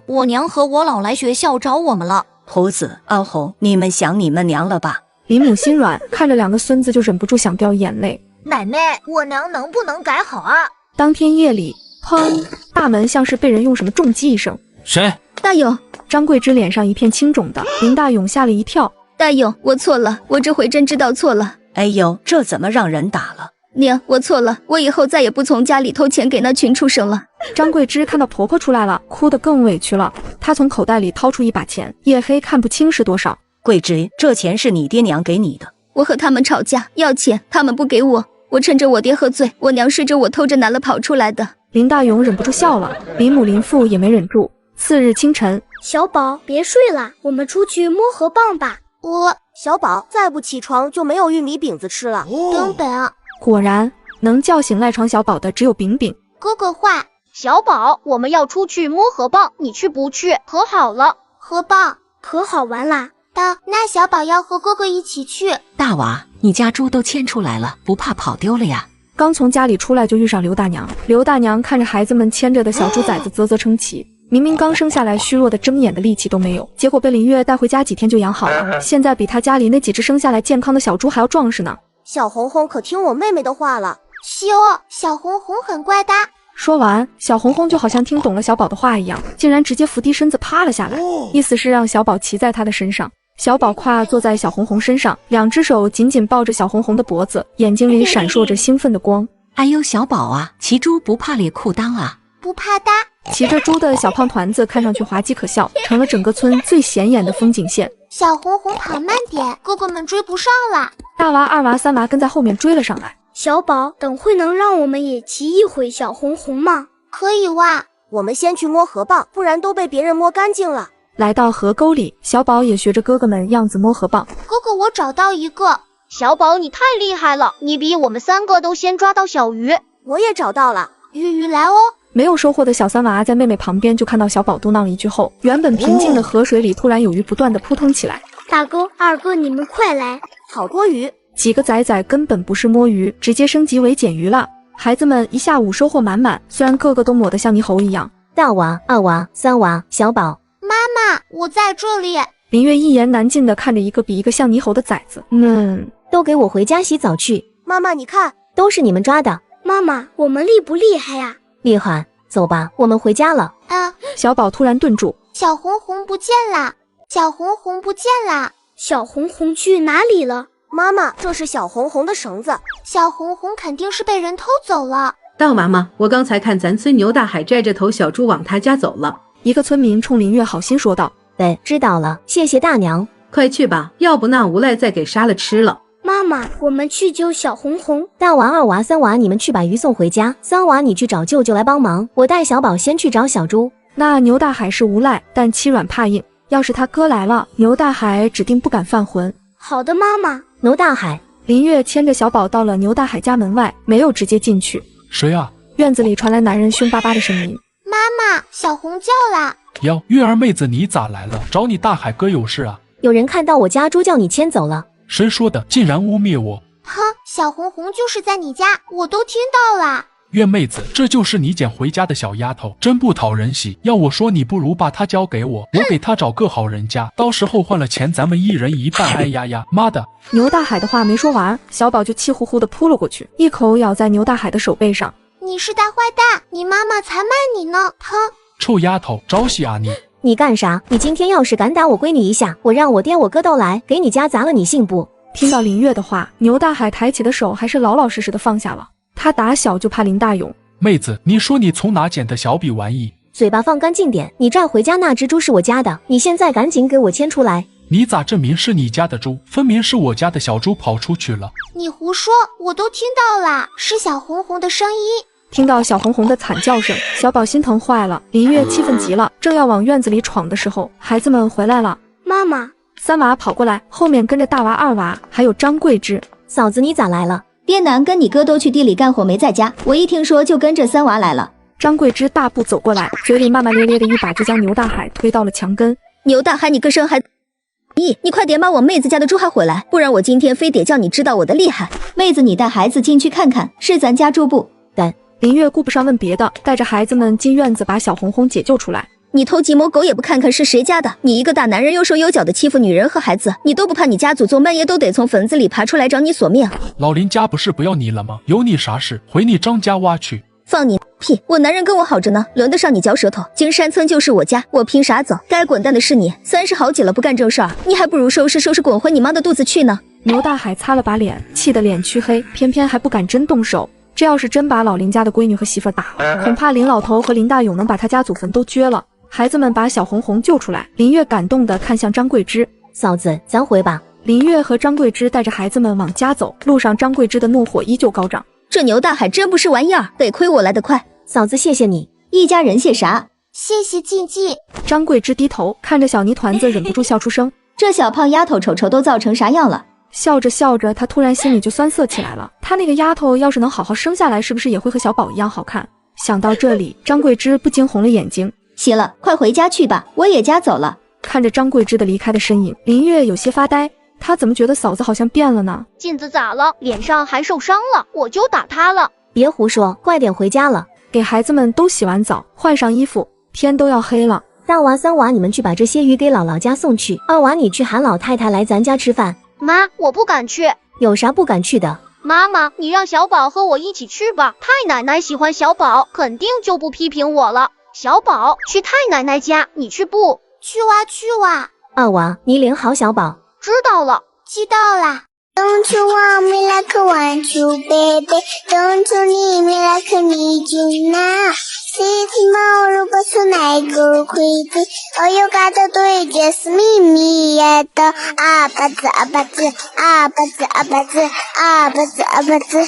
我娘和我姥来学校找我们了。虎子、敖红，你们想你们娘了吧？林母心软，看着2个孙子就忍不住想掉眼泪。奶奶，我娘能不能改好啊？当天夜里，砰！大门像是被人用什么重击一声。谁？大勇。张桂枝脸上一片青肿的，林大勇吓了一跳。大勇，我错了，我这回真知道错了。哎呦，这怎么让人打了？娘，我错了，我以后再也不从家里偷钱给那群畜生了。张桂枝看到婆婆出来了，哭得更委屈了。她从口袋里掏出一把钱，夜黑看不清是多少。桂枝，这钱是你爹娘给你的。我和他们吵架要钱，他们不给我，我趁着我爹喝醉，我娘睡着我偷着拿了跑出来的。林大勇忍不住笑了，林母林父也没忍住。次日清晨，小宝别睡了，我们出去摸河蚌吧。小宝再不起床就没有玉米饼子吃了。根本果然能叫醒赖床小宝的只有饼饼。哥哥坏，小宝，我们要出去摸河蚌，你去不去？可好了，河蚌可好玩啦。那小宝要和哥哥一起去。大娃，你家猪都牵出来了，不怕跑丢了呀？刚从家里出来就遇上刘大娘。刘大娘看着孩子们牵着的小猪崽子啧啧称奇。明明刚生下来虚弱的睁眼的力气都没有，结果被林月带回家几天就养好了，现在比他家里那几只生下来健康的小猪还要壮实呢。小红红可听我妹妹的话了。小红红很乖的。说完，小红红就好像听懂了小宝的话一样，竟然直接伏低身子趴了下来，意思是让小宝骑在他的身上。小宝跨坐在小红红身上，2只手紧紧抱着小红红的脖子，眼睛里闪烁着兴奋的光。哎呦，小宝啊，骑猪不怕裂裤裆啊？不怕的。骑着猪的小胖团子看上去滑稽可笑，成了整个村最显眼的风景线。小红红跑慢点，哥哥们追不上了。大娃、2娃、3娃跟在后面追了上来。小宝，等会能让我们也骑一回小红红吗？可以哇。我们先去摸河蚌，不然都被别人摸干净了。来到河沟里，小宝也学着哥哥们样子摸河蚌。哥哥，我找到一个。小宝，你太厉害了，你比我们3个都先抓到小鱼。我也找到了。鱼来哦。没有收获的小三娃在妹妹旁边就看到小宝嘟囔了一句后，原本平静的河水里突然有鱼不断的扑腾起来。大哥、二哥，你们快来！好多鱼！几个仔仔根本不是摸鱼，直接升级为捡鱼了。孩子们一下午收获满满，虽然个个都抹得像泥猴一样。大娃、二娃、三娃、小宝，妈妈，我在这里。林月一言难尽地看着一个比一个像泥猴的崽子，都给我回家洗澡去。妈妈，你看，都是你们抓的。妈妈，我们厉不厉害呀？厉害，走吧，我们回家了。小宝突然顿住，小红红不见了，小红红不见了，小红红去哪里了？妈妈，这是小红红的绳子，小红红肯定是被人偷走了。大妈妈，我刚才看咱村牛大海拽着头小猪往他家走了。一个村民冲林月好心说道。对，知道了，谢谢大娘。快去吧，要不那无赖再给杀了吃了。妈妈，我们去救小红红。大娃、二娃、三娃，你们去把鱼送回家。三娃，你去找舅舅来帮忙，我带小宝先去找小猪。那牛大海是无赖，但欺软怕硬，要是他哥来了，牛大海指定不敢犯浑。好的，妈妈。牛大海，林月牵着小宝到了牛大海家门外，没有直接进去。谁啊？院子里传来男人凶巴巴的声音。妈妈，小红叫了。哟，月儿妹子，你咋来了？找你大海哥有事啊？有人看到我家猪叫你牵走了。谁说的？竟然污蔑我！哼，小红红就是在你家，我都听到了。月妹子，这就是你捡回家的小丫头，真不讨人喜。要我说，你不如把她交给我，我给她找个好人家，到时候换了钱，咱们一人一半。哎呀呀，妈的！牛大海的话没说完，小宝就气呼呼地扑了过去，一口咬在牛大海的手背上。你是大坏蛋，你妈妈才卖你呢！哼！臭丫头，招喜啊你！你干啥？你今天要是敢打我闺女一下，我让我爹我哥都来给你家砸了，你信不？听到林月的话，牛大海抬起的手还是老老实实的放下了。他打小就怕林大勇。妹子，你说你从哪捡的小笔玩意？嘴巴放干净点，你拽回家那只猪是我家的，你现在赶紧给我牵出来。你咋证明是你家的猪？分明是我家的小猪跑出去了。你胡说，我都听到了，是小红红的声音。听到小红红的惨叫声，小宝心疼坏了。林月气愤极了，正要往院子里闯的时候，孩子们回来了。妈妈，三娃跑过来，后面跟着大娃、二娃，还有张桂枝。嫂子，你咋来了？爹娘跟你哥都去地里干活没在家，我一听说就跟着三娃来了。张桂枝大步走过来，嘴里骂骂咧咧的一把就将牛大海推到了墙根。牛大海，你个生孩子！你快点把我妹子家的猪还回来，不然我今天非得叫你知道我的厉害。妹子，你带孩子进去看看，是咱家猪不？但林月顾不上问别的，带着孩子们进院子把小红红解救出来。你偷鸡摸狗也不看看是谁家的，你一个大男人又手又脚的欺负女人和孩子，你都不怕你家祖宗半夜都得从坟子里爬出来找你索命？老林家不是不要你了吗？有你啥事？回你张家挖去。放你屁！我男人跟我好着呢，轮得上你嚼舌头？金山村就是我家，我凭啥走？该滚蛋的是你，30好几了不干正事儿，你还不如收拾收拾滚回你妈的肚子去呢！牛大海擦了把脸，气得脸黢黑，偏偏还不敢真动手。这要是真把老林家的闺女和媳妇打了，恐怕林老头和林大勇能把他家祖坟都掘了。孩子们把小红红救出来，林月感动地看向张桂枝，嫂子，咱回吧。林月和张桂枝带着孩子们往家走，路上张桂枝的怒火依旧高涨。这牛大海真不是玩意儿，得亏我来得快。嫂子，谢谢你。一家人谢啥？谢谢静静。张桂枝低头看着小泥团子，忍不住笑出声。这小胖丫头瞅瞅都造成啥样了？笑着笑着，她突然心里就酸涩起来了。她那个丫头要是能好好生下来，是不是也会和小宝一样好看？想到这里，张桂枝不禁红了眼睛。行了，快回家去吧，我也家走了。看着张桂枝的离开的身影，林月有些发呆。她怎么觉得嫂子好像变了呢？镜子咋了？脸上还受伤了，我就打她了。别胡说，快点回家了。给孩子们都洗完澡，换上衣服，天都要黑了。大娃、三娃，你们去把这些鱼给姥姥家送去。二娃，你去喊老太太来咱家吃饭。妈，我不敢去。有啥不敢去的？妈妈，你让小宝和我一起去吧。太奶奶喜欢小宝，肯定就不批评我了。小宝去太奶奶家，你去不？去哇去哇。二娃，你领好小宝。知道了，知道啦。Don't you want me like I want you, baby? Don't you need me like I need you now? See tomorrow, but tonight go crazy. All you gotta do is just meet me at the 아빠즈 아빠즈 아빠즈 아빠즈 아빠즈 아빠즈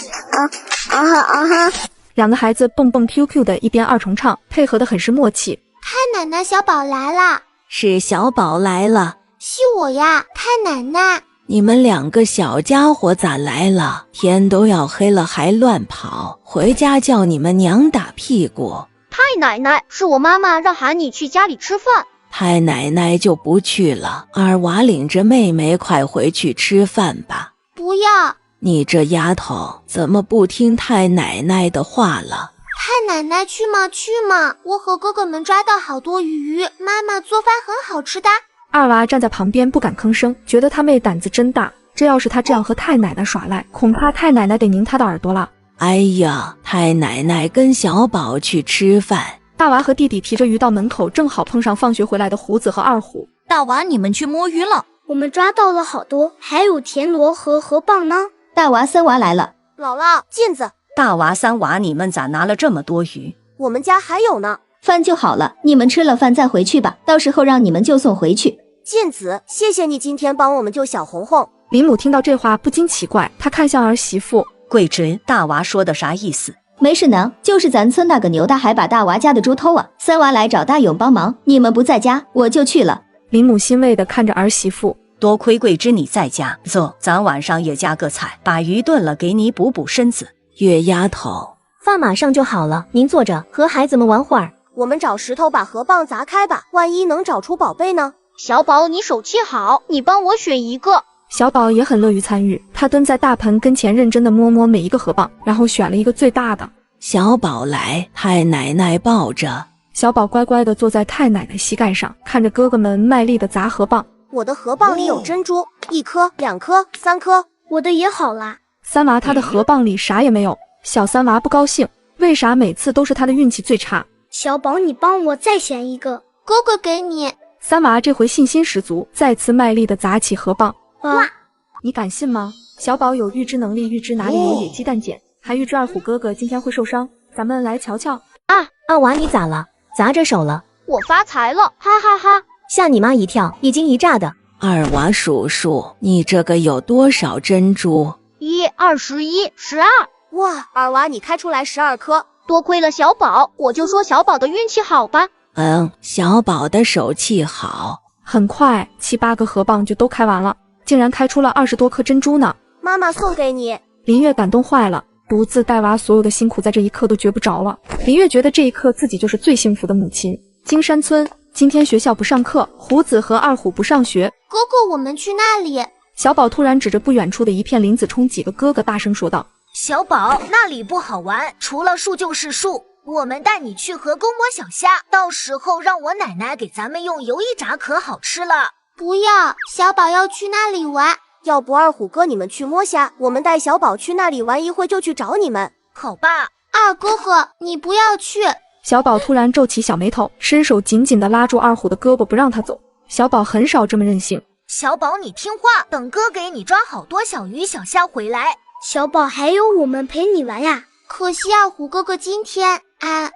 两个孩子蹦蹦 QQ 的一边二重唱，配合得很是默契。太奶奶，小宝来啦！是小宝来了。是我呀，太奶奶。你们两个小家伙咋来了？天都要黑了还乱跑，回家叫你们娘打屁股。太奶奶，是我妈妈让喊你去家里吃饭。太奶奶就不去了，二娃领着妹妹快回去吃饭吧。不要！你这丫头怎么不听太奶奶的话了？太奶奶去嘛去嘛，我和哥哥们抓到好多鱼，妈妈做饭很好吃的。二娃站在旁边不敢吭声，觉得他妹胆子真大。这要是他这样和太奶奶耍赖，恐怕太奶奶得拧他的耳朵了。哎呀，太奶奶跟小宝去吃饭。大娃和弟弟提着鱼到门口，正好碰上放学回来的胡子和二虎。大娃，你们去摸鱼了？我们抓到了好多，还有田螺和河蚌呢。大娃、三娃来了。姥姥，镜子。大娃、三娃，你们咋拿了这么多鱼？我们家还有呢。饭就好了，你们吃了饭再回去吧，到时候让你们舅送回去。镜子，谢谢你今天帮我们救小红红。林母听到这话不禁奇怪，她看向儿媳妇。桂枝，大娃说的啥意思？没事娘，就是咱村那个牛大还把大娃家的猪偷啊，三娃来找大勇帮忙，你们不在家，我就去了。林母欣慰地看着儿媳妇，多亏桂枝你在家，走，咱晚上也加个菜，把鱼炖了给你补补身子。月丫头，饭马上就好了，您坐着，和孩子们玩会儿。我们找石头把河蚌砸开吧，万一能找出宝贝呢？小宝，你手气好，你帮我选一个。小宝也很乐于参与，他蹲在大盆跟前，认真地摸摸每一个河蚌，然后选了一个最大的。小宝来，太奶奶抱着。小宝乖乖地坐在太奶奶膝盖上，看着哥哥们卖力地砸河蚌。我的河蚌里有珍珠，1颗、2颗、3颗。我的也好啦。三娃他的河蚌里啥也没有，小三娃不高兴，为啥每次都是他的运气最差？小宝，你帮我再选一个，哥哥给你。三娃这回信心十足，再次卖力地砸起河蚌。哇！你敢信吗？小宝有预知能力，预知哪里有野鸡蛋捡，还预知二虎哥哥今天会受伤。咱们来瞧瞧。啊，二娃你咋了？砸着手了？我发财了，哈哈哈！吓你妈一跳，一惊一乍的。二娃叔叔，你这个有多少珍珠？1、21、12。哇，二娃你开出来12颗，多亏了小宝，我就说小宝的运气好吧。小宝的手气好。很快7、8个河蚌就都开完了，竟然开出了20多颗珍珠呢。妈妈送给你。林月感动坏了，独自带娃所有的辛苦在这一刻都觉不着了。林月觉得这一刻自己就是最幸福的母亲。金山村今天学校不上课，胡子和二虎不上学。哥哥，我们去那里。小宝突然指着不远处的一片林子冲几个哥哥大声说道：小宝，那里不好玩，除了树就是树。我们带你去河沟摸小虾，到时候让我奶奶给咱们用油一炸，可好吃了。不要，小宝要去那里玩。要不二虎哥你们去摸虾，我们带小宝去那里玩一会就去找你们。好吧。二哥哥，你不要去。小宝突然皱起小眉头，伸手紧紧地拉住二虎的胳膊不让他走。小宝很少这么任性。小宝你听话，等哥给你抓好多小鱼小虾回来。小宝还有我们陪你玩呀。可惜二虎哥哥今天……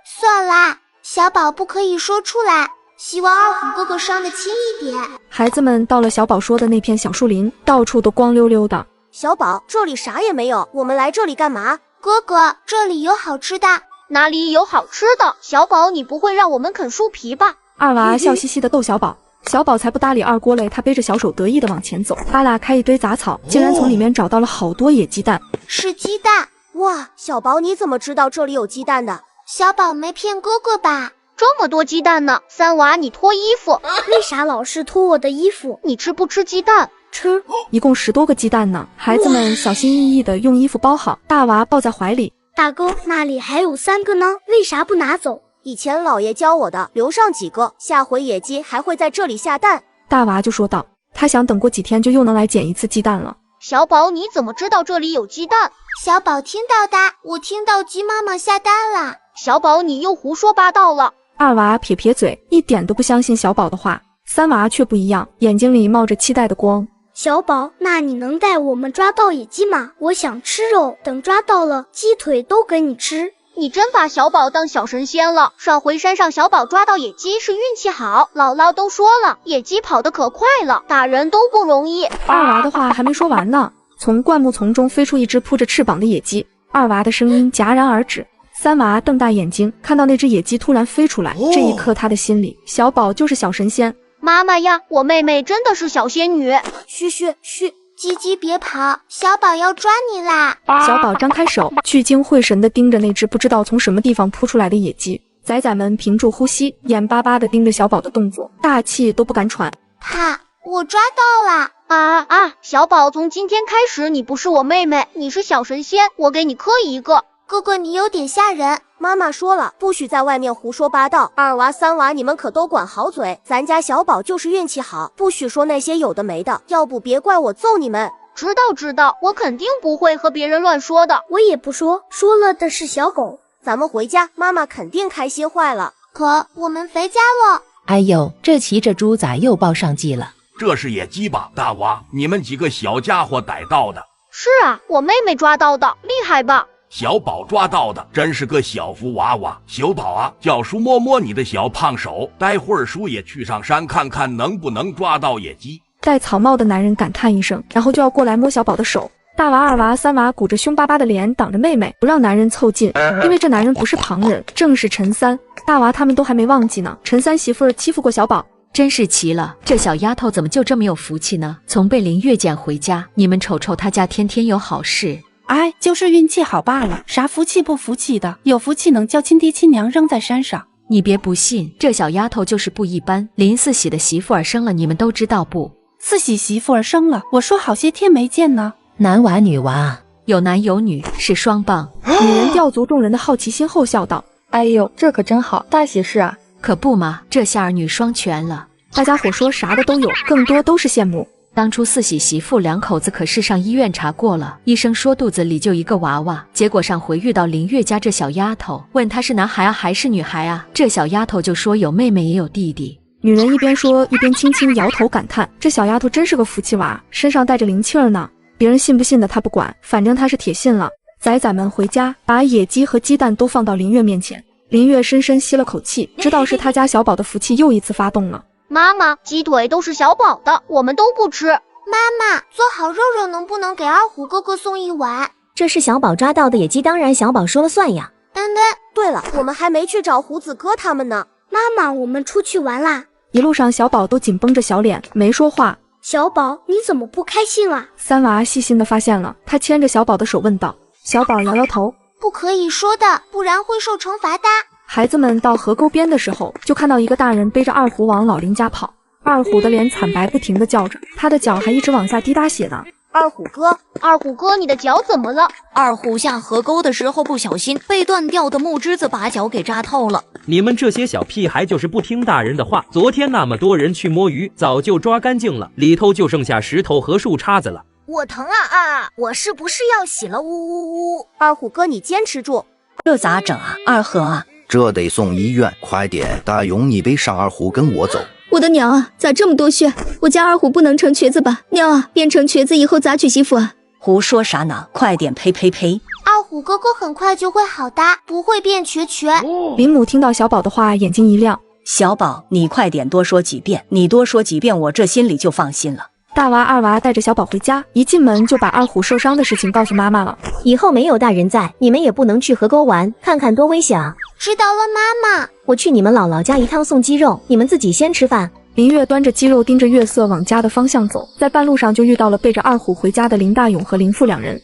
算啦，小宝不可以说出来，希望二虎哥哥伤得轻一点。孩子们到了小宝说的那片小树林，到处都光溜溜的。小宝，这里啥也没有，我们来这里干嘛？哥哥，这里有好吃的。哪里有好吃的？小宝，你不会让我们啃树皮吧？二娃笑嘻嘻地逗小宝，小宝才不搭理二锅嘞，他背着小手得意地往前走，扒拉开一堆杂草，竟然从里面找到了好多野鸡蛋。是鸡蛋。哇，小宝你怎么知道这里有鸡蛋的？小宝没骗哥哥吧？这么多鸡蛋呢，三娃你脱衣服。为啥老是脱我的衣服？你吃不吃鸡蛋？吃。一共10多个鸡蛋呢，孩子们小心翼翼地用衣服包好，大娃抱在怀里。大哥，那里还有3个呢，为啥不拿走？以前姥爷教我的，留上几个，下回野鸡还会在这里下蛋。大娃就说道，他想等过几天就又能来捡一次鸡蛋了。小宝，你怎么知道这里有鸡蛋？小宝听到的，我听到鸡妈妈下蛋了。小宝，你又胡说八道了。二娃撇撇嘴，一点都不相信小宝的话。三娃却不一样，眼睛里冒着期待的光。小宝，那你能带我们抓到野鸡吗？我想吃肉，等抓到了，鸡腿都给你吃。你真把小宝当小神仙了。上回山上小宝抓到野鸡是运气好，姥姥都说了，野鸡跑得可快了，打人都不容易。二娃的话还没说完呢，从灌木丛中飞出一只扑着翅膀的野鸡，二娃的声音戛然而止。三娃瞪大眼睛，看到那只野鸡突然飞出来，这一刻他的心里，小宝就是小神仙。妈妈呀，我妹妹真的是小仙女。嘘嘘嘘，鸡鸡别跑，小宝要抓你啦！小宝张开手，聚精会神地盯着那只不知道从什么地方扑出来的野鸡。仔仔们屏住呼吸，眼巴巴地盯着小宝的动作，大气都不敢喘。哈，我抓到了！小宝，从今天开始你不是我妹妹，你是小神仙，我给你磕一个。哥哥，你有点吓人。妈妈说了，不许在外面胡说八道。二娃三娃，你们可都管好嘴。咱家小宝就是运气好，不许说那些有的没的，要不别怪我揍你们。知道，我肯定不会和别人乱说的。我也不说，说了的是小狗。咱们回家，妈妈肯定开心坏了。可我们回家了。哎呦，这骑着猪咋又报上计了？这是野鸡吧？大娃，你们几个小家伙逮到的。是啊，我妹妹抓到的，厉害吧？小宝抓到的，真是个小福娃娃。小宝啊，叫叔摸摸你的小胖手，待会儿叔也去上山看看能不能抓到野鸡。戴草帽的男人感叹一声，然后就要过来摸小宝的手。大娃、二娃、三娃鼓着凶巴巴的脸挡着妹妹，不让男人凑近，因为这男人不是旁人，正是陈三。大娃他们都还没忘记呢，陈三媳妇儿欺负过小宝。真是奇了，这小丫头怎么就这么有福气呢？从被林月捡回家，你们瞅瞅她家天天有好事。哎，就是运气好罢了，啥福气不福气的，有福气能叫亲爹亲娘扔在山上。你别不信，这小丫头就是不一般。林四喜的媳妇儿生了，你们都知道不？四喜媳妇儿生了，我说好些天没见呢。男娃女娃，有男有女，是双棒。女人吊足众人的好奇心后笑道：“哎呦，这可真好，大喜事啊！可不嘛，这下儿女双全了。”大家伙说啥的都有，更多都是羡慕。当初四喜媳妇两口子可是上医院查过了，医生说肚子里就一个娃娃，结果上回遇到林月家这小丫头，问她是男孩啊还是女孩啊，这小丫头就说有妹妹也有弟弟。女人一边说一边轻轻摇头感叹，这小丫头真是个福气娃，身上带着灵气儿呢。别人信不信的她不管，反正她是铁信了。仔仔们回家，把野鸡和鸡蛋都放到林月面前。林月深深吸了口气，知道是他家小宝的福气又一次发动了。妈妈，鸡腿都是小宝的，我们都不吃。妈妈，做好肉肉能不能给二虎哥哥送一碗？这是小宝抓到的野鸡，当然小宝说了算呀。丹丹，对了，我们还没去找胡子哥他们呢。妈妈，我们出去玩啦。一路上小宝都紧绷着小脸，没说话。小宝，你怎么不开心啊？三娃细心的发现了，他牵着小宝的手问道。小宝摇摇头，不可以说的，不然会受惩罚的。孩子们到河沟边的时候，就看到一个大人背着二虎往老林家跑。二虎的脸惨白，不停地叫着，他的脚还一直往下滴答血呢。二虎哥，你的脚怎么了？二虎下河沟的时候不小心被断掉的木枝子把脚给扎透了。你们这些小屁孩就是不听大人的话。昨天那么多人去摸鱼，早就抓干净了，里头就剩下石头和树杈子了。我疼啊！我是不是要洗了？呜呜呜！二虎哥，你坚持住。这咋整啊？二和啊，这得送医院，快点！大勇，你背上二虎跟我走。我的娘啊，咋这么多血？我家二虎不能成瘸子吧？娘啊，变成瘸子以后咋娶媳妇啊？胡说啥呢？快点呸呸呸！二虎哥哥很快就会好的，不会变瘸瘸。林母听到小宝的话，眼睛一亮。小宝，你快点多说几遍，你多说几遍，我这心里就放心了。大娃、二娃带着小宝回家，一进门就把二虎受伤的事情告诉妈妈了。以后没有大人在，你们也不能去河沟玩，看看多危险啊！知道了，妈妈。我去你们姥姥家一趟送鸡肉，你们自己先吃饭。林月端着鸡肉，盯着月色往家的方向走，在半路上就遇到了背着二虎回家的林大勇和林父两人。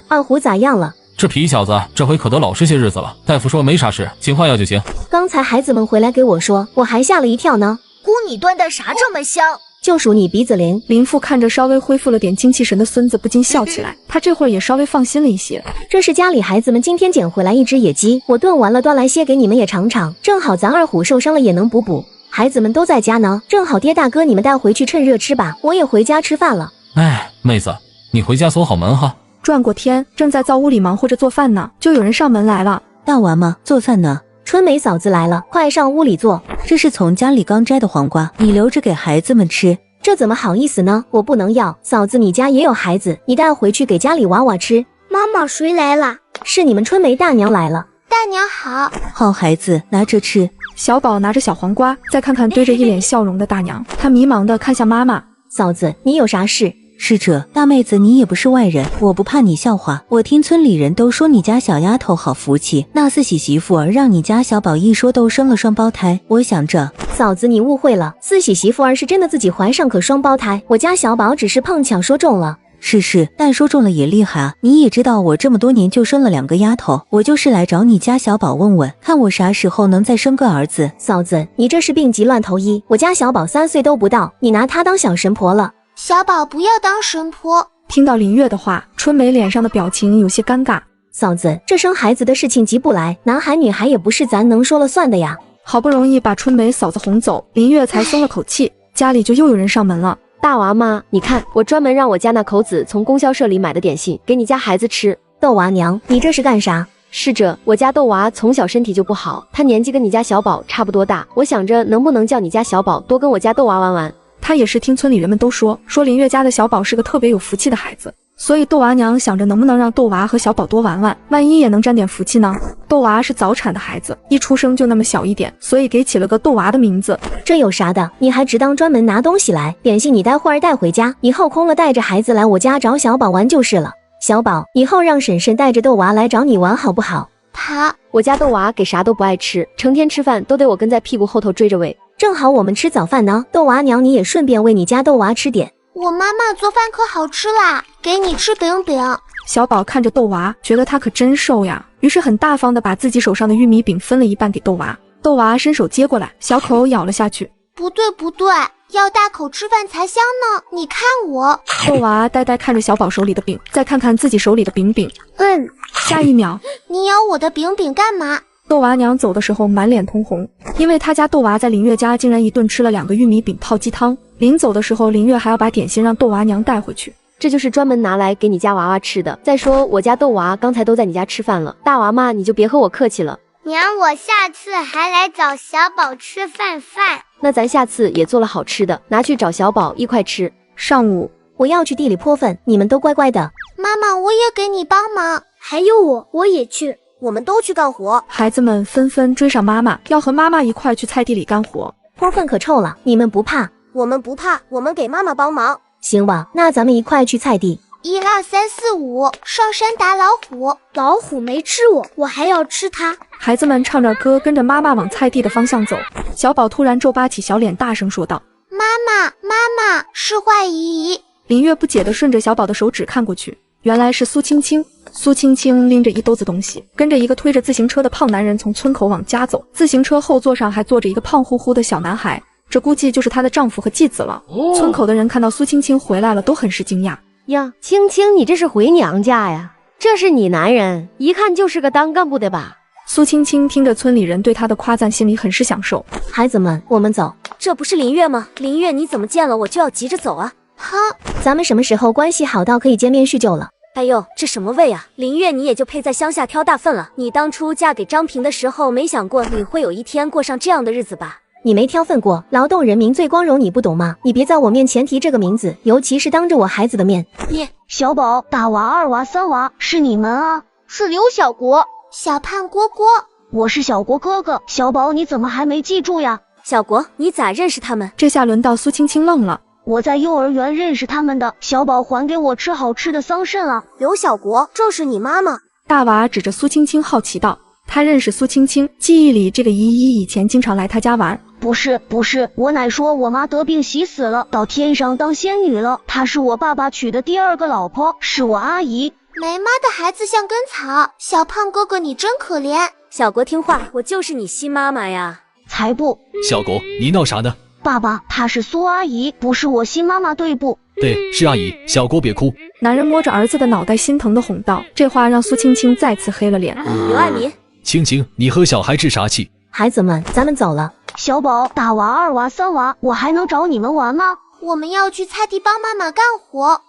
二虎咋样了？这皮小子这回可得老实些日子了，大夫说没啥事，勤换药就行。刚才孩子们回来给我说，我还吓了一跳呢。姑，你炖的啥这么香？就属你鼻子灵。林父看着稍微恢复了点精气神的孙子，不禁笑起来。他这会儿也稍微放心了一些。这是家里孩子们今天捡回来一只野鸡，我炖完了端来些给你们也尝尝，正好咱二虎受伤了也能补补。孩子们都在家呢，正好爹大哥你们带回去趁热吃吧，我也回家吃饭了。哎，妹子，你回家锁好门哈。转过天，正在灶屋里忙活着做饭呢，就有人上门来了。大娃吗？做饭呢。春梅嫂子来了，快上屋里坐。这是从家里刚摘的黄瓜，你留着给孩子们吃。这怎么好意思呢？我不能要。嫂子，你家也有孩子，你带回去给家里娃娃吃。妈妈，谁来了？是你们春梅大娘来了。大娘好。好孩子，拿着吃。小宝拿着小黄瓜，再看看堆着一脸笑容的大娘，他迷茫地看向妈妈。嫂子，你有啥事？是这，大妹子你也不是外人，我不怕你笑话。我听村里人都说你家小丫头好福气，那四喜媳妇儿让你家小宝一说都生了双胞胎，我想着。嫂子，你误会了，四喜媳妇儿是真的自己怀上可双胞胎，我家小宝只是碰巧说中了。是，但说中了也厉害啊！你也知道我这么多年就生了2个丫头，我就是来找你家小宝问问，看我啥时候能再生个儿子。嫂子，你这是病急乱投医，我家小宝3岁都不到，你拿他当小神婆了。小宝不要当神婆。听到林月的话，春梅脸上的表情有些尴尬。嫂子，这生孩子的事情急不来，男孩女孩也不是咱能说了算的呀。好不容易把春梅嫂子哄走，林月才松了口气，家里就又有人上门了。大娃妈，你看，我专门让我家那口子从供销社里买的点心给你家孩子吃。豆娃娘，你这是干啥？是这，我家豆娃从小身体就不好，他年纪跟你家小宝差不多大，我想着能不能叫你家小宝多跟我家豆娃玩玩。他也是听村里人们都说林月家的小宝是个特别有福气的孩子，所以豆娃娘想着能不能让豆娃和小宝多玩玩，万一也能沾点福气呢。豆娃是早产的孩子，一出生就那么小一点，所以给起了个豆娃的名字。这有啥的？你还只当专门拿东西来，点心你待会儿带回家，以后空了带着孩子来我家找小宝玩就是了。小宝，以后让婶婶带着豆娃来找你玩好不好？我家豆娃给啥都不爱吃，成天吃饭都得我跟在屁股后头追着喂。正好我们吃早饭呢，豆娃娘你也顺便喂你家豆娃吃点。我妈妈做饭可好吃啦，给你吃饼饼。小宝看着豆娃，觉得他可真瘦呀，于是很大方的把自己手上的玉米饼分了一半给豆娃。豆娃伸手接过来，小口咬了下去。不对，要大口吃饭才香呢，你看我。豆娃呆呆看着小宝手里的饼，再看看自己手里的饼饼。下一秒，你咬我的饼饼干嘛？豆娃娘走的时候满脸通红，因为他家豆娃在林月家竟然一顿吃了2个玉米饼泡鸡汤。临走的时候，林月还要把点心让豆娃娘带回去，这就是专门拿来给你家娃娃吃的。再说我家豆娃刚才都在你家吃饭了，大娃妈你就别和我客气了。娘，我下次还来找小宝吃饭。那咱下次也做了好吃的，拿去找小宝一块吃。上午我要去地里泼粪，你们都乖乖的。妈妈，我也给你帮忙。还有我也去。我们都去干活。孩子们纷纷追上妈妈，要和妈妈一块去菜地里干活。泼粪可臭了，你们不怕？我们不怕，我们给妈妈帮忙。行吧，那咱们一块去菜地。1、2、3、4、5，上山打老虎。老虎没吃我还要吃它。孩子们唱着歌，跟着妈妈往菜地的方向走。小宝突然皱巴起小脸，大声说道：“妈妈，是坏姨。”林月不解地顺着小宝的手指看过去，原来是苏青青。苏青青拎着一兜子东西，跟着一个推着自行车的胖男人从村口往家走。自行车后座上还坐着一个胖乎乎的小男孩，这估计就是她的丈夫和继子了。村口的人看到苏青青回来了，都很是惊讶。呀，青青，你这是回娘家呀？这是你男人，一看就是个当干部的吧？苏青青听着村里人对她的夸赞，心里很是享受。孩子们，我们走。这不是林月吗？林月，你怎么见了我就要急着走啊？哼，咱们什么时候关系好到可以见面叙旧了？哎呦，这什么味啊！林月，你也就配在乡下挑大粪了。你当初嫁给张平的时候，没想过你会有一天过上这样的日子吧？你没挑粪过，劳动人民最光荣，你不懂吗？你别在我面前提这个名字，尤其是当着我孩子的面。小宝、大娃、二娃、三娃是你们啊？是刘小国、小胖蝈蝈。我是小国哥哥。小宝，你怎么还没记住呀？小国，你咋认识他们？这下轮到苏青青愣了。我在幼儿园认识他们的。小宝还给我吃好吃的桑葚了。刘小国，正是你妈妈。大娃指着苏青青好奇道，他认识苏青青，记忆里这个姨姨以前经常来他家玩。不是，我奶说我妈得病喜死了，到天上当仙女了。她是我爸爸娶的第2个老婆，是我阿姨。没妈的孩子像根草，小胖哥哥你真可怜。小国听话，我就是你新妈妈呀。才不。小国，你闹啥呢？爸爸，她是苏阿姨，不是我新妈妈，对不？对，是阿姨。小国别哭。男人摸着儿子的脑袋，心疼的哄道。这话让苏青青再次黑了脸。刘爱民，青青，你和小孩置啥气？孩子们，咱们走了。小宝、大娃、二娃、三娃，我还能找你们玩吗？我们要去菜地帮妈妈干活。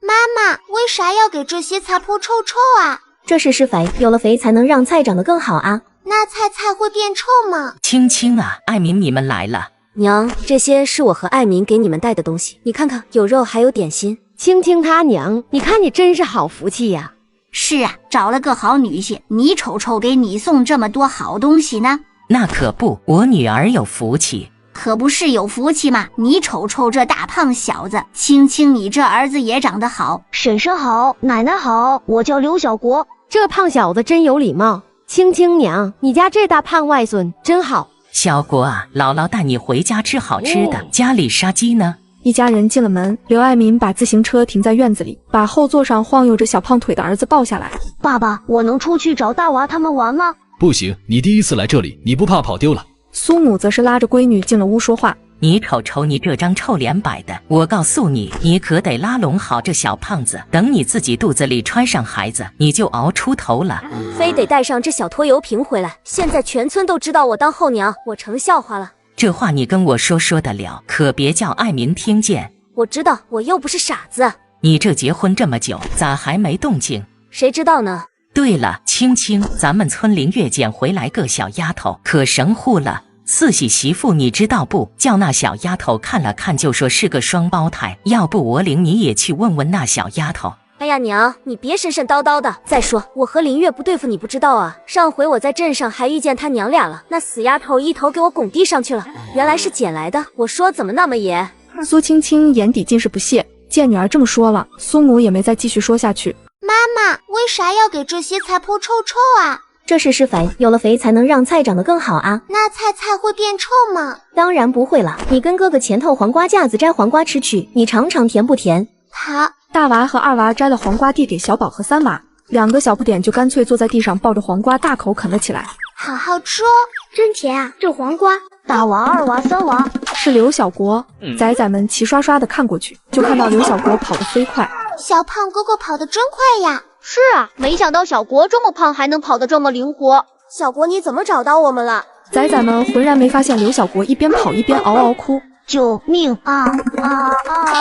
妈妈，为啥要给这些菜泼臭臭啊？这是施肥，有了肥才能让菜长得更好啊。那菜会变臭吗？青青啊，爱民你们来了。娘，这些是我和爱民给你们带的东西，你看看，有肉还有点心。青青他娘，你看你真是好福气呀。是啊，找了个好女婿，你瞅瞅给你送这么多好东西呢。那可不，我女儿有福气。可不是有福气吗？你瞅瞅这大胖小子，青青你这儿子也长得好。婶婶好，奶奶好，我叫刘小国。这胖小子真有礼貌。青青娘，你家这大胖外孙真好。小国啊，姥姥带你回家吃好吃的。家里杀鸡呢？一家人进了门，刘爱民把自行车停在院子里，把后座上晃悠着小胖腿的儿子抱下来。爸爸，我能出去找大娃他们玩吗？不行，你第一次来这里，你不怕跑丢了？苏母则是拉着闺女进了屋说话。你瞅瞅你这张臭脸摆的，我告诉你，你可得拉拢好这小胖子，等你自己肚子里穿上孩子，你就熬出头了。非得带上这小拖油瓶回来，现在全村都知道我当后娘，我成笑话了。这话你跟我说得了，可别叫爱民听见。我知道，我又不是傻子。你这结婚这么久，咋还没动静？谁知道呢？对了，青青，咱们村林月捡回来个小丫头，可神乎了。四喜媳妇你知道不？叫那小丫头看了看就说是个双胞胎，要不我领你也去问问那小丫头。哎呀娘，你别神神叨叨的。再说我和林月不对付你不知道啊，上回我在镇上还遇见他娘俩了，那死丫头一头给我拱地上去了，原来是捡来的。我说怎么那么野？苏青青眼底尽是不屑，见女儿这么说了，苏母也没再继续说下去。妈妈，为啥要给这些菜泼臭臭啊？这是施肥，有了肥才能让菜长得更好啊。那菜会变臭吗？当然不会了，你跟哥哥前头黄瓜架子摘黄瓜吃去，你尝尝甜不甜？好。大娃和二娃摘了黄瓜递给小宝和三娃，两个小不点就干脆坐在地上抱着黄瓜大口啃了起来。好好吃哦，真甜啊！这黄瓜。大娃、二娃、三娃是刘小国。仔仔们齐刷刷的看过去，就看到刘小国跑得飞快。小胖哥哥跑得真快呀！是啊，没想到小国这么胖还能跑得这么灵活。小国你怎么找到我们了？仔仔们浑然没发现刘小国一边跑一边嗷嗷哭。救命啊！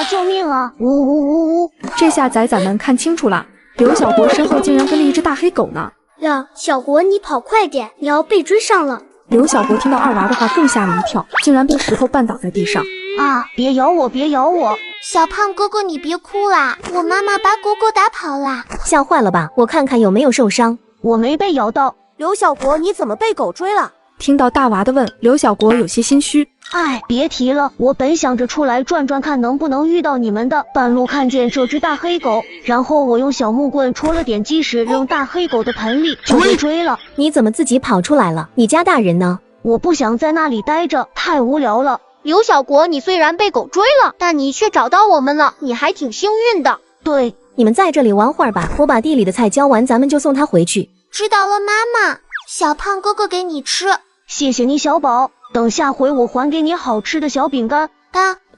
救命啊！呜呜呜呜！这下仔仔们看清楚了，刘小国身后竟然跟着一只大黑狗呢。呀，小国你跑快点，你要被追上了。刘小国听到二娃的话更吓了一跳，竟然被石头绊倒在地上。啊！别咬我，别咬我！小胖哥哥你别哭啦，我妈妈把狗狗打跑啦。吓坏了吧？我看看有没有受伤。我没被咬到。刘小国你怎么被狗追了？听到大娃的问，刘小国有些心虚。哎，别提了，我本想着出来转转看能不能遇到你们的，半路看见这只大黑狗，然后我用小木棍戳了点鸡屎扔大黑狗的盆里，就被追了。你怎么自己跑出来了？你家大人呢？我不想在那里待着，太无聊了。刘小国，你虽然被狗追了，但你却找到我们了，你还挺幸运的。对，你们在这里玩会儿吧，我把地里的菜浇完，咱们就送他回去。知道了，妈妈。小胖哥哥给你吃。谢谢你，小宝。等下回我还给你好吃的小饼干。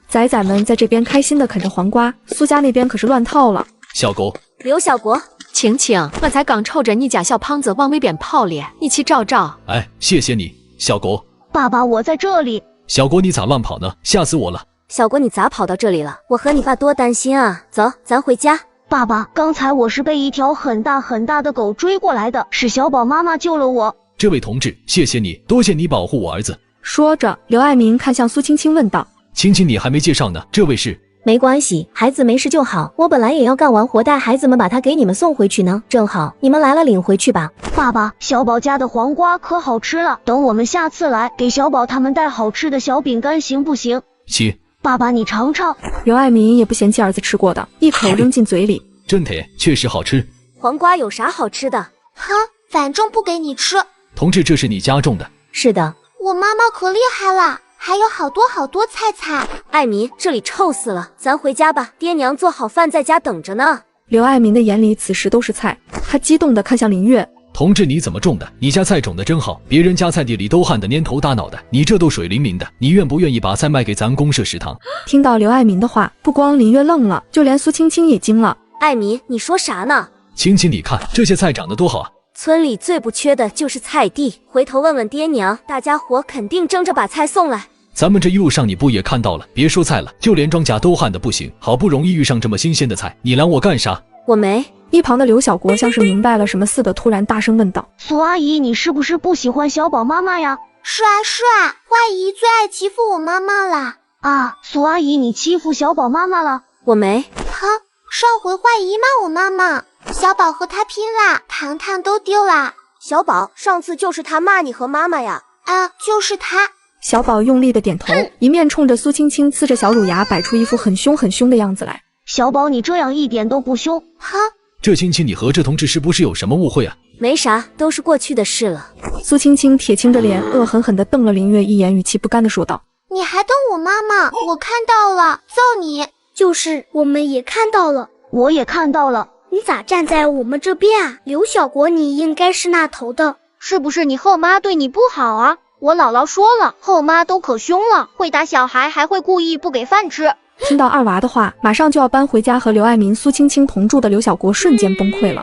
仔仔们在这边开心的啃着黄瓜，苏家那边可是乱套了。小狗，刘小国，晴晴，我才刚瞅着你家小胖子往那边跑咧，你去找找。哎，谢谢你，小狗。爸爸，我在这里。小国，你咋乱跑呢？吓死我了！小国，你咋跑到这里了？我和你爸多担心啊！走，咱回家。爸爸，刚才我是被一条很大很大的狗追过来的，是小宝妈妈救了我。这位同志，谢谢你，多谢你保护我儿子。说着，刘爱民看向苏青青问道：“青青，你还没介绍呢，这位是？”没关系，孩子没事就好。我本来也要干完活带孩子们把他给你们送回去呢，正好你们来了领回去吧。爸爸，小宝家的黄瓜可好吃了，等我们下次来给小宝他们带好吃的小饼干行不行？行。爸爸你尝尝。刘爱民也不嫌弃儿子吃过的，一口扔进嘴里。真甜，确实好吃。黄瓜有啥好吃的？哼，反正不给你吃。同志，这是你家种的？是的。我妈妈可厉害了，还有好多菜。爱民，这里臭死了，咱回家吧，爹娘做好饭在家等着呢。刘爱民的眼里此时都是菜，他激动地看向林月。同志，你怎么种的？你家菜种得真好，别人家菜地里都旱得蔫头耷脑的，你这都水灵灵的，你愿不愿意把菜卖给咱公社食堂？听到刘爱民的话，不光林月愣了，就连苏青青也惊了。爱民，你说啥呢？青青，你看这些菜长得多好啊！村里最不缺的就是菜地，回头问问爹娘，大家伙肯定争着把菜送来。咱们这一路上你不也看到了？别说菜了，就连庄稼都旱得不行，好不容易遇上这么新鲜的菜，你拦我干啥？我没。一旁的刘小国像是明白了什么似的，突然大声问道：“苏阿姨，你是不是不喜欢小宝妈妈呀？”“是啊，坏姨最爱欺负我妈妈啦。”“啊，苏阿姨，你欺负小宝妈妈了？”“我没。”“哼，上回坏姨骂我妈妈，小宝和她拼啦，糖糖都丢啦。”“小宝，上次就是他骂你和妈妈呀？”“啊，就是他。”小宝用力的点头，一面冲着苏青青呲着小乳牙，摆出一副很凶的样子来。“小宝，你这样一点都不凶。”“哼。”“这青青，你和这同志是不是有什么误会啊？”“没啥，都是过去的事了。”苏青青铁青着脸，恶狠狠地瞪了林月一眼，语气不甘地说道：“你还瞪我妈妈，我看到了，揍你！就是我们也看到了，我也看到了。你咋站在我们这边啊？刘小国，你应该是那头的，是不是你后妈对你不好啊？我姥姥说了，后妈都可凶了，会打小孩，还会故意不给饭吃。听到二娃的话，马上就要搬回家和刘爱民、苏青青同住的刘小国瞬间崩溃了。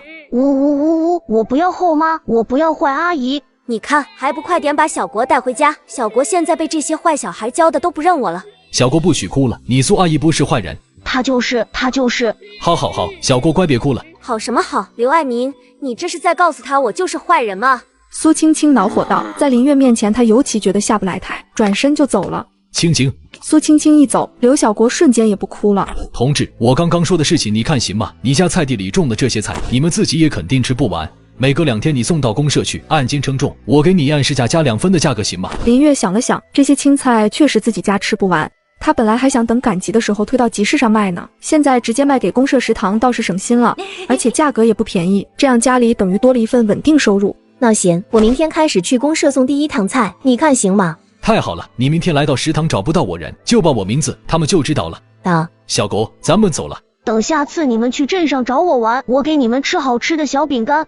我不要后妈，我不要坏阿姨。你看，还不快点把小国带回家？小国现在被这些坏小孩教的都不认我了。小国不许哭了，你苏阿姨不是坏人。他就是。好，小国乖，别哭了。好什么好？刘爱民，你这是在告诉他我就是坏人吗？苏青青恼火道，在林月面前，她尤其觉得下不来台，转身就走了。青青，苏青青一走，刘小国瞬间也不哭了。同志，我刚刚说的事情你看行吗？你家菜地里种的这些菜，你们自己也肯定吃不完。每隔2天你送到公社去，按斤称重，我给你按市价加2分的价格行吗？林月想了想，这些青菜确实自己家吃不完。他本来还想等赶集的时候推到集市上卖呢，现在直接卖给公社食堂倒是省心了，而且价格也不便宜，这样家里等于多了一份稳定收入。那行，我明天开始去公社送第1趟菜，你看行吗？太好了，你明天来到食堂找不到我人，就报我名字，他们就知道了。小狗，咱们走了。等下次你们去镇上找我玩，我给你们吃好吃的小饼干。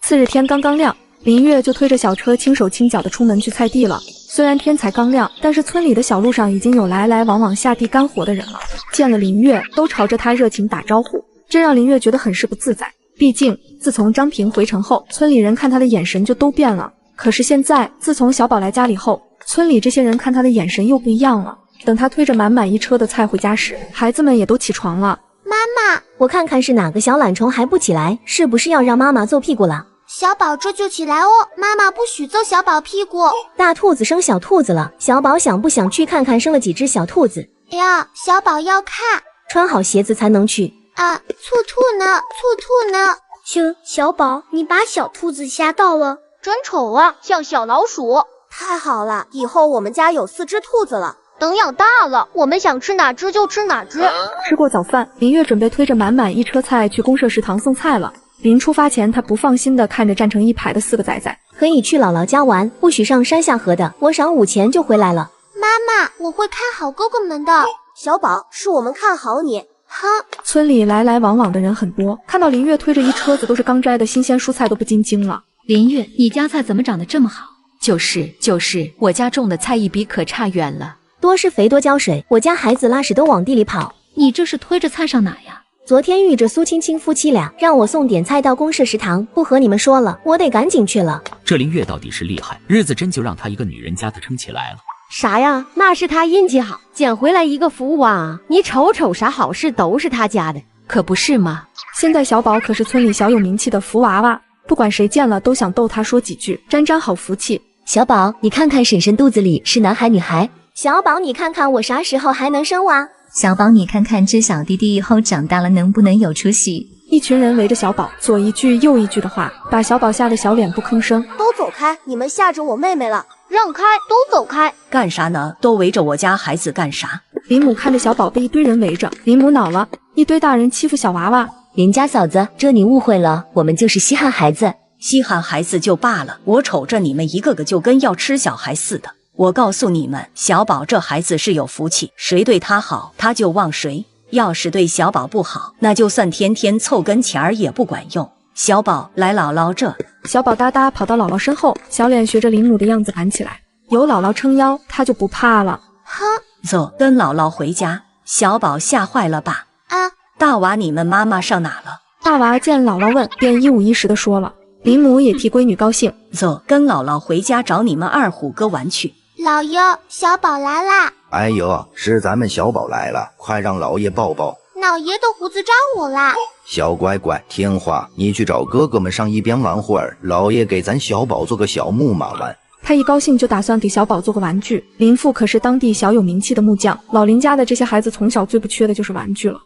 次日天刚刚亮，林月就推着小车轻手轻脚的出门去菜地了。虽然天才刚亮，但是村里的小路上已经有来来往往下地干活的人了，见了林月都朝着他热情打招呼，这让林月觉得很是不自在。毕竟自从张平回城后，村里人看他的眼神就都变了。可是现在自从小宝来家里后，村里这些人看他的眼神又不一样了。等他推着满满一车的菜回家时，孩子们也都起床了。妈妈，我看看是哪个小懒虫还不起来，是不是要让妈妈揍屁股了？小宝这就起来哦，妈妈不许揍小宝屁股。大兔子生小兔子了，小宝想不想去看看生了几只小兔子？呀，小宝要看，穿好鞋子才能去。兔兔呢？小宝，你把小兔子吓到了，真丑啊，像小老鼠。太好了，以后我们家有4只兔子了。等养大了，我们想吃哪只就吃哪只。吃过早饭，林月准备推着满满一车菜去公社食堂送菜了。临出发前，他不放心地看着站成一排的4个崽崽。可以去姥姥家玩，不许上山下河的，我赏5钱就回来了。妈妈，我会看好哥哥们的。小宝，是我们看好你。村里来来往往的人很多，看到林月推着一车子都是刚摘的新鲜蔬菜，都不禁惊了。林月，你家菜怎么长得这么好？就是，我家种的菜一比可差远了。多施肥多浇水，我家孩子拉屎都往地里跑。你这是推着菜上哪呀？昨天遇着苏青青夫妻俩，让我送点菜到公社食堂，不和你们说了，我得赶紧去了。这林月到底是厉害，日子真就让她一个女人家的撑起来了。啥呀？那是他运气好，捡回来一个福娃。你瞅瞅，啥好事都是他家的，可不是吗？现在小宝可是村里小有名气的福娃娃，不管谁见了都想逗他说几句，沾沾好福气。小宝，你看看婶婶肚子里是男孩女孩？小宝，你看看我啥时候还能生娃？小宝，你看看这小弟弟以后长大了能不能有出息？一群人围着小宝，左一句右一句的话，把小宝吓得小脸不吭声。都走开，你们吓着我妹妹了。让开，都走开！干啥呢？都围着我家孩子干啥？林母看着小宝被一堆人围着，林母恼了，一堆大人欺负小娃娃。林家嫂子，这你误会了，我们就是稀罕孩子。稀罕孩子就罢了，我瞅着你们一个个就跟要吃小孩似的。我告诉你们，小宝这孩子是有福气，谁对他好，他就忘谁。要是对小宝不好，那就算天天凑跟前儿也不管用。小宝，来姥姥这。小宝哒哒跑到姥姥身后，小脸学着林母的样子盘起来。有姥姥撑腰，他就不怕了。走，跟姥姥回家。小宝吓坏了吧？大娃，你们妈妈上哪了？大娃见姥姥问，便一五一十的说了。林母也替闺女高兴。走，跟姥姥回家找你们二虎哥玩去。老爷，小宝来啦！哎呦，是咱们小宝来了，快让老爷抱抱。老爷的胡子招我啦！小乖乖，听话，你去找哥哥们上一边玩会儿，老爷给咱小宝做个小木马玩。他一高兴就打算给小宝做个玩具。林父可是当地小有名气的木匠，老林家的这些孩子从小最不缺的就是玩具了。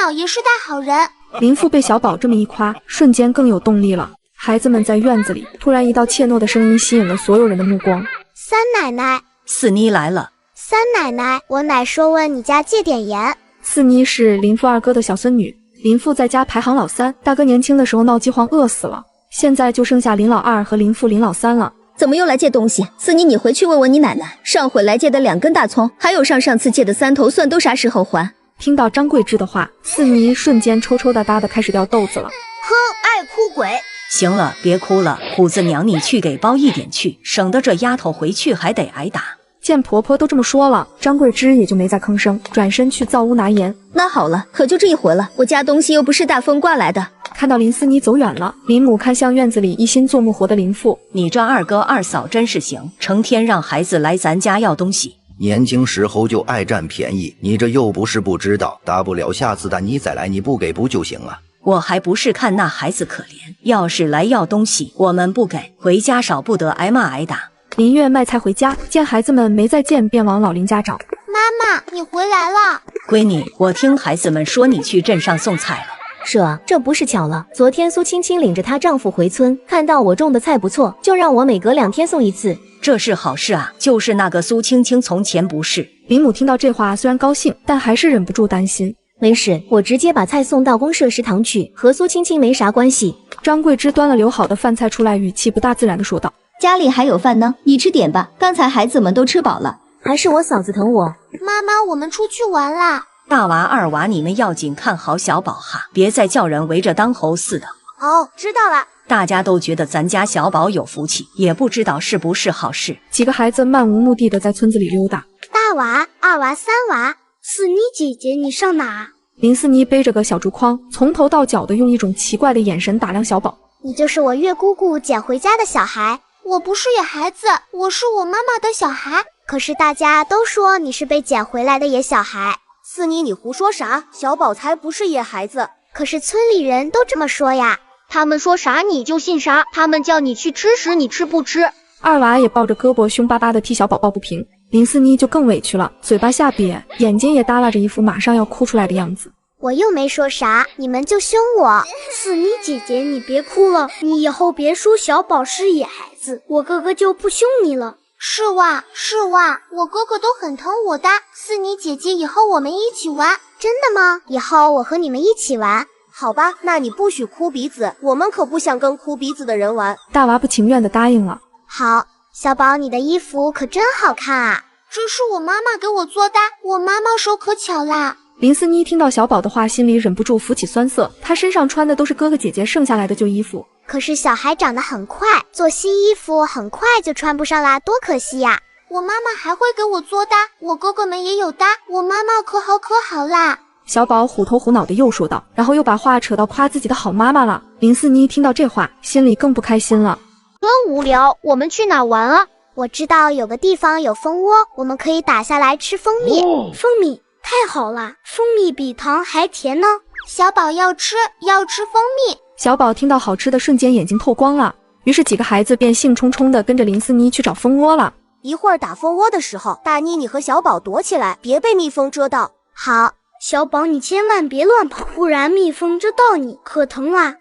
老爷是大好人。林父被小宝这么一夸，瞬间更有动力了。孩子们在院子里，突然一道怯懦的声音吸引了所有人的目光。三奶奶，四妮来了。三奶奶，我奶说问你家借点盐。四妮是林父二哥的小孙女，林父在家排行老三，大哥年轻的时候闹饥荒饿死了，现在就剩下林老二和林父林老三了。怎么又来借东西？思妮，你回去问问你奶奶，上回来借的2根大葱，还有上次借的3头蒜都啥时候还？听到张桂枝的话，思妮瞬间抽抽搭搭的开始掉豆子了。哼，爱哭鬼！行了，别哭了，虎子娘，你去给包一点去，省得这丫头回去还得挨打。见婆婆都这么说了，张桂枝也就没再吭声，转身去灶屋拿盐。那好了，可就这一回了，我家东西又不是大风刮来的。看到林思妮走远了，林母看向院子里一心做木活的林父，你这二哥二嫂真是行，成天让孩子来咱家要东西。年轻时候就爱占便宜，你这又不是不知道，大不了下次的你再来，你不给不就行了？我还不是看那孩子可怜，要是来要东西，我们不给，回家少不得挨骂挨打。林月卖菜回家，见孩子们没再见，便往老林家找。妈妈，你回来了。闺女，我听孩子们说你去镇上送菜了。是啊，这不是巧了。昨天苏青青领着她丈夫回村，看到我种的菜不错，就让我每隔2天送一次。这是好事啊，就是那个苏青青从前不是。林母听到这话虽然高兴，但还是忍不住担心。没事，我直接把菜送到公社食堂去，和苏青青没啥关系。张桂枝端了留好的饭菜出来，语气不大自然地说道：家里还有饭呢，你吃点吧，刚才孩子们都吃饱了。还是我嫂子疼我。妈妈，我们出去玩啦。大娃二娃，你们要紧看好小宝哈，别再叫人围着当猴似的。哦，知道了。大家都觉得咱家小宝有福气，也不知道是不是好事。几个孩子漫无目的的在村子里溜达。大娃、2娃、3娃，思妮姐姐，你上哪？林思妮背着个小竹筐，从头到脚的用一种奇怪的眼神打量小宝。你就是我月姑姑捡回家的小孩。我不是野孩子，我是我妈妈的小孩。可是大家都说你是被捡回来的野小孩。思妮，你胡说啥？小宝才不是野孩子。可是村里人都这么说呀。他们说啥你就信啥，他们叫你去吃屎你吃不吃。二娃也抱着胳膊凶巴巴的替小宝抱不平，林思妮就更委屈了，嘴巴下瘪，眼睛也耷拉着一副马上要哭出来的样子。我又没说啥，你们就凶我。思妮姐姐，你别哭了，你以后别说小宝是野孩子，我哥哥就不凶你了。是哇，是哇，我哥哥都很疼我的。思妮姐姐，以后我们一起玩。真的吗？以后我和你们一起玩。好吧，那你不许哭鼻子，我们可不想跟哭鼻子的人玩。大娃不情愿地答应了。好，小宝，你的衣服可真好看啊！这是我妈妈给我做的，我妈妈手可巧啦。林思妮听到小宝的话，心里忍不住浮起酸涩。她身上穿的都是哥哥姐姐剩下来的旧衣服，可是小孩长得很快，做新衣服很快就穿不上啦，多可惜呀！我妈妈还会给我做的，我哥哥们也有的，我妈妈可好啦。小宝虎头虎脑的又说道，然后又把话扯到夸自己的好妈妈了。林思妮听到这话，心里更不开心了。真无聊，我们去哪玩啊？我知道有个地方有蜂窝，我们可以打下来吃蜂蜜。蜂蜜太好了，蜂蜜比糖还甜呢。小宝要吃蜂蜜。小宝听到好吃的瞬间眼睛透光了，于是几个孩子便兴冲冲的跟着林思妮去找蜂窝了。一会儿打蜂窝的时候，大妮你和小宝躲起来，别被蜜蜂蛰到。好。小宝，你千万别乱跑，不然蜜蜂蛰到你可疼啦。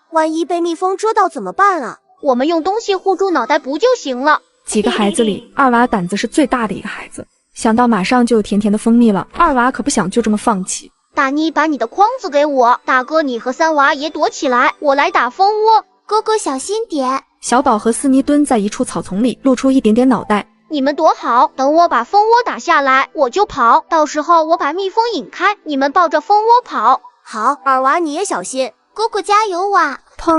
万一被蜜蜂蛰到怎么办啊？我们用东西护住脑袋不就行了？几个孩子里，二娃胆子是最大的一个孩子，想到马上就有甜甜的蜂蜜了，二娃可不想就这么放弃。大妮，把你的筐子给我，大哥你和3娃也躲起来，我来打蜂窝。哥哥小心点。小宝和思妮蹲在一处草丛里，露出一点点脑袋。你们躲好，等我把蜂窝打下来，我就跑。到时候我把蜜蜂引开，你们抱着蜂窝跑。好，二娃你也小心。哥哥加油啊！砰，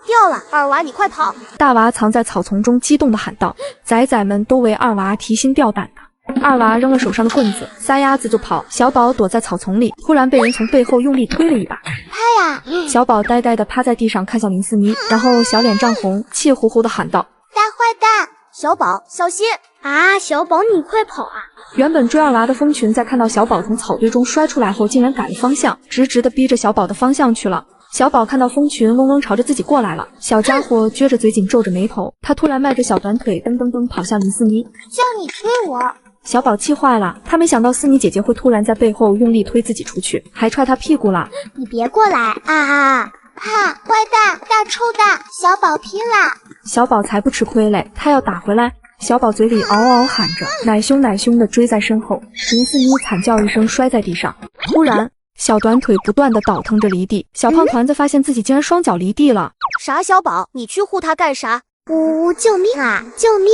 掉了！二娃你快跑！大娃藏在草丛中，激动地喊道。崽崽们都为二娃提心吊胆的。二娃扔了手上的棍子，撒丫子就跑。小宝躲在草丛里，突然被人从背后用力推了一把。拍呀！小宝呆呆地趴在地上，看向林思妮，然后小脸涨红，气呼呼地喊道：大坏蛋！小宝小心啊！小宝你快跑啊！原本追二娃的蜂群在看到小宝从草堆中摔出来后，竟然改了方向，直直地逼着小宝的方向去了。小宝看到蜂群嗡嗡朝着自己过来了，小家伙撅着嘴紧皱着眉头，他突然迈着小短腿噔噔噔跑向林思妮。叫你推我！小宝气坏了，他没想到思妮姐姐会突然在背后用力推自己出去，还踹他屁股了。你别过来啊！哈，坏蛋，大臭蛋，小宝拼啦！小宝才不吃亏嘞，他要打回来。小宝嘴里嗷嗷喊着，奶凶奶凶的追在身后。林思妮惨叫一声，摔在地上。突然，小短腿不断的倒腾着离地。小胖团子发现自己竟然双脚离地了。啥？小宝，你去护他干啥？呜呜，救命啊！救命！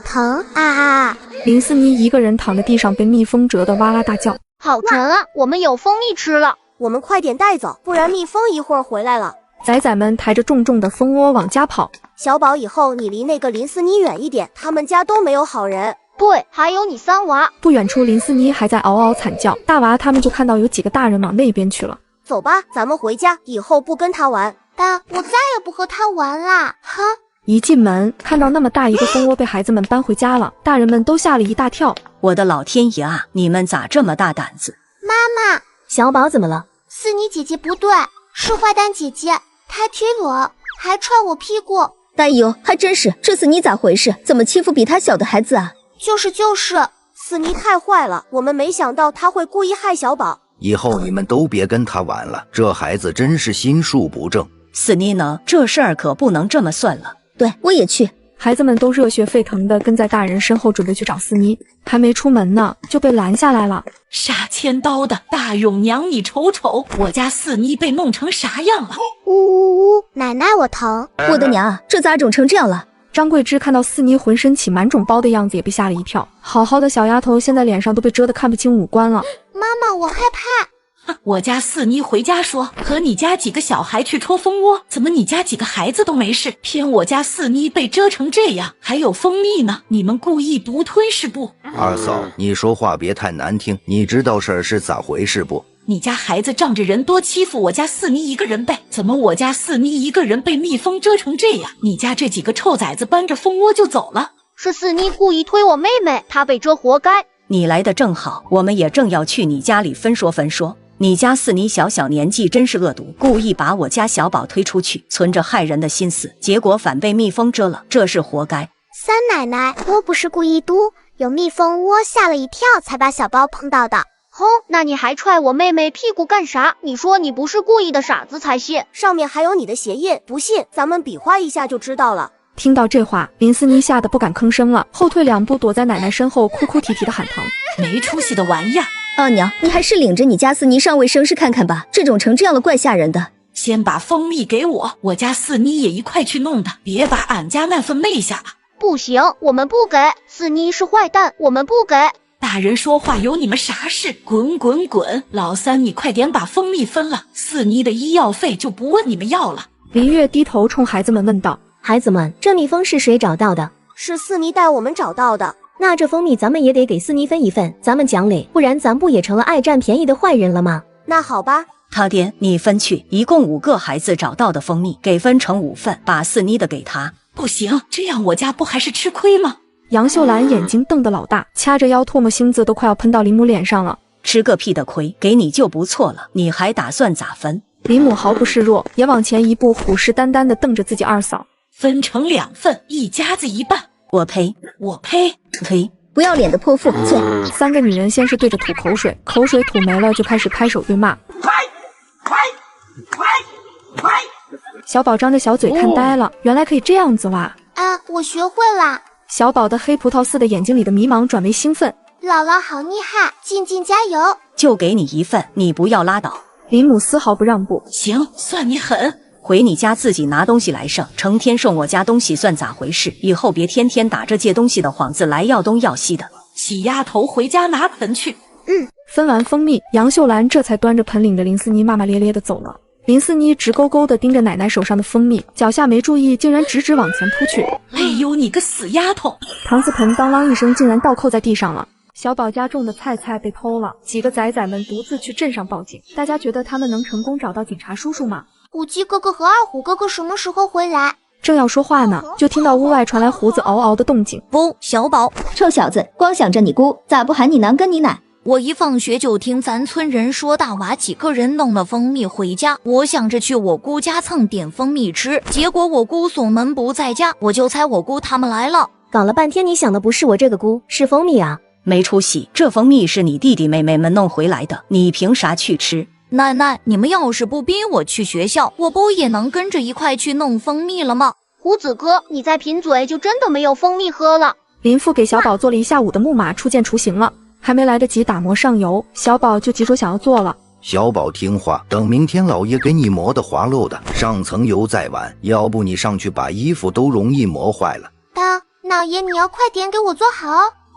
疼啊！林思妮一个人躺在地上，被蜜蜂蛰得哇哇大叫。好沉啊！我们有蜂蜜吃了，我们快点带走，不然蜜蜂一会儿回来了。仔仔们抬着重重的蜂窝往家跑。小宝，以后你离那个林思妮远一点，他们家都没有好人。对，还有你三娃。不远处，林思妮还在嗷嗷惨叫，大娃他们就看到有几个大人往那边去了。走吧，咱们回家，以后不跟他玩。爸，我再也不和他玩啦！哈！一进门，看到那么大一个蜂窝被孩子们搬回家了，大人们都吓了一大跳。我的老天爷啊！你们咋这么大胆子？妈妈，小宝怎么了？思妮姐姐不对，是坏蛋姐姐，她踢我，还踹我屁股。哎呦，还真是，这思妮咋回事？怎么欺负比她小的孩子啊？就是，思妮太坏了，我们没想到她会故意害小宝。以后你们都别跟他玩了，这孩子真是心术不正。思妮呢？这事儿可不能这么算了。对，我也去。孩子们都热血沸腾的跟在大人身后准备去找思妮，还没出门呢就被拦下来了。杀千刀的大勇娘，你瞅瞅，我家四妮被弄成啥样了？呜呜呜！奶奶我疼！我的娘啊，这咋肿成这样了？张桂枝看到思妮浑身起满肿包的样子，也被吓了一跳。好好的小丫头，现在脸上都被蛰得看不清五官了。妈妈，我害怕。我家四妮回家说和你家几个小孩去戳蜂窝，怎么你家几个孩子都没事，偏我家四妮被蛰成这样，还有蜂蜜呢？你们故意独吞是不？二嫂，你说话别太难听，你知道事儿是咋回事不？你家孩子仗着人多欺负我家四妮一个人呗，怎么我家四妮一个人被蜜蜂蛰成这样？你家这几个臭崽子搬着蜂窝就走了？是四妮故意推我妹妹，她被蛰活该。你来的正好，我们也正要去你家里分说。你家四妮小年纪真是恶毒，故意把我家小宝推出去，存着害人的心思，结果反被蜜蜂蛰了，这是活该。三奶奶，我不是故意嘟，有蜜蜂窝吓了一跳才把小包碰到的。哼，那你还踹我妹妹屁股干啥？你说你不是故意的傻子才信，上面还有你的鞋印，不信咱们比划一下就知道了。听到这话，林思妮吓得不敢吭声了，后退2步，躲在奶奶身后，哭哭啼啼的喊疼。没出息的玩意儿！二娘，你还是领着你家四妮上卫生室看看吧，这种成这样了怪吓人的。先把蜂蜜给我，我家四妮也一块去弄的，别把俺家那份昧下了。不行，我们不给，四妮是坏蛋，我们不给。大人说话有你们啥事？滚滚滚！老三，你快点把蜂蜜分了，四妮的医药费就不问你们要了。林月低头冲孩子们问道：孩子们，这蜜蜂是谁找到的？是四妮带我们找到的。那这蜂蜜咱们也得给四妮分一份，咱们讲理，不然咱不也成了爱占便宜的坏人了吗？那好吧，他爹，你分去，一共5个孩子找到的蜂蜜，给分成5份，把四妮的给他。不行，这样我家不还是吃亏吗？杨秀兰眼睛瞪得老大，掐着腰，唾沫星子都快要喷到林母脸上了。吃个屁的亏，给你就不错了，你还打算咋分？林母毫不示弱，也往前一步，虎视眈眈地瞪着自己二嫂。分成2份，一家子一半。我呸！我呸！呸！不要脸的泼妇！啐！3个女人先是对着吐口水，口水吐没了，就开始拍手对骂。小宝张着小嘴看呆了，原来可以这样子哇！啊，我学会啦！小宝的黑葡萄似的眼睛里的迷茫转为兴奋。姥姥好厉害，静静加油！就给你1份，你不要拉倒。林母丝毫不让步。行，算你狠。回你家自己拿东西来剩，成天送我家东西算咋回事？以后别天天打着借东西的幌子来要东要西的。洗丫头回家拿盆去。分完蜂蜜，杨秀兰这才端着盆领着林思妮骂骂咧咧的走了。林思妮直勾勾的盯着奶奶手上的蜂蜜，脚下没注意，竟然直往前扑去。哎呦，你个死丫头！搪瓷盆当啷一声，竟然倒扣在地上了。小宝家种的菜被偷了，几个仔仔们独自去镇上报警。大家觉得他们能成功找到警察叔叔吗？虎鸡哥哥和二虎哥哥什么时候回来？正要说话呢，就听到屋外传来胡子嗷嗷的动静。不，小宝，臭小子，光想着你姑，咋不喊你娘跟你奶？我一放学就听咱村人说大娃几个人弄了蜂蜜回家，我想着去我姑家蹭点蜂蜜吃，结果我姑锁门不在家，我就猜我姑他们来了。搞了半天你想的不是我这个姑，是蜂蜜啊！没出息，这蜂蜜是你弟弟妹妹们弄回来的，你凭啥去吃？奶奶，你们要是不逼我去学校，我不也能跟着一块去弄蜂蜜了吗？胡子哥，你再贫嘴就真的没有蜂蜜喝了。林父给小宝做了一下午的木马初见雏形了，还没来得及打磨上油，小宝就急说想要做了。小宝听话，等明天老爷给你磨的滑溜的，上层油再晚，要不你上去把衣服都容易磨坏了。老爷你要快点给我做好。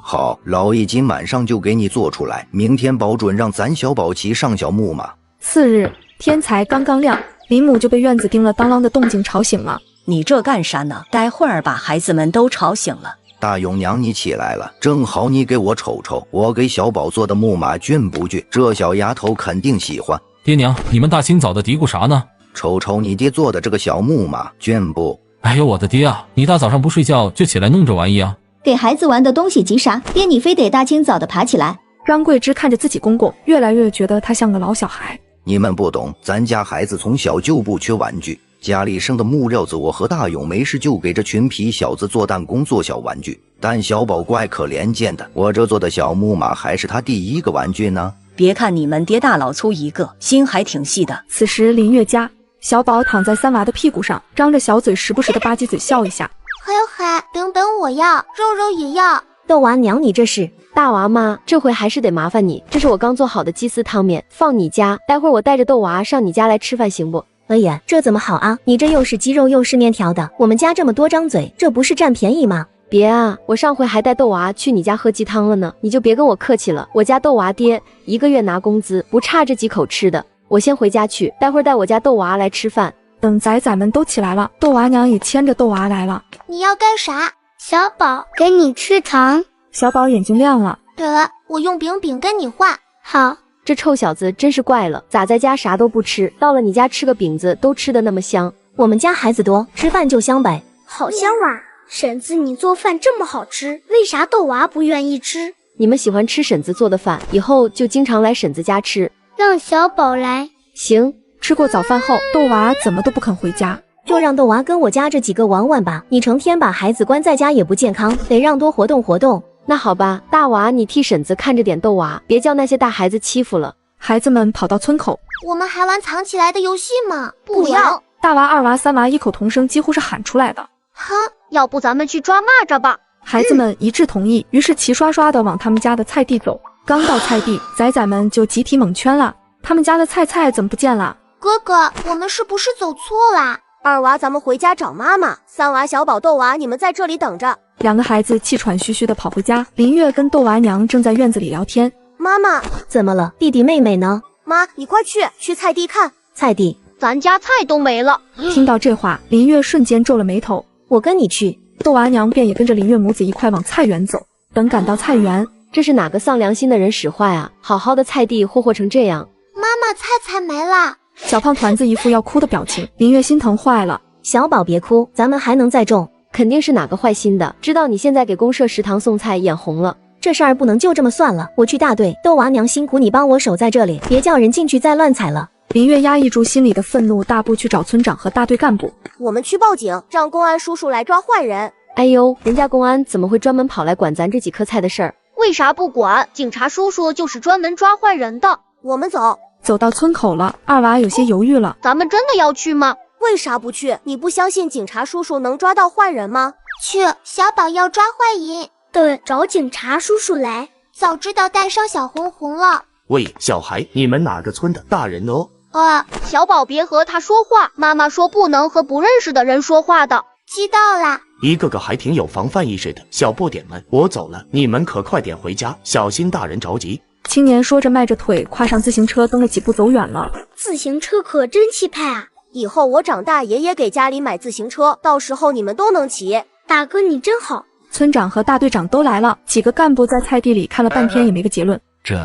好，老爷今晚上就给你做出来，明天保准让咱小宝骑上小木马。次日天才刚刚亮，林母就被院子叮了当啷的动静吵醒了。你这干啥呢？待会儿把孩子们都吵醒了。大勇娘你起来了，正好你给我瞅瞅，我给小宝做的木马俊不俊？这小丫头肯定喜欢。爹娘，你们大清早的嘀咕啥呢？瞅瞅你爹做的这个小木马俊不？哎呦我的爹啊，你大早上不睡觉就起来弄这玩意啊？给孩子玩的东西急啥？爹你非得大清早的爬起来。张桂枝看着自己公公，越来越觉得他像个老小孩。你们不懂，咱家孩子从小就不缺玩具，家里生的木料子，我和大勇没事就给这群皮小子做弹弓做小玩具。但小宝怪可怜见的，我这做的小木马还是他第一个玩具呢。别看你们爹大老粗一个，心还挺细的。此时林月家，小宝躺在三娃的屁股上，张着小嘴，时不时的吧唧嘴笑一下。还有等等我要，肉肉也要。豆娃娘你这是。大娃妈，这回还是得麻烦你，这是我刚做好的鸡丝汤面，放你家，待会儿我带着豆娃上你家来吃饭行不？哎呀，这怎么好啊？你这又是鸡肉又是面条的，我们家这么多张嘴，这不是占便宜吗？别啊，我上回还带豆娃去你家喝鸡汤了呢，你就别跟我客气了。我家豆娃爹1个月拿工资，不差这几口吃的。我先回家去，待会儿带我家豆娃来吃饭。等崽崽们都起来了，豆娃娘也牵着豆娃来了。你要干啥？小宝，给你吃糖。小宝眼睛亮了。对了，我用饼饼跟你换。好。这臭小子真是怪了，咋在家啥都不吃，到了你家吃个饼子都吃得那么香？我们家孩子多，吃饭就香呗。好香啊！婶子，你做饭这么好吃，为啥豆娃不愿意吃？你们喜欢吃婶子做的饭，以后就经常来婶子家吃。让小宝来。行。吃过早饭后，豆娃怎么都不肯回家，就让豆娃跟我家这几个玩玩吧。你成天把孩子关在家也不健康，得让多活动活动。那好吧，大娃你替婶子看着点豆娃，别叫那些大孩子欺负了。孩子们跑到村口，我们还玩藏起来的游戏吗？不要！大娃、二娃、三娃异口同声，几乎是喊出来的。哼，要不咱们去抓蚂蚱吧？孩子们一致同意，于是齐刷刷的往他们家的菜地走。刚到菜地，崽崽们就集体蒙圈了。他们家的菜怎么不见了？哥哥，我们是不是走错啦？二娃，咱们回家找妈妈。三娃、小宝、豆娃，你们在这里等着。两个孩子气喘吁吁地跑回家，林月跟豆娃娘正在院子里聊天。妈妈，怎么了？弟弟妹妹呢？妈，你快去菜地看。菜地？咱家菜都没了。听到这话，林月瞬间皱了眉头。我跟你去。豆娃娘便也跟着林月母子一块往菜园走。等赶到菜园，这是哪个丧良心的人使坏啊？好好的菜地霍成这样。妈妈，菜没了。小胖团子一副要哭的表情，林月心疼坏了。小宝别哭，咱们还能再种。肯定是哪个坏心的，知道你现在给公社食堂送菜眼红了。这事儿不能就这么算了，我去大队。豆娃娘辛苦你帮我守在这里，别叫人进去再乱踩了。林月压抑住心里的愤怒，大步去找村长和大队干部。我们去报警，让公安叔叔来抓坏人。哎呦，人家公安怎么会专门跑来管咱这几棵菜的事儿？为啥不管？警察叔叔就是专门抓坏人的。我们走。走到村口了，二娃有些犹豫了。咱们真的要去吗？为啥不去？你不相信警察叔叔能抓到坏人吗？去，小宝要抓坏人。对，找警察叔叔来。早知道带上小红红了。喂，小孩，你们哪个村的？大人哦。小宝别和他说话，妈妈说不能和不认识的人说话的。知道啦。一个个还挺有防范意识的小不点们，我走了，你们可快点回家，小心大人着急。青年说着迈着腿跨上自行车，蹬了几步走远了。自行车可真气派啊！以后我长大爷爷给家里买自行车，到时候你们都能骑。大哥你真好。村长和大队长都来了，几个干部在菜地里看了半天也没个结论。这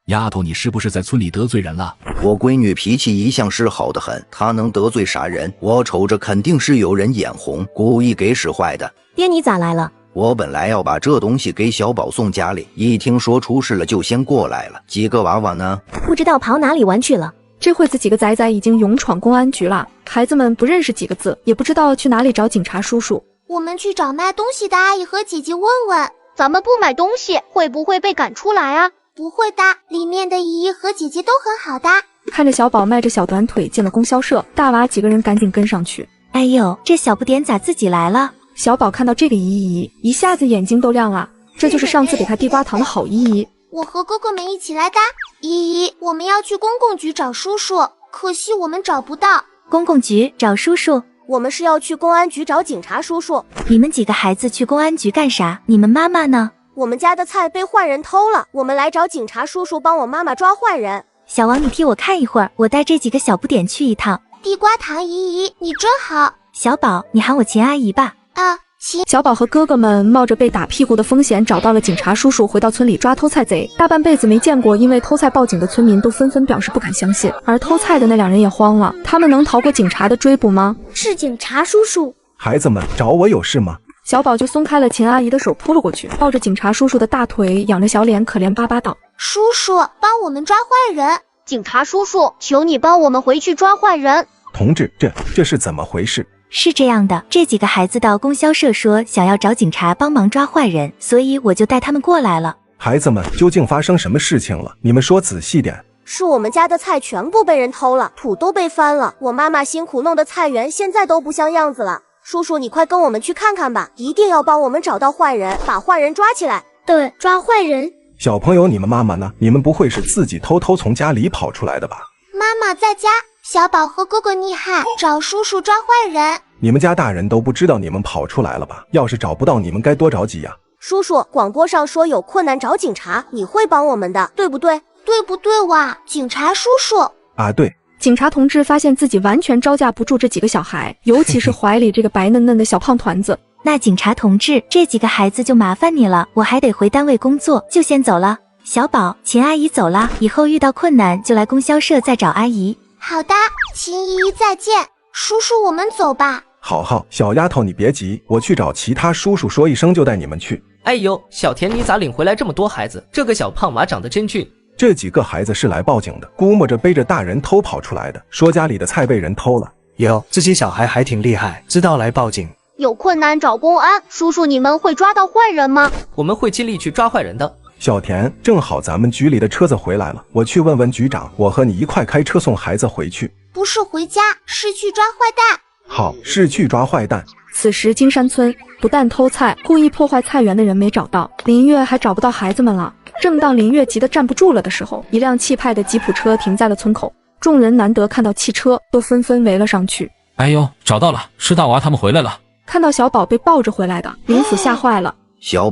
丫头你是不是在村里得罪人了？我闺女脾气一向是好得很，她能得罪啥人？我瞅着肯定是有人眼红，故意给使坏的。爹你咋来了？我本来要把这东西给小宝送家里，一听说出事了就先过来了。几个娃娃呢？不知道跑哪里玩去了。这会子几个崽崽已经勇闯公安局了，孩子们不认识几个字，也不知道去哪里找警察叔叔。我们去找卖东西的阿姨和姐姐问问。咱们不买东西会不会被赶出来啊？不会的，里面的姨姨和姐姐都很好的。看着小宝迈着小短腿进了供销社，大娃几个人赶紧跟上去。哎呦，这小不点咋自己来了？小宝看到这个姨姨，一下子眼睛都亮了，这就是上次给他递瓜糖的好姨姨。我和哥哥们一起来搭。依依，我们要去公共局找叔叔，可惜我们找不到。公共局找叔叔？我们是要去公安局找警察叔叔。你们几个孩子去公安局干啥？你们妈妈呢？我们家的菜被坏人偷了，我们来找警察叔叔帮我妈妈抓坏人。小王，你替我看一会儿，我带这几个小不点去一趟。地瓜糖姨姨，你真好。小宝，你喊我秦阿姨吧。啊，行。小宝和哥哥们冒着被打屁股的风险找到了警察叔叔，回到村里抓偷菜贼。大半辈子没见过因为偷菜报警的村民都纷纷表示不敢相信，而偷菜的那两人也慌了，他们能逃过警察的追捕吗？是警察叔叔。孩子们，找我有事吗？小宝就松开了秦阿姨的手，扑了过去，抱着警察叔叔的大腿，仰着小脸，可怜巴巴道：“叔叔，帮我们抓坏人！警察叔叔，求你帮我们回去抓坏人！”同志，这是怎么回事？是这样的，这几个孩子到供销社说想要找警察帮忙抓坏人，所以我就带他们过来了。孩子们，究竟发生什么事情了？你们说仔细点。是我们家的菜全部被人偷了，土都被翻了，我妈妈辛苦弄的菜园现在都不像样子了。叔叔，你快跟我们去看看吧，一定要帮我们找到坏人，把坏人抓起来。对，抓坏人。小朋友，你们妈妈呢？你们不会是自己偷偷从家里跑出来的吧？妈妈在家，小宝和哥哥厉害，找叔叔抓坏人。你们家大人都不知道你们跑出来了吧？要是找不到你们该多着急呀。叔叔，广播上说有困难找警察，你会帮我们的，对不对？对不对哇，警察叔叔？啊，对。警察同志发现自己完全招架不住这几个小孩，尤其是怀里这个白嫩嫩的小胖团子。那警察同志，这几个孩子就麻烦你了，我还得回单位工作，就先走了。小宝，秦阿姨走了，以后遇到困难就来供销社再找阿姨。好的，秦姨姨再见。叔叔，我们走吧。好，小丫头你别急，我去找其他叔叔说一声就带你们去。哎呦，小田你咋领回来这么多孩子？这个小胖娃长得真俊。这几个孩子是来报警的，估摸着背着大人偷跑出来的，说家里的菜被人偷了。哟，这些小孩还挺厉害，知道来报警。有困难找公安，叔叔你们会抓到坏人吗？我们会尽力去抓坏人的。小田，正好咱们局里的车子回来了，我去问问局长，我和你一块开车送孩子回去。不是回家，是去抓坏蛋。好，是去抓坏蛋。此时金山村不但偷菜，故意破坏菜园的人没找到，林月还找不到孩子们了。正当林月急得站不住了的时候，一辆气派的吉普车停在了村口，众人难得看到汽车，都纷纷围了上去。哎呦，找到了，是大娃他们回来了。看到小宝被抱着回来的，林府吓坏了。小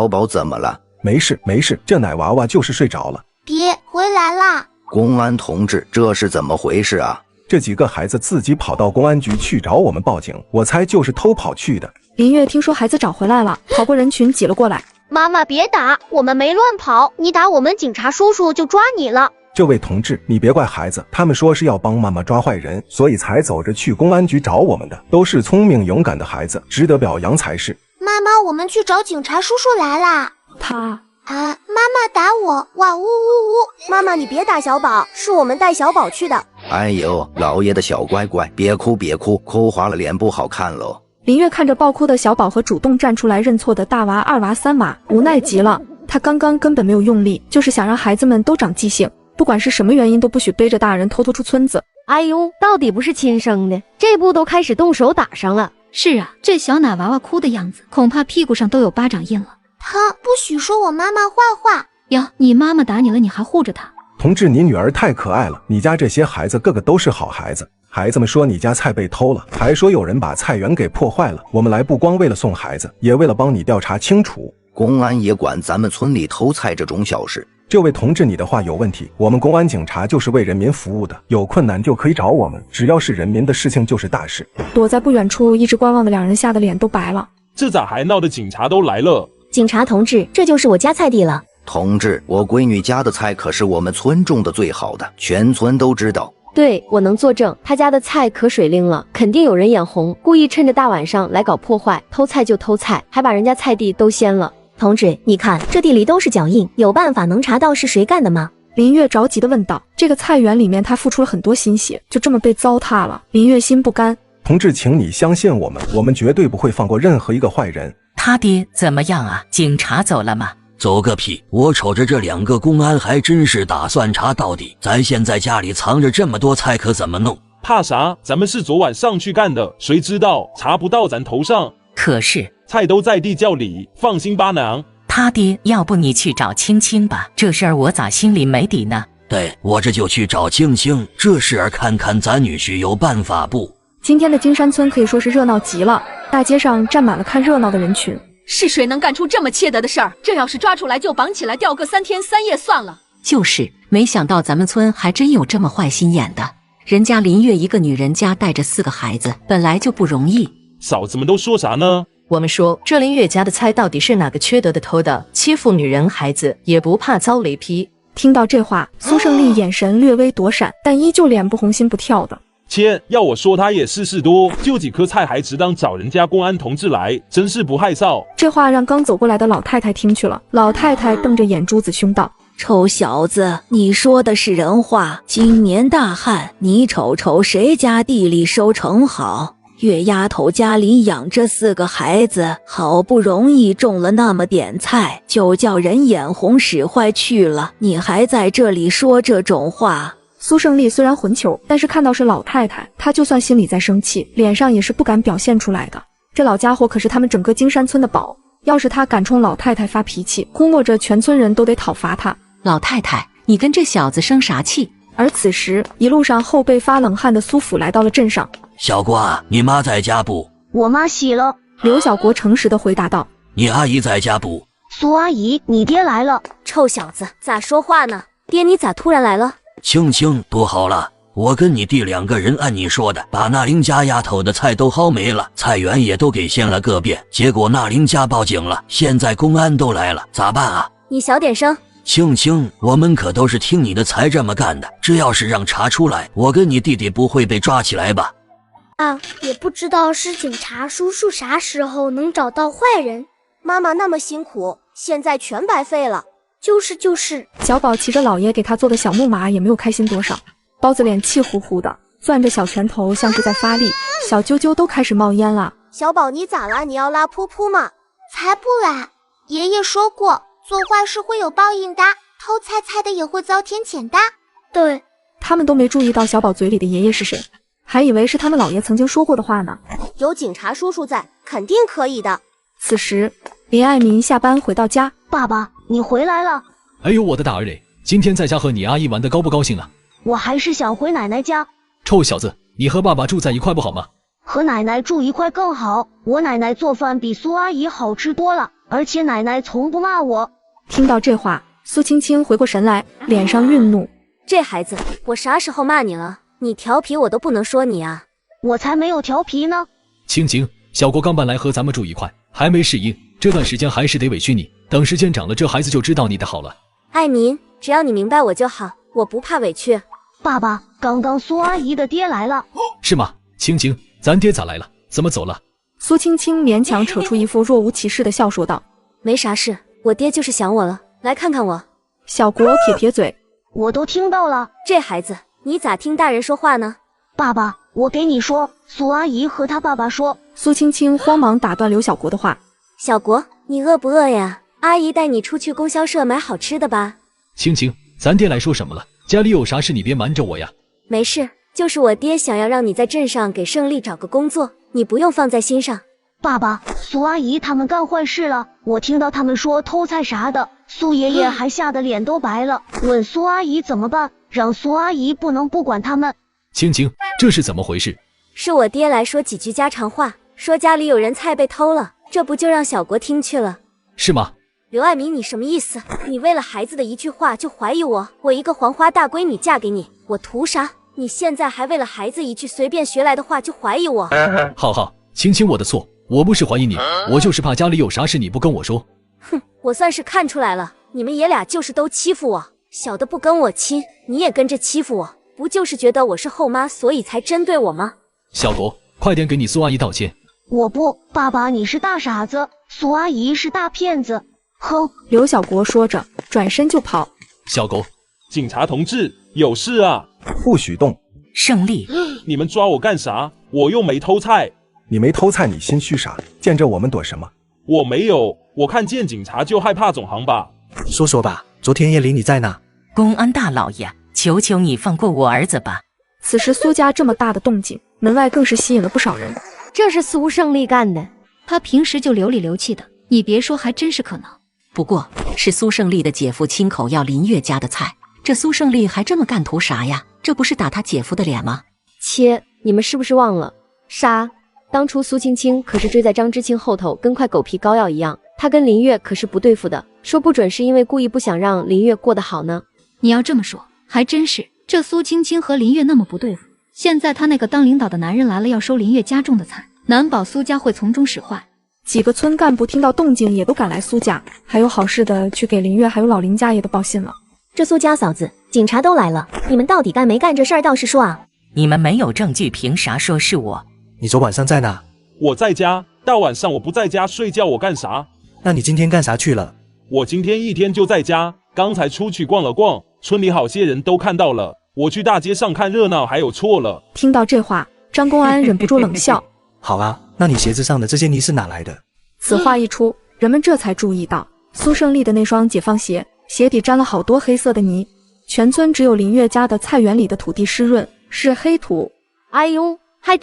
宝怎么了？没事，这奶娃娃就是睡着了。别回来啦！公安同志，这是怎么回事啊？这几个孩子自己跑到公安局去找我们报警，我猜就是偷跑去的。林月听说孩子找回来了，跑过人群挤了过来。妈妈别打，我们没乱跑，你打我们警察叔叔就抓你了。这位同志，你别怪孩子，他们说是要帮妈妈抓坏人，所以才走着去公安局找我们的，都是聪明勇敢的孩子，值得表扬才是。妈妈，我们去找警察叔叔来啦。妈妈打我，哇呜呜呜！妈妈你别打小宝，是我们带小宝去的。哎呦，老爷的小乖乖，别哭，哭花了脸不好看喽。林月看着爆哭的小宝和主动站出来认错的大娃、二娃、三娃，无奈极了。他刚刚根本没有用力，就是想让孩子们都长记性，不管是什么原因都不许背着大人偷偷出村子。哎呦，到底不是亲生的，这不都开始动手打上了？是啊，这小奶娃娃哭的样子，恐怕屁股上都有巴掌印了。他不许说我妈妈坏话呀！你妈妈打你了，你还护着她？同志，你女儿太可爱了，你家这些孩子个个都是好孩子。孩子们说你家菜被偷了，还说有人把菜园给破坏了。我们来不光为了送孩子，也为了帮你调查清楚。公安也管咱们村里偷菜这种小事。这位同志，你的话有问题。我们公安警察就是为人民服务的，有困难就可以找我们，只要是人民的事情就是大事。躲在不远处一直观望的两人吓得脸都白了。这咋还闹得警察都来了？警察同志，这就是我家菜地了。同志，我闺女家的菜可是我们村种的最好的，全村都知道。对，我能作证，他家的菜可水灵了，肯定有人眼红，故意趁着大晚上来搞破坏，偷菜就偷菜，还把人家菜地都掀了。同志，你看这地里都是脚印，有办法能查到是谁干的吗？林月着急地问道。这个菜园里面他付出了很多心血，就这么被糟蹋了，林月心不甘。同志，请你相信我们，我们绝对不会放过任何一个坏人。他爹怎么样啊？警察走了吗？走个屁！我瞅着这两个公安还真是打算查到底。咱现在家里藏着这么多菜，可怎么弄？怕啥？咱们是昨晚上去干的，谁知道查不到咱头上？可是菜都在地窖里，放心吧娘。他爹，要不你去找青青吧，这事儿我咋心里没底呢？对，我这就去找青青，这事儿看看咱女婿有办法不？今天的金山村可以说是热闹极了，大街上站满了看热闹的人群。是谁能干出这么缺德的事儿？这要是抓出来就绑起来吊个3天3夜算了。就是，没想到咱们村还真有这么坏心眼的。人家林月一个女人家带着4个孩子，本来就不容易。嫂子们都说啥呢？我们说这林月家的菜到底是哪个缺德的偷的？欺负女人孩子也不怕遭雷劈。听到这话，苏胜利眼神略微躲闪，但依旧脸不红心不跳的。切，要我说他也事多，就几颗菜还值当找人家公安同志来，真是不害臊。这话让刚走过来的老太太听去了，老太太瞪着眼珠子凶道：臭小子，你说的是人话。今年大旱，你瞅瞅谁家地里收成好？月丫头家里养着4个孩子，好不容易种了那么点菜，就叫人眼红使坏去了。你还在这里说这种话？苏胜利虽然混球，但是看到是老太太，他就算心里在生气，脸上也是不敢表现出来的。这老家伙可是他们整个金山村的宝，要是他敢冲老太太发脾气，估摸着全村人都得讨伐他。老太太，你跟这小子生啥气？而此时，一路上后背发冷汗的苏府来到了镇上。小郭啊，你妈在家不？我妈洗了。刘小国诚实的回答道。你阿姨在家不？苏阿姨，你爹来了。臭小子，咋说话呢？爹，你咋突然来了？青青，多好了，我跟你弟2个人按你说的，把那林家丫头的菜都薅没了，菜园也都给掀了个遍，结果那林家报警了，现在公安都来了，咋办啊？你小点声。青青，我们可都是听你的才这么干的，这要是让查出来，我跟你弟弟不会被抓起来吧？啊，也不知道是警察叔叔啥时候能找到坏人。妈妈那么辛苦，现在全白费了。就是。小宝骑着老爷给他做的小木马也没有开心多少，包子脸气呼呼的，攥着小拳头像是在发力，小啾啾都开始冒烟了。小宝你咋啦？你要拉噗噗吗？才不啦！爷爷说过，做坏事会有报应的，偷菜的也会遭天谴的。对，他们都没注意到小宝嘴里的爷爷是谁，还以为是他们老爷曾经说过的话呢。有警察叔叔在，肯定可以的。此时，林爱民下班回到家，爸爸，你回来了。哎呦，我的大儿嘞，今天在家和你阿姨玩的高不高兴啊？我还是想回奶奶家。臭小子，你和爸爸住在一块不好吗？和奶奶住一块更好，我奶奶做饭比苏阿姨好吃多了，而且奶奶从不骂我。听到这话，苏青青回过神来，脸上愠怒。这孩子，我啥时候骂你了？你调皮我都不能说你啊。我才没有调皮呢。青青，小国刚搬来和咱们住一块，还没适应，这段时间还是得委屈你，等时间长了，这孩子就知道你的好了。爱民，只要你明白我就好，我不怕委屈。爸爸，刚刚苏阿姨的爹来了。是吗？青青，咱爹咋来了？怎么走了？苏青青勉强扯出一副若无其事的笑说道：没啥事，我爹就是想我了，来看看我。小国撇撇嘴，我都听到了。这孩子，你咋听大人说话呢？爸爸，我给你说，苏阿姨和她爸爸说。苏青青慌忙打断刘小国的话。小国，你饿不饿呀？阿姨带你出去供销社买好吃的吧。青青，咱爹来说什么了？家里有啥事你别瞒着我呀。没事，就是我爹想要让你在镇上给胜利找个工作，你不用放在心上。爸爸，苏阿姨他们干坏事了，我听到他们说偷菜啥的，苏爷爷还吓得脸都白了，问苏阿姨怎么办，让苏阿姨不能不管他们。青青，这是怎么回事？是我爹来说几句家常话，说家里有人菜被偷了，这不就让小国听去了。是吗？刘爱民，你什么意思？你为了孩子的一句话就怀疑我？我一个黄花大闺女嫁给你，我图啥？你现在还为了孩子一句随便学来的话就怀疑我？好，青青，我的错，我不是怀疑你，我就是怕家里有啥事你不跟我说。哼，我算是看出来了，你们爷俩就是都欺负我，小的不跟我亲，你也跟着欺负我，不就是觉得我是后妈，所以才针对我吗？小国，快点给你苏阿姨道歉。我不，爸爸你是大傻子，苏阿姨是大骗子。哼！刘小国说着，转身就跑。小狗，警察同志，有事啊！不许动！胜利，你们抓我干啥？我又没偷菜。你没偷菜，你心虚啥？见着我们躲什么？我没有，我看见警察就害怕，总行吧？说吧，昨天夜里你在哪？公安大老爷，求求你放过我儿子吧！此时苏家这么大的动静，门外更是吸引了不少人。这是苏胜利干的，他平时就流里流气的，你别说，还真是可能。不过是苏胜利的姐夫亲口要林月家的菜，这苏胜利还这么干图啥呀？这不是打他姐夫的脸吗？切，你们是不是忘了？杀！当初苏青青可是追在张之清后头，跟块狗皮膏药一样。他跟林月可是不对付的，说不准是因为故意不想让林月过得好呢。你要这么说，还真是。这苏青青和林月那么不对付，现在他那个当领导的男人来了，要收林月家种的菜，难保苏家会从中使坏。几个村干部听到动静也都赶来苏家，还有好事的去给林月还有老林家也都报信了。这苏家嫂子，警察都来了，你们到底干没干这事儿？倒是说啊！你们没有证据，凭啥说是我？你昨晚上在哪？我在家，大晚上我不在家睡觉，我干啥？那你今天干啥去了？我今天一天就在家，刚才出去逛了逛，村里好些人都看到了，我去大街上看热闹还有错了。听到这话，张公安忍不住冷笑。好啊，那你鞋子上的这些泥是哪来的？此话一出，人们这才注意到苏胜利的那双解放鞋，鞋底沾了好多黑色的泥。全村只有林月家的菜园里的土地湿润，是黑土。哎呦，还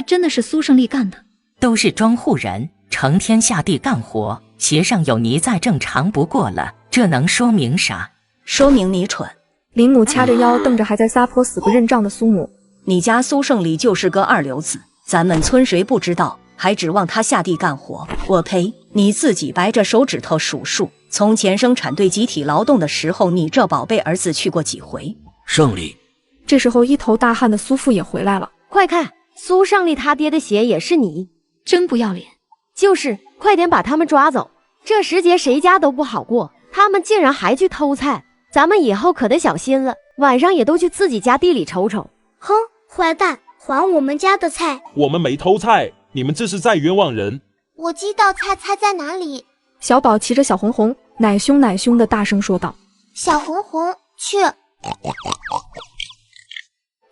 真的是苏胜利干的。都是庄户人，成天下地干活，鞋上有泥再正常不过了，这能说明啥？说明你蠢。林母掐着腰瞪着还在撒泼死不认账的苏母。你家苏胜利就是个二流子，咱们村谁不知道，还指望他下地干活？我呸！你自己掰着手指头数数，从前生产队集体劳动的时候，你这宝贝儿子去过几回？胜利。这时候一头大汗的苏父也回来了。快看，苏胜利他爹的鞋也是你，真不要脸！就是，快点把他们抓走，这时节谁家都不好过，他们竟然还去偷菜，咱们以后可得小心了，晚上也都去自己家地里瞅瞅。哼，坏蛋，还我们家的菜！我们没偷菜，你们这是在冤枉人。我知道菜在哪里。小宝骑着小红红，奶凶奶凶的大声说道：“小红红，去！”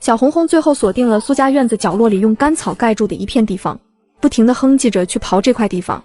小红红最后锁定了苏家院子角落里用干草盖住的一片地方，不停地哼唧着去刨这块地方。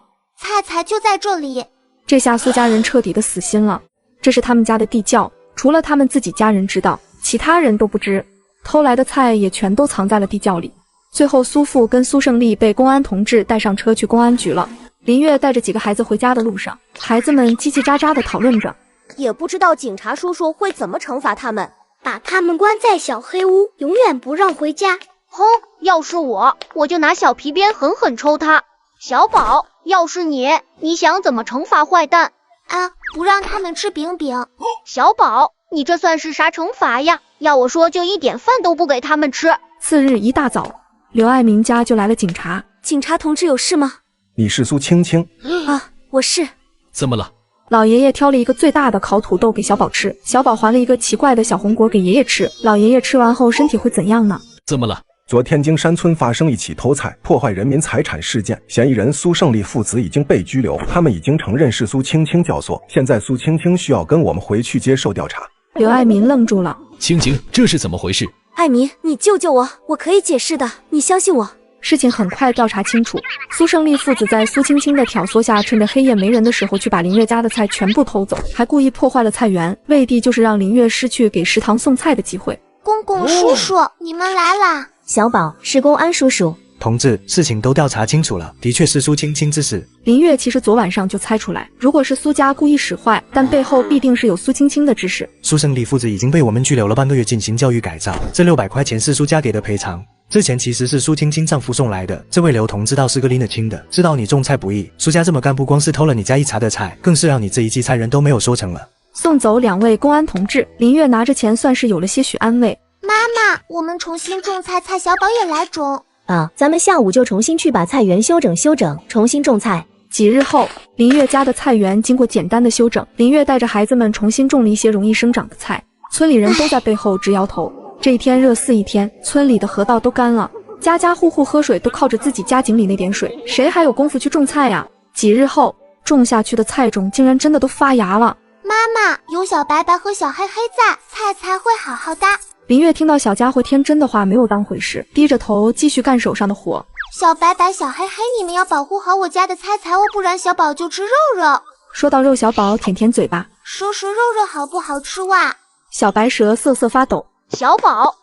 菜就在这里。这下苏家人彻底的死心了，这是他们家的地窖，除了他们自己家人知道，其他人都不知。偷来的菜也全都藏在了地窖里。最后苏父跟苏胜利被公安同志带上车去公安局了。林月带着几个孩子回家的路上，孩子们叽叽喳喳地讨论着，也不知道警察叔叔会怎么惩罚他们。把他们关在小黑屋，永远不让回家。哼，要是我就拿小皮鞭狠狠抽他。小宝，要是你想怎么惩罚坏蛋？啊，不让他们吃饼饼。小宝，你这算是啥惩罚呀？要我说就一点饭都不给他们吃。次日一大早，刘爱民家就来了警察。警察同志有事吗？你是苏青青？啊，我是。怎么了？老爷爷挑了一个最大的烤土豆给小宝吃，小宝还了一个奇怪的小红果给爷爷吃。老爷爷吃完后身体会怎样呢？怎么了？昨天金山村发生一起偷菜破坏人民财产事件，嫌疑人苏胜利父子已经被拘留，他们已经承认是苏青青教唆，现在苏青青需要跟我们回去接受调查。刘爱民愣住了。青青，这是怎么回事？爱民，你救救我，我可以解释的，你相信我。事情很快调查清楚，苏胜利父子在苏青青的挑唆下，趁着黑夜没人的时候去把林月家的菜全部偷走，还故意破坏了菜园，为的就是让林月失去给食堂送菜的机会。公公叔叔，你们来啦！小宝，是公安叔叔。同志，事情都调查清楚了，的确是苏青青之事。林月其实昨晚上就猜出来，如果是苏家故意使坏，但背后必定是有苏青青的指使。苏胜利父子已经被我们拘留了半个月进行教育改造，这600块钱是苏家给的赔偿。之前其实是苏青青丈夫送来的，这位刘同知道是个拎得清的，知道你种菜不易，苏家这么干不光是偷了你家一茬的菜，更是让你这一季菜人都没有收成了。送走2位公安同志，林月拿着钱算是有了些许安慰。妈妈，我们重新种菜，小宝也来种。啊，咱们下午就重新去把菜园修整，重新种菜。几日后，林月家的菜园经过简单的修整，林月带着孩子们重新种了一些容易生长的菜，村里人都在背后直摇头。这一天热似一天，村里的河道都干了，家家户户喝水都靠着自己家井里那点水，谁还有功夫去种菜呀？几日后，种下去的菜种竟然真的都发芽了。妈妈，有小白白和小黑黑在，菜才会好好的。林月听到小家伙天真的话，没有当回事，低着头继续干手上的活。小白白、小黑黑，你们要保护好我家的菜哦，不然小宝就吃肉肉。说到肉，小宝舔舔嘴巴，叔叔，肉肉好不好吃哇？小白蛇瑟瑟发抖。小宝，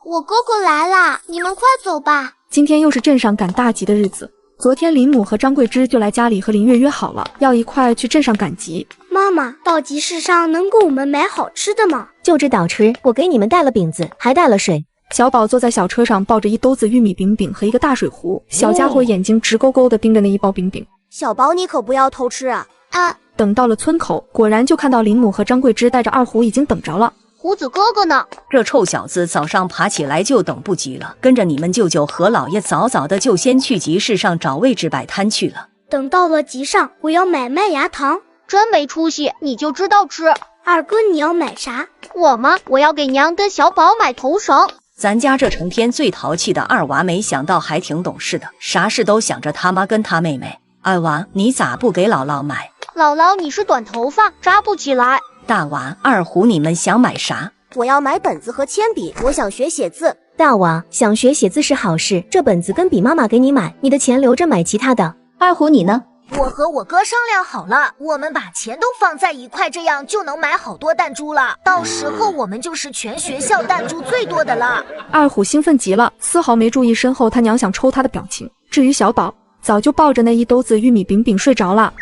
我哥哥来啦，你们快走吧。今天又是镇上赶大集的日子，昨天林母和张桂芝就来家里和林月约好了，要一块去镇上赶集。妈妈，到集市上能给我们买好吃的吗？就知道吃，我给你们带了饼子，还带了水。小宝坐在小车上，抱着一兜子玉米饼饼和一个大水壶，小家伙眼睛直勾勾地盯着那一包饼饼。小宝，你可不要偷吃啊！等到了村口，果然就看到林母和张桂芝带着二胡已经等着了。胡子哥哥呢？这臭小子早上爬起来就等不及了，跟着你们舅舅和姥爷早早的就先去集市上找位置摆摊去了。等到了集上，我要买麦芽糖。真没出息，你就知道吃。二哥，你要买啥？我吗？我要给娘跟小宝买头绳。咱家这成天最淘气的二娃，没想到还挺懂事的，啥事都想着他妈跟他妹妹。二娃，你咋不给姥姥买？姥姥，你是短头发，扎不起来。大娃、二胡，你们想买啥？我要买本子和铅笔，我想学写字。大娃，想学写字是好事，这本子跟笔妈妈给你买，你的钱留着买其他的。二胡你呢？我和我哥商量好了，我们把钱都放在一块，这样就能买好多弹珠了。到时候我们就是全学校弹珠最多的了。二虎兴奋极了，丝毫没注意身后他娘想抽他的表情。至于小宝，早就抱着那一兜子玉米饼饼睡着了。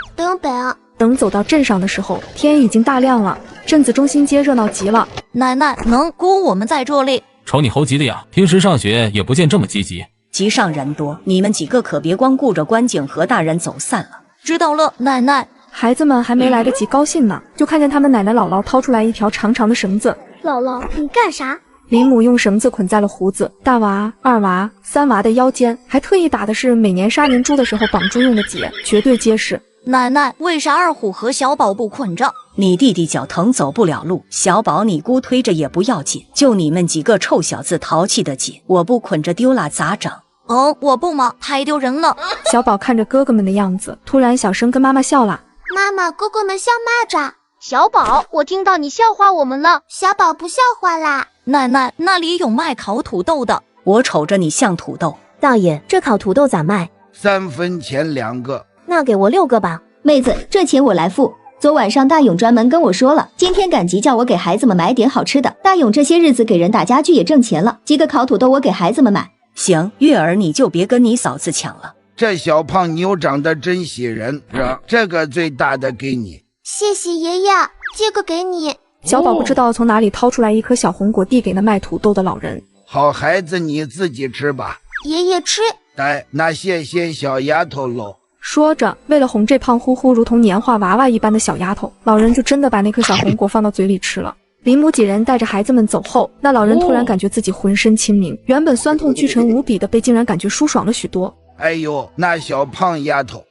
等走到镇上的时候，天已经大亮了，镇子中心街热闹极了。奶奶，能估我们在这里？瞅你猴急的呀，平时上学也不见这么积极。集上人多，你们几个可别光顾着关景和大人走散了。知道了，奶奶。孩子们还没来得及高兴呢，就看见他们奶奶姥姥掏出来一条长长的绳子。姥姥，你干啥？林母用绳子捆在了胡子、大娃、二娃、三娃的腰间，还特意打的是每年杀年猪的时候绑猪用的结，绝对结实。奶奶，为啥二虎和小宝不捆着？你弟弟脚疼走不了路，小宝你姑推着也不要紧，就你们几个臭小子淘气的紧，我不捆着丢了咋整？哦，我不嘛，太丢人了。小宝看着哥哥们的样子，突然小声跟妈妈笑了。妈妈，哥哥们笑蚂蚱。小宝，我听到你笑话我们了。小宝不笑话啦。奶奶，那里有卖烤土豆的。我瞅着你像土豆。大爷，这烤土豆咋卖？3分钱2个。那给我6个吧。妹子，这钱我来付。昨晚上大勇专门跟我说了，今天赶集叫我给孩子们买点好吃的。大勇这些日子给人打家具也挣钱了，几个烤土豆我给孩子们买。行，月儿你就别跟你嫂子抢了。这小胖妞长得真喜人，这个最大的给你。谢谢爷爷，这个给你。小宝不知道从哪里掏出来一颗小红果，递给那卖土豆的老人。好孩子，你自己吃吧。爷爷吃。来，那谢谢小丫头喽。说着，为了哄这胖乎乎如同年画娃娃一般的小丫头，老人就真的把那颗小红果放到嘴里吃了。林母几人带着孩子们走后，那老人突然感觉自己浑身清明，原本酸痛俱沉无比的背竟然感觉舒爽了许多。哎呦，那小胖丫头，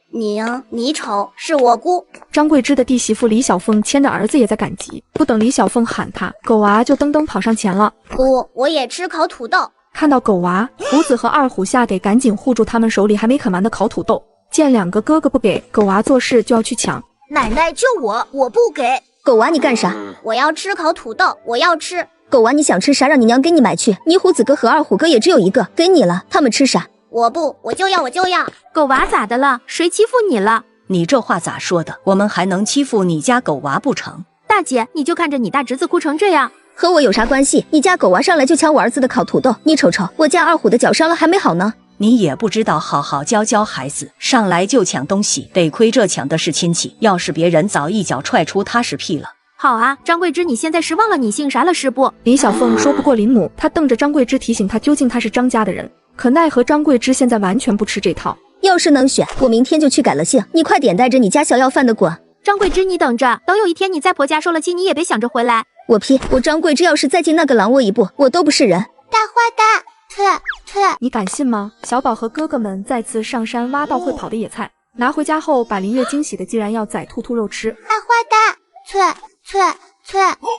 你丑，是我姑。张桂芝的弟媳妇李小凤牵着儿子也在赶集，不等李小凤喊他，狗娃就噔噔跑上前了。姑，我也吃烤土豆。看到狗娃，胡子和二虎下给赶紧护住他们手里还没啃完的烤土豆。见2个哥哥不给，狗娃做事就要去抢。奶奶救我，我不给。狗娃你干啥？我要吃烤土豆，我要吃。狗娃你想吃啥，让你娘给你买去。你虎子哥和二虎哥也只有一个，给你了，他们吃啥？我不，我就要。狗娃咋的了？谁欺负你了？你这话咋说的？我们还能欺负你家狗娃不成？大姐，你就看着你大侄子哭成这样，和我有啥关系？你家狗娃上来就抢我儿子的烤土豆，你瞅瞅，我家二虎的脚伤了还没好呢。你也不知道好好教孩子，上来就抢东西，得亏这抢的是亲戚，要是别人早一脚踹出他是屁了。好啊，张桂芝，你现在是忘了你姓啥了是不？李小凤说不过林母，她瞪着张桂芝提醒她，究竟她是张家的人，可奈何张桂芝现在完全不吃这套。要是能选，我明天就去改了姓，你快点带着你家小要饭的滚。张桂芝，你等着，等有一天你在婆家受了气，你也别想着回来。我批！我张桂芝要是再进那个狼窝一步，我都不是人。大坏蛋！你敢信吗？小宝和哥哥们再次上山挖到会跑的野菜，拿回家后把林月惊喜的竟然要宰兔兔肉吃。大坏蛋！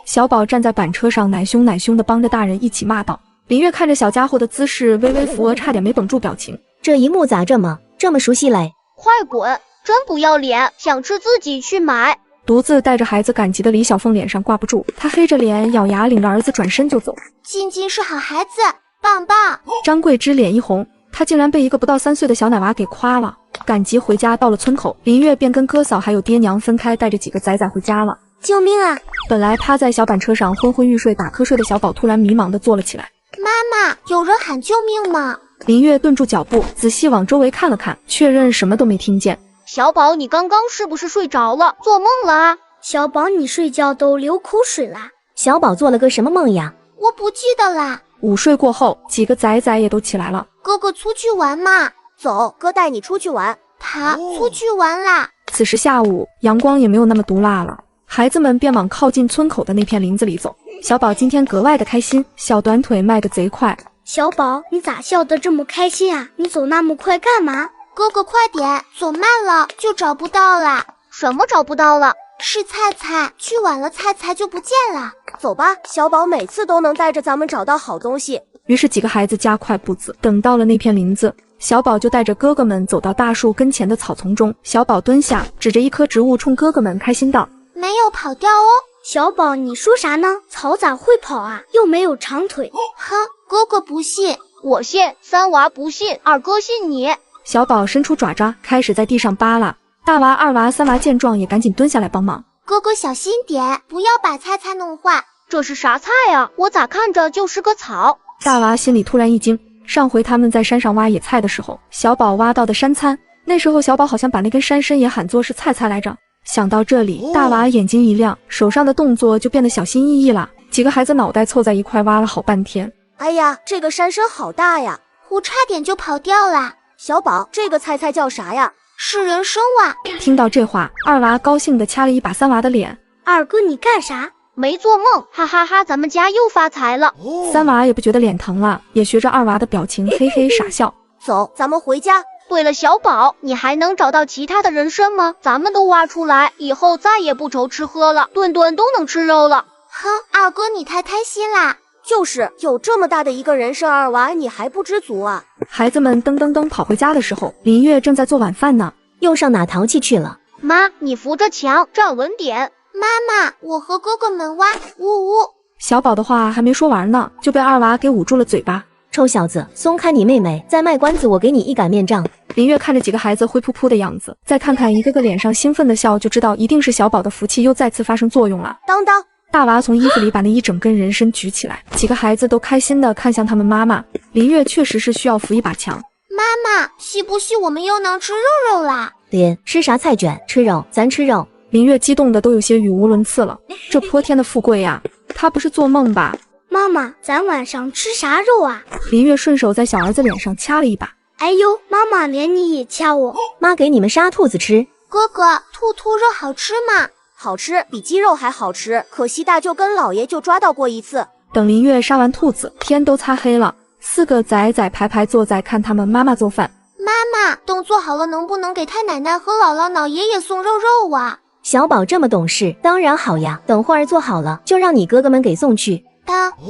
小宝站在板车上奶凶的帮着大人一起骂道。林月看着小家伙的姿势，微微扶额，差点没绷住表情。这一幕咋这么熟悉嘞？快滚！真不要脸，想吃自己去买。独自带着孩子赶集的李小凤脸上挂不住，她黑着脸咬牙领着儿子转身就走。晶晶是好孩子，棒棒。张桂芝脸一红，她竟然被一个不到3岁的小奶娃给夸了。赶集回家到了村口，林月便跟哥嫂还有爹娘分开，带着几个崽回家了。救命啊！本来趴在小板车上昏昏欲睡打瞌睡的小宝突然迷茫地坐了起来。妈妈，有人喊救命吗？林月顿住脚步，仔细往周围看了看，确认什么都没听见。小宝，你刚刚是不是睡着了，做梦了啊？小宝，你睡觉都流口水啦。小宝做了个什么梦呀？我不记得啦。午睡过后，几个崽崽也都起来了。哥哥出去玩嘛？走，哥带你出去玩。他出去玩啦。此时下午，阳光也没有那么毒辣了，孩子们便往靠近村口的那片林子里走。小宝今天格外的开心，小短腿迈得贼快。小宝，你咋笑得这么开心啊？你走那么快干嘛？哥哥快点，走慢了就找不到了。什么找不到了？是菜菜，去晚了菜菜就不见了。走吧，小宝每次都能带着咱们找到好东西。于是几个孩子加快步子，等到了那片林子，小宝就带着哥哥们走到大树跟前的草丛中。小宝蹲下，指着一棵植物冲哥哥们开心道：没有跑掉哦。小宝，你说啥呢？草咋会跑啊？又没有长腿。哼，哥哥不信，我信，三娃不信，二哥信你。小宝伸出爪爪，开始在地上扒拉。大娃、二娃、三娃见状也赶紧蹲下来帮忙。哥哥小心点，不要把菜菜弄坏。这是啥菜呀？我咋看着就是个草？大娃心里突然一惊，上回他们在山上挖野菜的时候，小宝挖到的山参，那时候小宝好像把那根山参也喊作是菜菜来着。想到这里，大娃眼睛一亮，手上的动作就变得小心翼翼了。几个孩子脑袋凑在一块挖了好半天。哎呀，这个山参好大呀，我差点就跑掉了。小宝，这个菜菜叫啥呀？是人参哇！听到这话，二娃高兴地掐了一把三娃的脸。二哥，你干啥？没做梦，哈哈哈！咱们家又发财了。三娃也不觉得脸疼了，也学着二娃的表情嘿嘿傻笑。走，咱们回家。对了，小宝，你还能找到其他的人参吗？咱们都挖出来，以后再也不愁吃喝了，顿顿都能吃肉了。哼，二哥你太贪心啦！就是有这么大的一个人参，二娃你还不知足啊？孩子们噔噔噔跑回家的时候，林月正在做晚饭呢。又上哪淘气去了？妈，你扶着墙站稳点。妈妈，我和哥哥们挖，呜呜。小宝的话还没说完呢，就被二娃给捂住了嘴巴。臭小子，松开你妹妹！再卖关子，我给你一杆面杖！林月看着几个孩子灰扑扑的样子，再看看一个个脸上兴奋的笑，就知道一定是小宝的福气又再次发生作用了。当当，大娃从衣服里把那一整根人参举起来，几个孩子都开心地看向他们妈妈。林月确实是需要扶一把墙。妈妈，信不信我们又能吃肉肉啦？莲，吃啥菜卷？吃肉，咱吃肉！林月激动的都有些语无伦次了。这泼天的富贵呀，他不是做梦吧？妈妈，咱晚上吃啥肉啊？林月顺手在小儿子脸上掐了一把。哎呦，妈妈，连你也掐我！妈给你们杀兔子吃。哥哥，兔肉好吃吗？好吃，比鸡肉还好吃。可惜大舅跟老爷就抓到过一次。等林月杀完兔子，天都擦黑了。四个崽崽排排坐在看他们妈妈做饭。妈妈，等做好了，能不能给太奶奶和姥姥、老爷爷送肉肉啊？小宝这么懂事，当然好呀。等会儿做好了，就让你哥哥们给送去。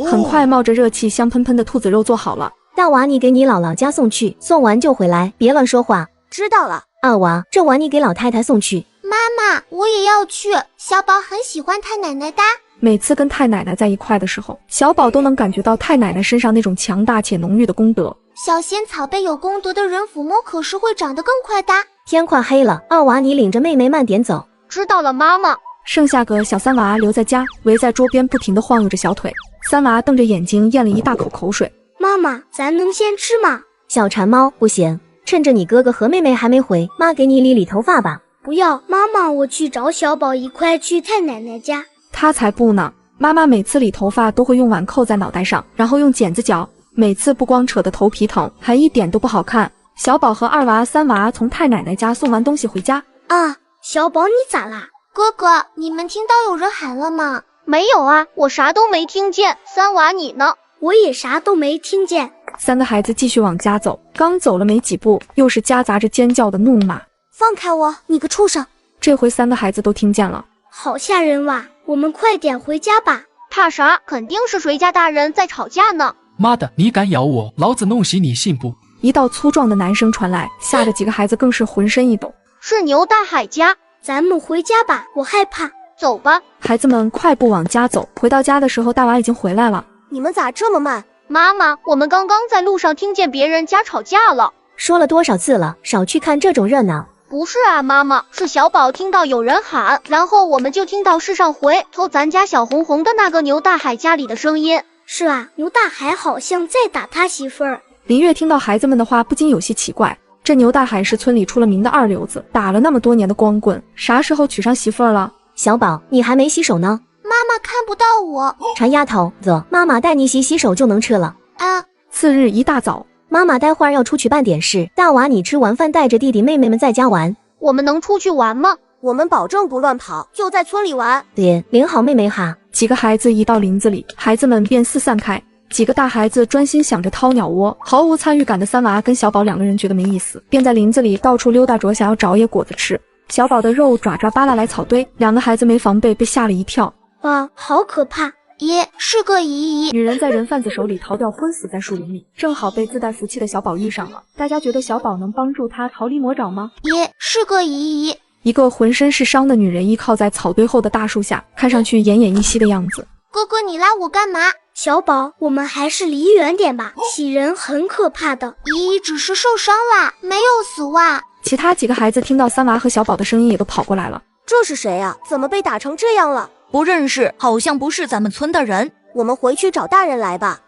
很快，冒着热气，香喷喷的兔子肉做好了。大娃，你给你姥姥家送去，送完就回来，别乱说话。知道了。二娃，这碗你给老太太送去。妈妈，我也要去。小宝很喜欢太奶奶的。每次跟太奶奶在一块的时候，小宝都能感觉到太奶奶身上那种强大且浓郁的功德。小仙草被有功德的人抚摸，可是会长得更快的。天快黑了，二娃，你领着妹妹慢点走。知道了，妈妈。剩下个小三娃留在家，围在桌边不停地晃悠着小腿。三娃瞪着眼睛咽了一大口口水。妈妈，咱能先吃吗？小馋猫，不行，趁着你哥哥和妹妹还没回，妈给你理理头发吧。不要，妈妈，我去找小宝一块去太奶奶家。他才不呢！妈妈每次理头发都会用碗扣在脑袋上，然后用剪子绞，每次不光扯得头皮疼，还一点都不好看。小宝和二娃、三娃从太奶奶家送完东西回家。啊，小宝你咋啦？哥哥，你们听到有人喊了吗？没有啊，我啥都没听见。三娃你呢？我也啥都没听见。三个孩子继续往家走，刚走了没几步，又是夹杂着尖叫的怒骂。放开我，你个畜生！这回三个孩子都听见了。好吓人哇！我们快点回家吧。怕啥？肯定是谁家大人在吵架呢。妈的，你敢咬我，老子弄死你信不？一道粗壮的男声传来，吓得几个孩子更是浑身一抖。是牛大海家。咱们回家吧，我害怕。走吧。孩子们快步往家走。回到家的时候，大娃已经回来了。你们咋这么慢？妈妈，我们刚刚在路上听见别人家吵架了。说了多少次了，少去看这种热闹。不是啊，妈妈，是小宝听到有人喊，然后我们就听到是上回偷咱家小红红的那个牛大海家里的声音。是啊，牛大海好像在打他媳妇儿。林月听到孩子们的话，不禁有些奇怪。这牛大海是村里出了名的二流子，打了那么多年的光棍，啥时候娶上媳妇儿了？小宝，你还没洗手呢。妈妈看不到我。馋丫头，走，妈妈带你洗手就能吃了。啊！次日一大早，妈妈待会儿要出去办点事，大娃你吃完饭带着弟弟妹妹们在家玩。我们能出去玩吗？我们保证不乱跑，就在村里玩。领好妹妹哈。几个孩子一到林子里，孩子们便四散开。几个大孩子专心想着掏鸟窝，毫无参与感的三娃跟小宝两个人觉得没意思，便在林子里到处溜达着，想要找野果子吃。小宝的肉爪爪扒拉来草堆，两个孩子没防备，被吓了一跳。哇，好可怕！爷是个姨姨。女人在人贩子手里逃掉，昏死在树林里，正好被自带福气的小宝遇上了。大家觉得小宝能帮助他逃离魔爪吗？爷是个姨姨。一个浑身是伤的女人依靠在草堆后的大树下，看上去奄奄一息的样子。哥哥，你拉我干嘛？小宝，我们还是离远点吧，袭人很可怕的。姨姨只是受伤啦，没有死哇。其他几个孩子听到三娃和小宝的声音，也都跑过来了。这是谁啊？怎么被打成这样了？不认识，好像不是咱们村的人。我们回去找大人来吧。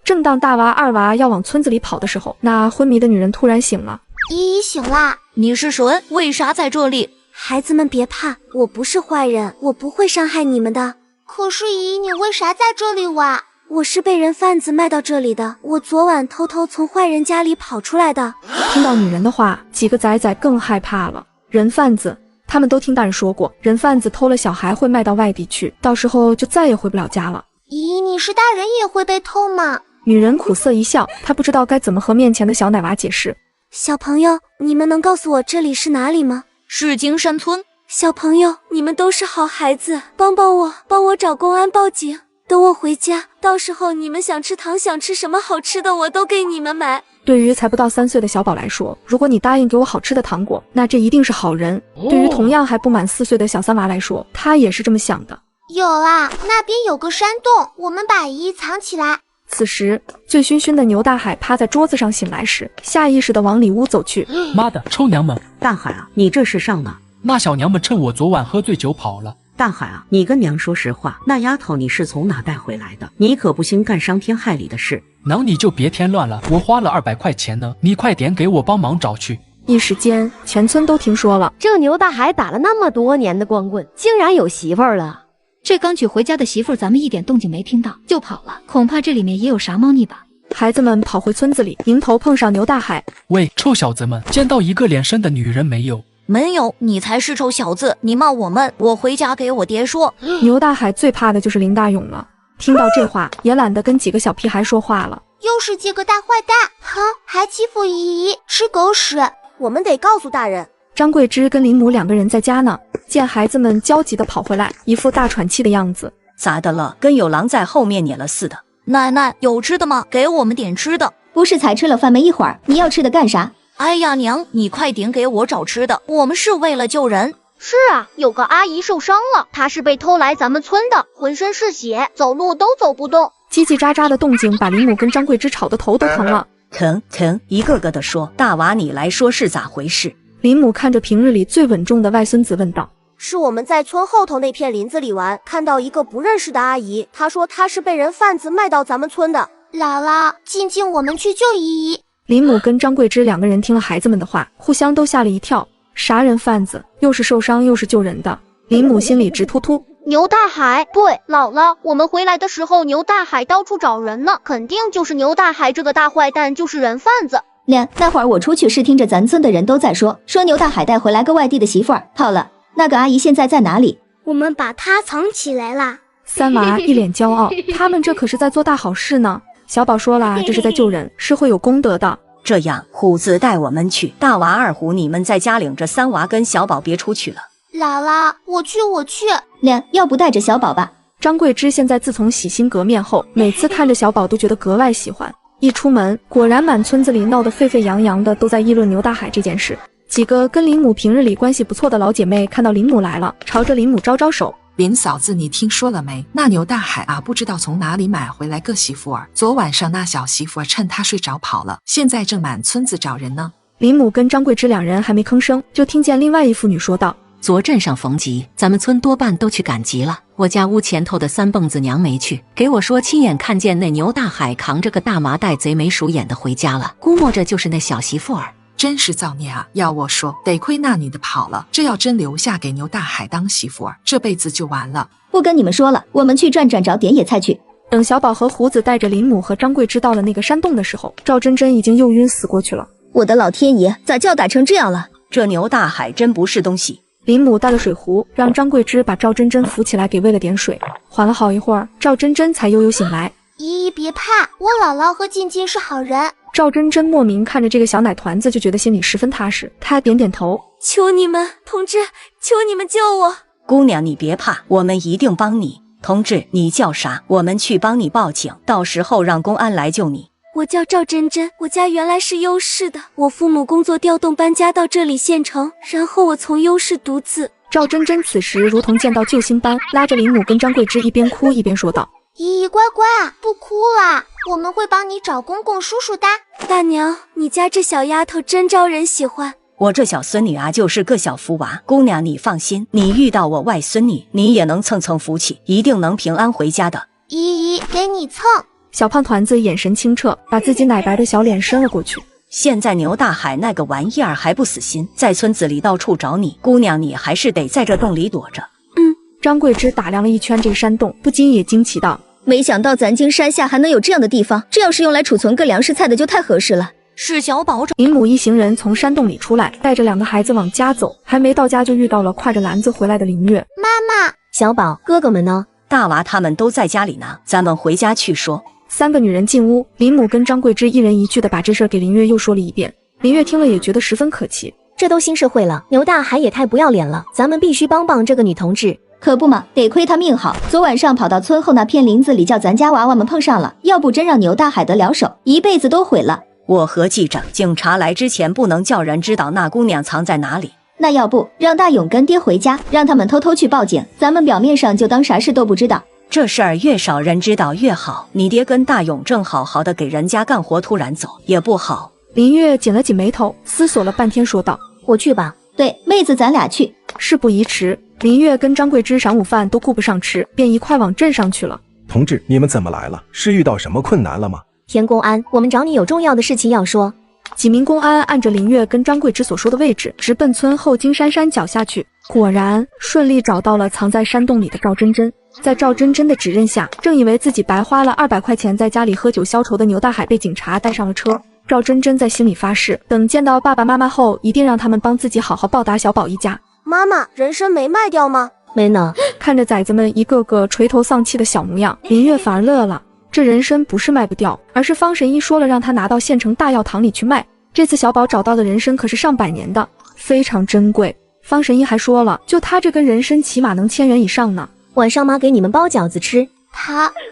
正当大娃、二娃要往村子里跑的时候，那昏迷的女人突然醒了。姨姨醒啦！你是谁？为啥在这里？孩子们别怕，我不是坏人，我不会伤害你们的。可是姨姨，你为啥在这里哇？我是被人贩子卖到这里的，我昨晚偷偷从坏人家里跑出来的。听到女人的话，几个崽崽更害怕了。人贩子，他们都听大人说过，人贩子偷了小孩会卖到外地去，到时候就再也回不了家了。姨姨，你是大人也会被偷吗？女人苦涩一笑，她不知道该怎么和面前的小奶娃解释。小朋友，你们能告诉我这里是哪里吗？是金山村。小朋友，你们都是好孩子，帮我找公安报警，等我回家，到时候你们想吃糖，想吃什么好吃的，我都给你们买。对于才不到3岁的小宝来说，如果你答应给我好吃的糖果，那这一定是好人。对于同样还不满4岁的小三娃来说，他也是这么想的。有啦，那边有个山洞，我们把姨姨藏起来。此时，醉醺醺的牛大海趴在桌子上醒来时，下意识地往里屋走去。妈的，臭娘们！大海啊，你这是上哪？那小娘们趁我昨晚喝醉酒跑了。大海啊，你跟娘说实话，那丫头你是从哪带回来的？你可不兴干伤天害理的事。娘你就别添乱了，我花了200块钱呢，你快点给我帮忙找去。一时间，全村都听说了，这牛大海打了那么多年的光棍，竟然有媳妇儿了。这刚娶回家的媳妇儿，咱们一点动静没听到就跑了，恐怕这里面也有啥猫腻吧。孩子们跑回村子里，迎头碰上牛大海。喂，臭小子们，见到一个脸生的女人没有？没有，你才是臭小子！你骂我们，我回家给我爹说。牛大海最怕的就是林大勇了，听到这话，也懒得跟几个小屁孩说话了。又是这个大坏蛋，哼，还欺负姨姨，吃狗屎！我们得告诉大人。张桂枝跟林母2个人在家呢，见孩子们焦急地跑回来，一副大喘气的样子。咋的了？跟有狼在后面撵了似的。奶奶，有吃的吗？给我们点吃的。不是才吃了饭没一会儿，你要吃的干啥？哎呀娘，你快点给我找吃的，我们是为了救人。是啊，有个阿姨受伤了，她是被偷来咱们村的，浑身是血，走路都走不动。叽叽喳喳的动静把林母跟张桂枝吵得头都疼了。疼，一个个的说。大娃你来说是咋回事？林母看着平日里最稳重的外孙子问道。是我们在村后头那片林子里玩，看到一个不认识的阿姨，她说她是被人贩子卖到咱们村的。姥姥，静静，我们去救姨姨。林母跟张桂枝2个人听了孩子们的话，互相都吓了一跳。啥人贩子，又是受伤又是救人的，林母心里直突突。牛大海，对，姥姥，我们回来的时候牛大海到处找人呢，肯定就是牛大海这个大坏蛋，就是人贩子。那会儿我出去是听着咱村的人都在说牛大海带回来个外地的媳妇儿，好了，那个阿姨现在在哪里？我们把她藏起来啦。三娃一脸骄傲，他们这可是在做大好事呢。小宝说了，这是在救人，是会有功德的。这样，虎子带我们去，大娃、二虎你们在家领着三娃跟小宝别出去了。姥姥，我去。娘，要不带着小宝吧？张桂枝现在自从洗心革面后，每次看着小宝都觉得格外喜欢。一出门，果然满村子里闹得沸沸扬扬的，都在议论牛大海这件事。几个跟林母平日里关系不错的老姐妹看到林母来了，朝着林母招招手。林嫂子，你听说了没？那牛大海啊，不知道从哪里买回来个媳妇儿。昨晚上那小媳妇儿趁他睡着跑了，现在正满村子找人呢。林母跟张桂枝2人还没吭声，就听见另外一妇女说道：“昨镇上逢集，咱们村多半都去赶集了。我家屋前头的三蹦子娘没去，给我说亲眼看见那牛大海扛着个大麻袋，贼眉鼠眼的回家了，估摸着就是那小媳妇儿。真是造孽啊！要我说，得亏那女的跑了，这要真留下给牛大海当媳妇儿，这辈子就完了。不跟你们说了，我们去转转，找点野菜去。等小宝和胡子带着林母和张桂枝到了那个山洞的时候，赵真真已经又晕死过去了。我的老天爷，咋叫打成这样了？这牛大海真不是东西。林母带了水壶，让张桂枝把赵真真扶起来，给喂了点水。缓了好一会儿，赵真真才悠悠醒来。姨姨别怕，我姥姥和静静是好人。赵真真莫名看着这个小奶团子，就觉得心里十分踏实。她点点头，求你们，同志，求你们救我！姑娘，你别怕，我们一定帮你。同志，你叫啥？我们去帮你报警，到时候让公安来救你。我叫赵真真，我家原来是优市的，我父母工作调动搬家到这里县城，然后我从优市独自。赵真真此时如同见到救星般，拉着林母跟张桂枝一边哭一边说道：姨姨乖乖啊，不哭啦，我们会帮你找公公叔叔的。大娘，你家这小丫头真招人喜欢。我这小孙女啊，就是个小福娃。姑娘你放心，你遇到我外孙女，你也能蹭蹭福气，一定能平安回家的。姨姨给你蹭。小胖团子眼神清澈，把自己奶白的小脸伸了过去。现在牛大海那个玩意儿还不死心，在村子里到处找你。姑娘你还是得在这洞里躲着。张桂枝打量了一圈这个山洞，不禁也惊奇道：没想到咱京山下还能有这样的地方，这要是用来储存个粮食菜的就太合适了。是小宝林母一行人从山洞里出来，带着2个孩子往家走，还没到家就遇到了挎着篮子回来的林月。妈妈，小宝，哥哥们呢？大娃他们都在家里呢，咱们回家去说。3个女人进屋，林母跟张桂枝一人一句的把这事儿给林月又说了一遍。林月听了也觉得十分可气，这都新社会了，牛大海也太不要脸了，咱们必须帮帮这个女同志。可不嘛，得亏他命好，昨晚上跑到村后那片林子里，叫咱家娃娃们碰上了，要不真让牛大海得了手，一辈子都毁了。我合计着，警察来之前不能叫人知道那姑娘藏在哪里。那要不让大勇跟爹回家，让他们偷偷去报警，咱们表面上就当啥事都不知道。这事儿越少人知道越好，你爹跟大勇正好好的给人家干活，突然走也不好。林月紧了紧眉头，思索了半天说道：我去吧。对，妹子咱俩去。事不宜迟，林月跟张桂枝晌午饭都顾不上吃，便一块往镇上去了。同志，你们怎么来了？是遇到什么困难了吗？田公安，我们找你有重要的事情要说。几名公安按着林月跟张桂枝所说的位置，直奔村后金山山脚下去。果然顺利找到了藏在山洞里的赵真真。在赵真真的指认下，正以为自己白花了200块钱在家里喝酒消愁的牛大海被警察带上了车。赵真真在心里发誓，等见到爸爸妈妈后，一定让他们帮自己好好报答小宝一家。妈妈，人参没卖掉吗？没呢。看着崽子们一个个垂头丧气的小模样，林月反而乐了。这人参不是卖不掉，而是方神医说了，让他拿到县城大药堂里去卖。这次小宝找到的人参可是上百年的，非常珍贵。方神医还说了，就他这根人参起码能1000元以上呢。晚上妈给你们包饺子吃。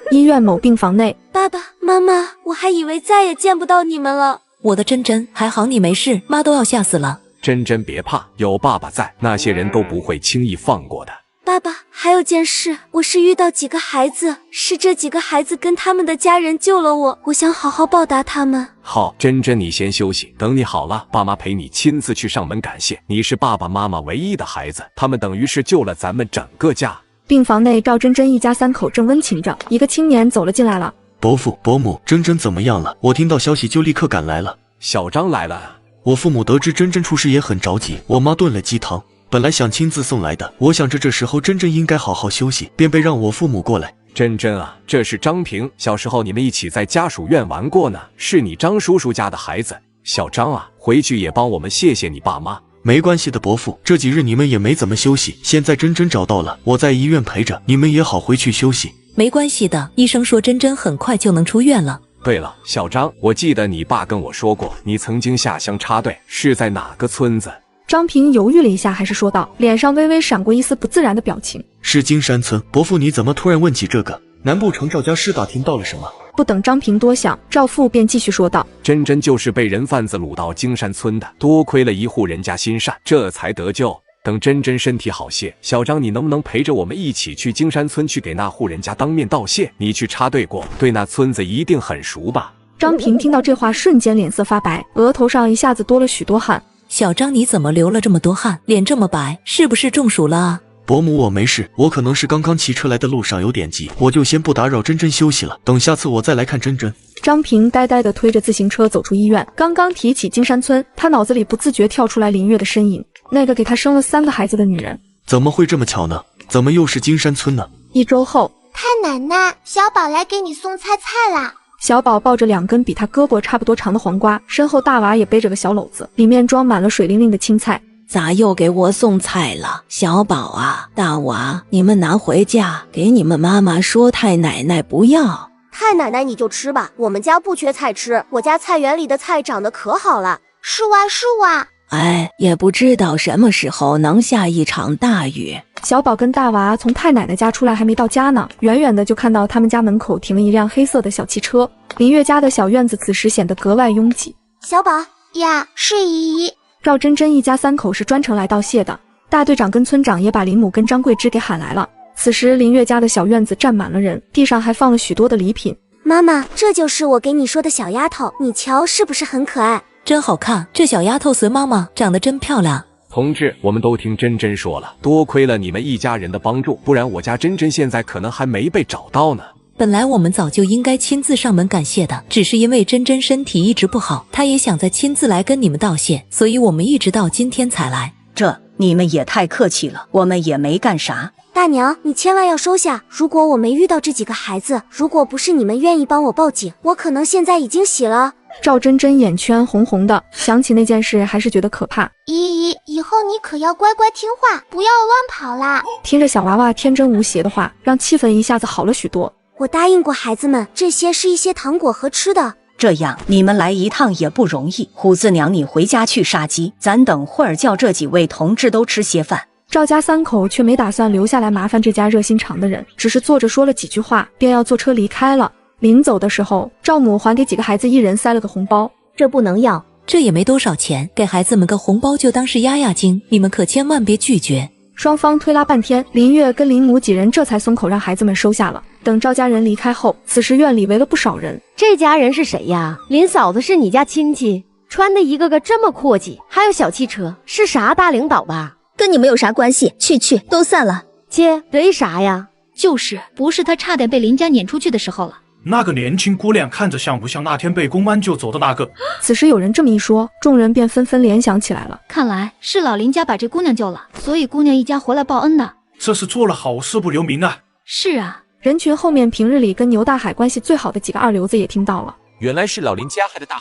医院某病房内，爸爸妈妈，我还以为再也见不到你们了。我的真真，还好你没事，妈都要吓死了。真真别怕，有爸爸在，那些人都不会轻易放过的。爸爸，还有件事，我是遇到几个孩子，是这几个孩子跟他们的家人救了我，我想好好报答他们。好，真真你先休息，等你好了，爸妈陪你亲自去上门感谢。你是爸爸妈妈唯一的孩子，他们等于是救了咱们整个家。病房内，赵真真一家3口正温情着，一个青年走了进来了。伯父伯母，真真怎么样了？我听到消息就立刻赶来了。小张来了。我父母得知真真出事也很着急，我妈炖了鸡汤，本来想亲自送来的，我想着这时候真真应该好好休息，便被让我父母过来。真真啊，这是张平，小时候你们一起在家属院玩过呢，是你张叔叔家的孩子。小张啊，回去也帮我们谢谢你爸妈。没关系的伯父，这几日你们也没怎么休息，现在真真找到了，我在医院陪着，你们也好回去休息。没关系的，医生说真真很快就能出院了。对了，小张，我记得你爸跟我说过，你曾经下乡插队，是在哪个村子？张平犹豫了一下，还是说道，脸上微微闪过一丝不自然的表情。是金山村。伯父，你怎么突然问起这个？难不成赵家是打听到了什么？不等张平多想，赵父便继续说道：真真就是被人贩子掳到金山村的，多亏了一户人家心善，这才得救。等真真身体好些，小张你能不能陪着我们一起去金山村去给那户人家当面道谢？你去插队过，对那村子一定很熟吧？张平听到这话，瞬间脸色发白，额头上一下子多了许多汗。小张你怎么流了这么多汗，脸这么白，是不是中暑了啊？伯母，我没事，我可能是刚刚骑车来的路上有点急，我就先不打扰珍珍休息了，等下次我再来看珍珍。张平呆呆地推着自行车走出医院，刚刚提起金山村，他脑子里不自觉跳出来林月的身影，那个给他生了3个孩子的女人。怎么会这么巧呢？怎么又是金山村呢？1周后，太奶奶，小宝来给你送菜啦。小宝抱着2根比他胳膊差不多长的黄瓜，身后大娃也背着个小篓子，里面装满了水灵灵的青菜。咋又给我送菜了？小宝啊，大娃，你们拿回家，给你们妈妈说太奶奶不要。太奶奶你就吃吧，我们家不缺菜吃，我家菜园里的菜长得可好了。是哇。哎，也不知道什么时候能下一场大雨。小宝跟大娃从太奶奶家出来，还没到家呢，远远的就看到他们家门口停了一辆黑色的小汽车。林月家的小院子此时显得格外拥挤。小宝呀，是姨姨。赵珍珍一家3口是专程来道谢的，大队长跟村长也把林母跟张桂枝给喊来了。此时林月家的小院子站满了人，地上还放了许多的礼品。妈妈，这就是我给你说的小丫头，你瞧是不是很可爱？真好看，这小丫头随妈妈长得真漂亮。同志，我们都听珍珍说了，多亏了你们一家人的帮助，不然我家珍珍现在可能还没被找到呢。本来我们早就应该亲自上门感谢的，只是因为珍珍身体一直不好，她也想再亲自来跟你们道谢，所以我们一直到今天才来。这你们也太客气了，我们也没干啥。大娘，你千万要收下，如果我没遇到这几个孩子，如果不是你们愿意帮我报警，我可能现在已经死了。赵珍珍眼圈红红的，想起那件事还是觉得可怕。姨姨，以后你可要乖乖听话，不要乱跑啦。听着小娃娃天真无邪的话，让气氛一下子好了许多。我答应过孩子们，这些是一些糖果和吃的。这样你们来一趟也不容易，虎子娘你回家去杀鸡，咱等会儿叫这几位同志都吃些饭。赵家3口却没打算留下来麻烦这家热心肠的人，只是坐着说了几句话，便要坐车离开了。临走的时候，赵母还给几个孩子一人塞了个红包，这不能要，这也没多少钱，给孩子们个红包就当是压压惊，你们可千万别拒绝。双方推拉半天，林月跟林母几人这才松口让孩子们收下了。等赵家人离开后，此时院里围了不少人。这家人是谁呀？林嫂子是你家亲戚，穿的一个个这么阔气，还有小汽车，是啥大领导吧？跟你们有啥关系？去，都散了。姐，得啥呀？不是他差点被林家撵出去的时候了。那个年轻姑娘看着像不像那天被公安救走的那个？此时有人这么一说，众人便纷纷联想起来了。看来是老林家把这姑娘救了，所以姑娘一家回来报恩的。这是做了好事不留名啊！是啊，人群后面平日里跟牛大海关系最好的几个二流子也听到了。原来是老林家害的大海。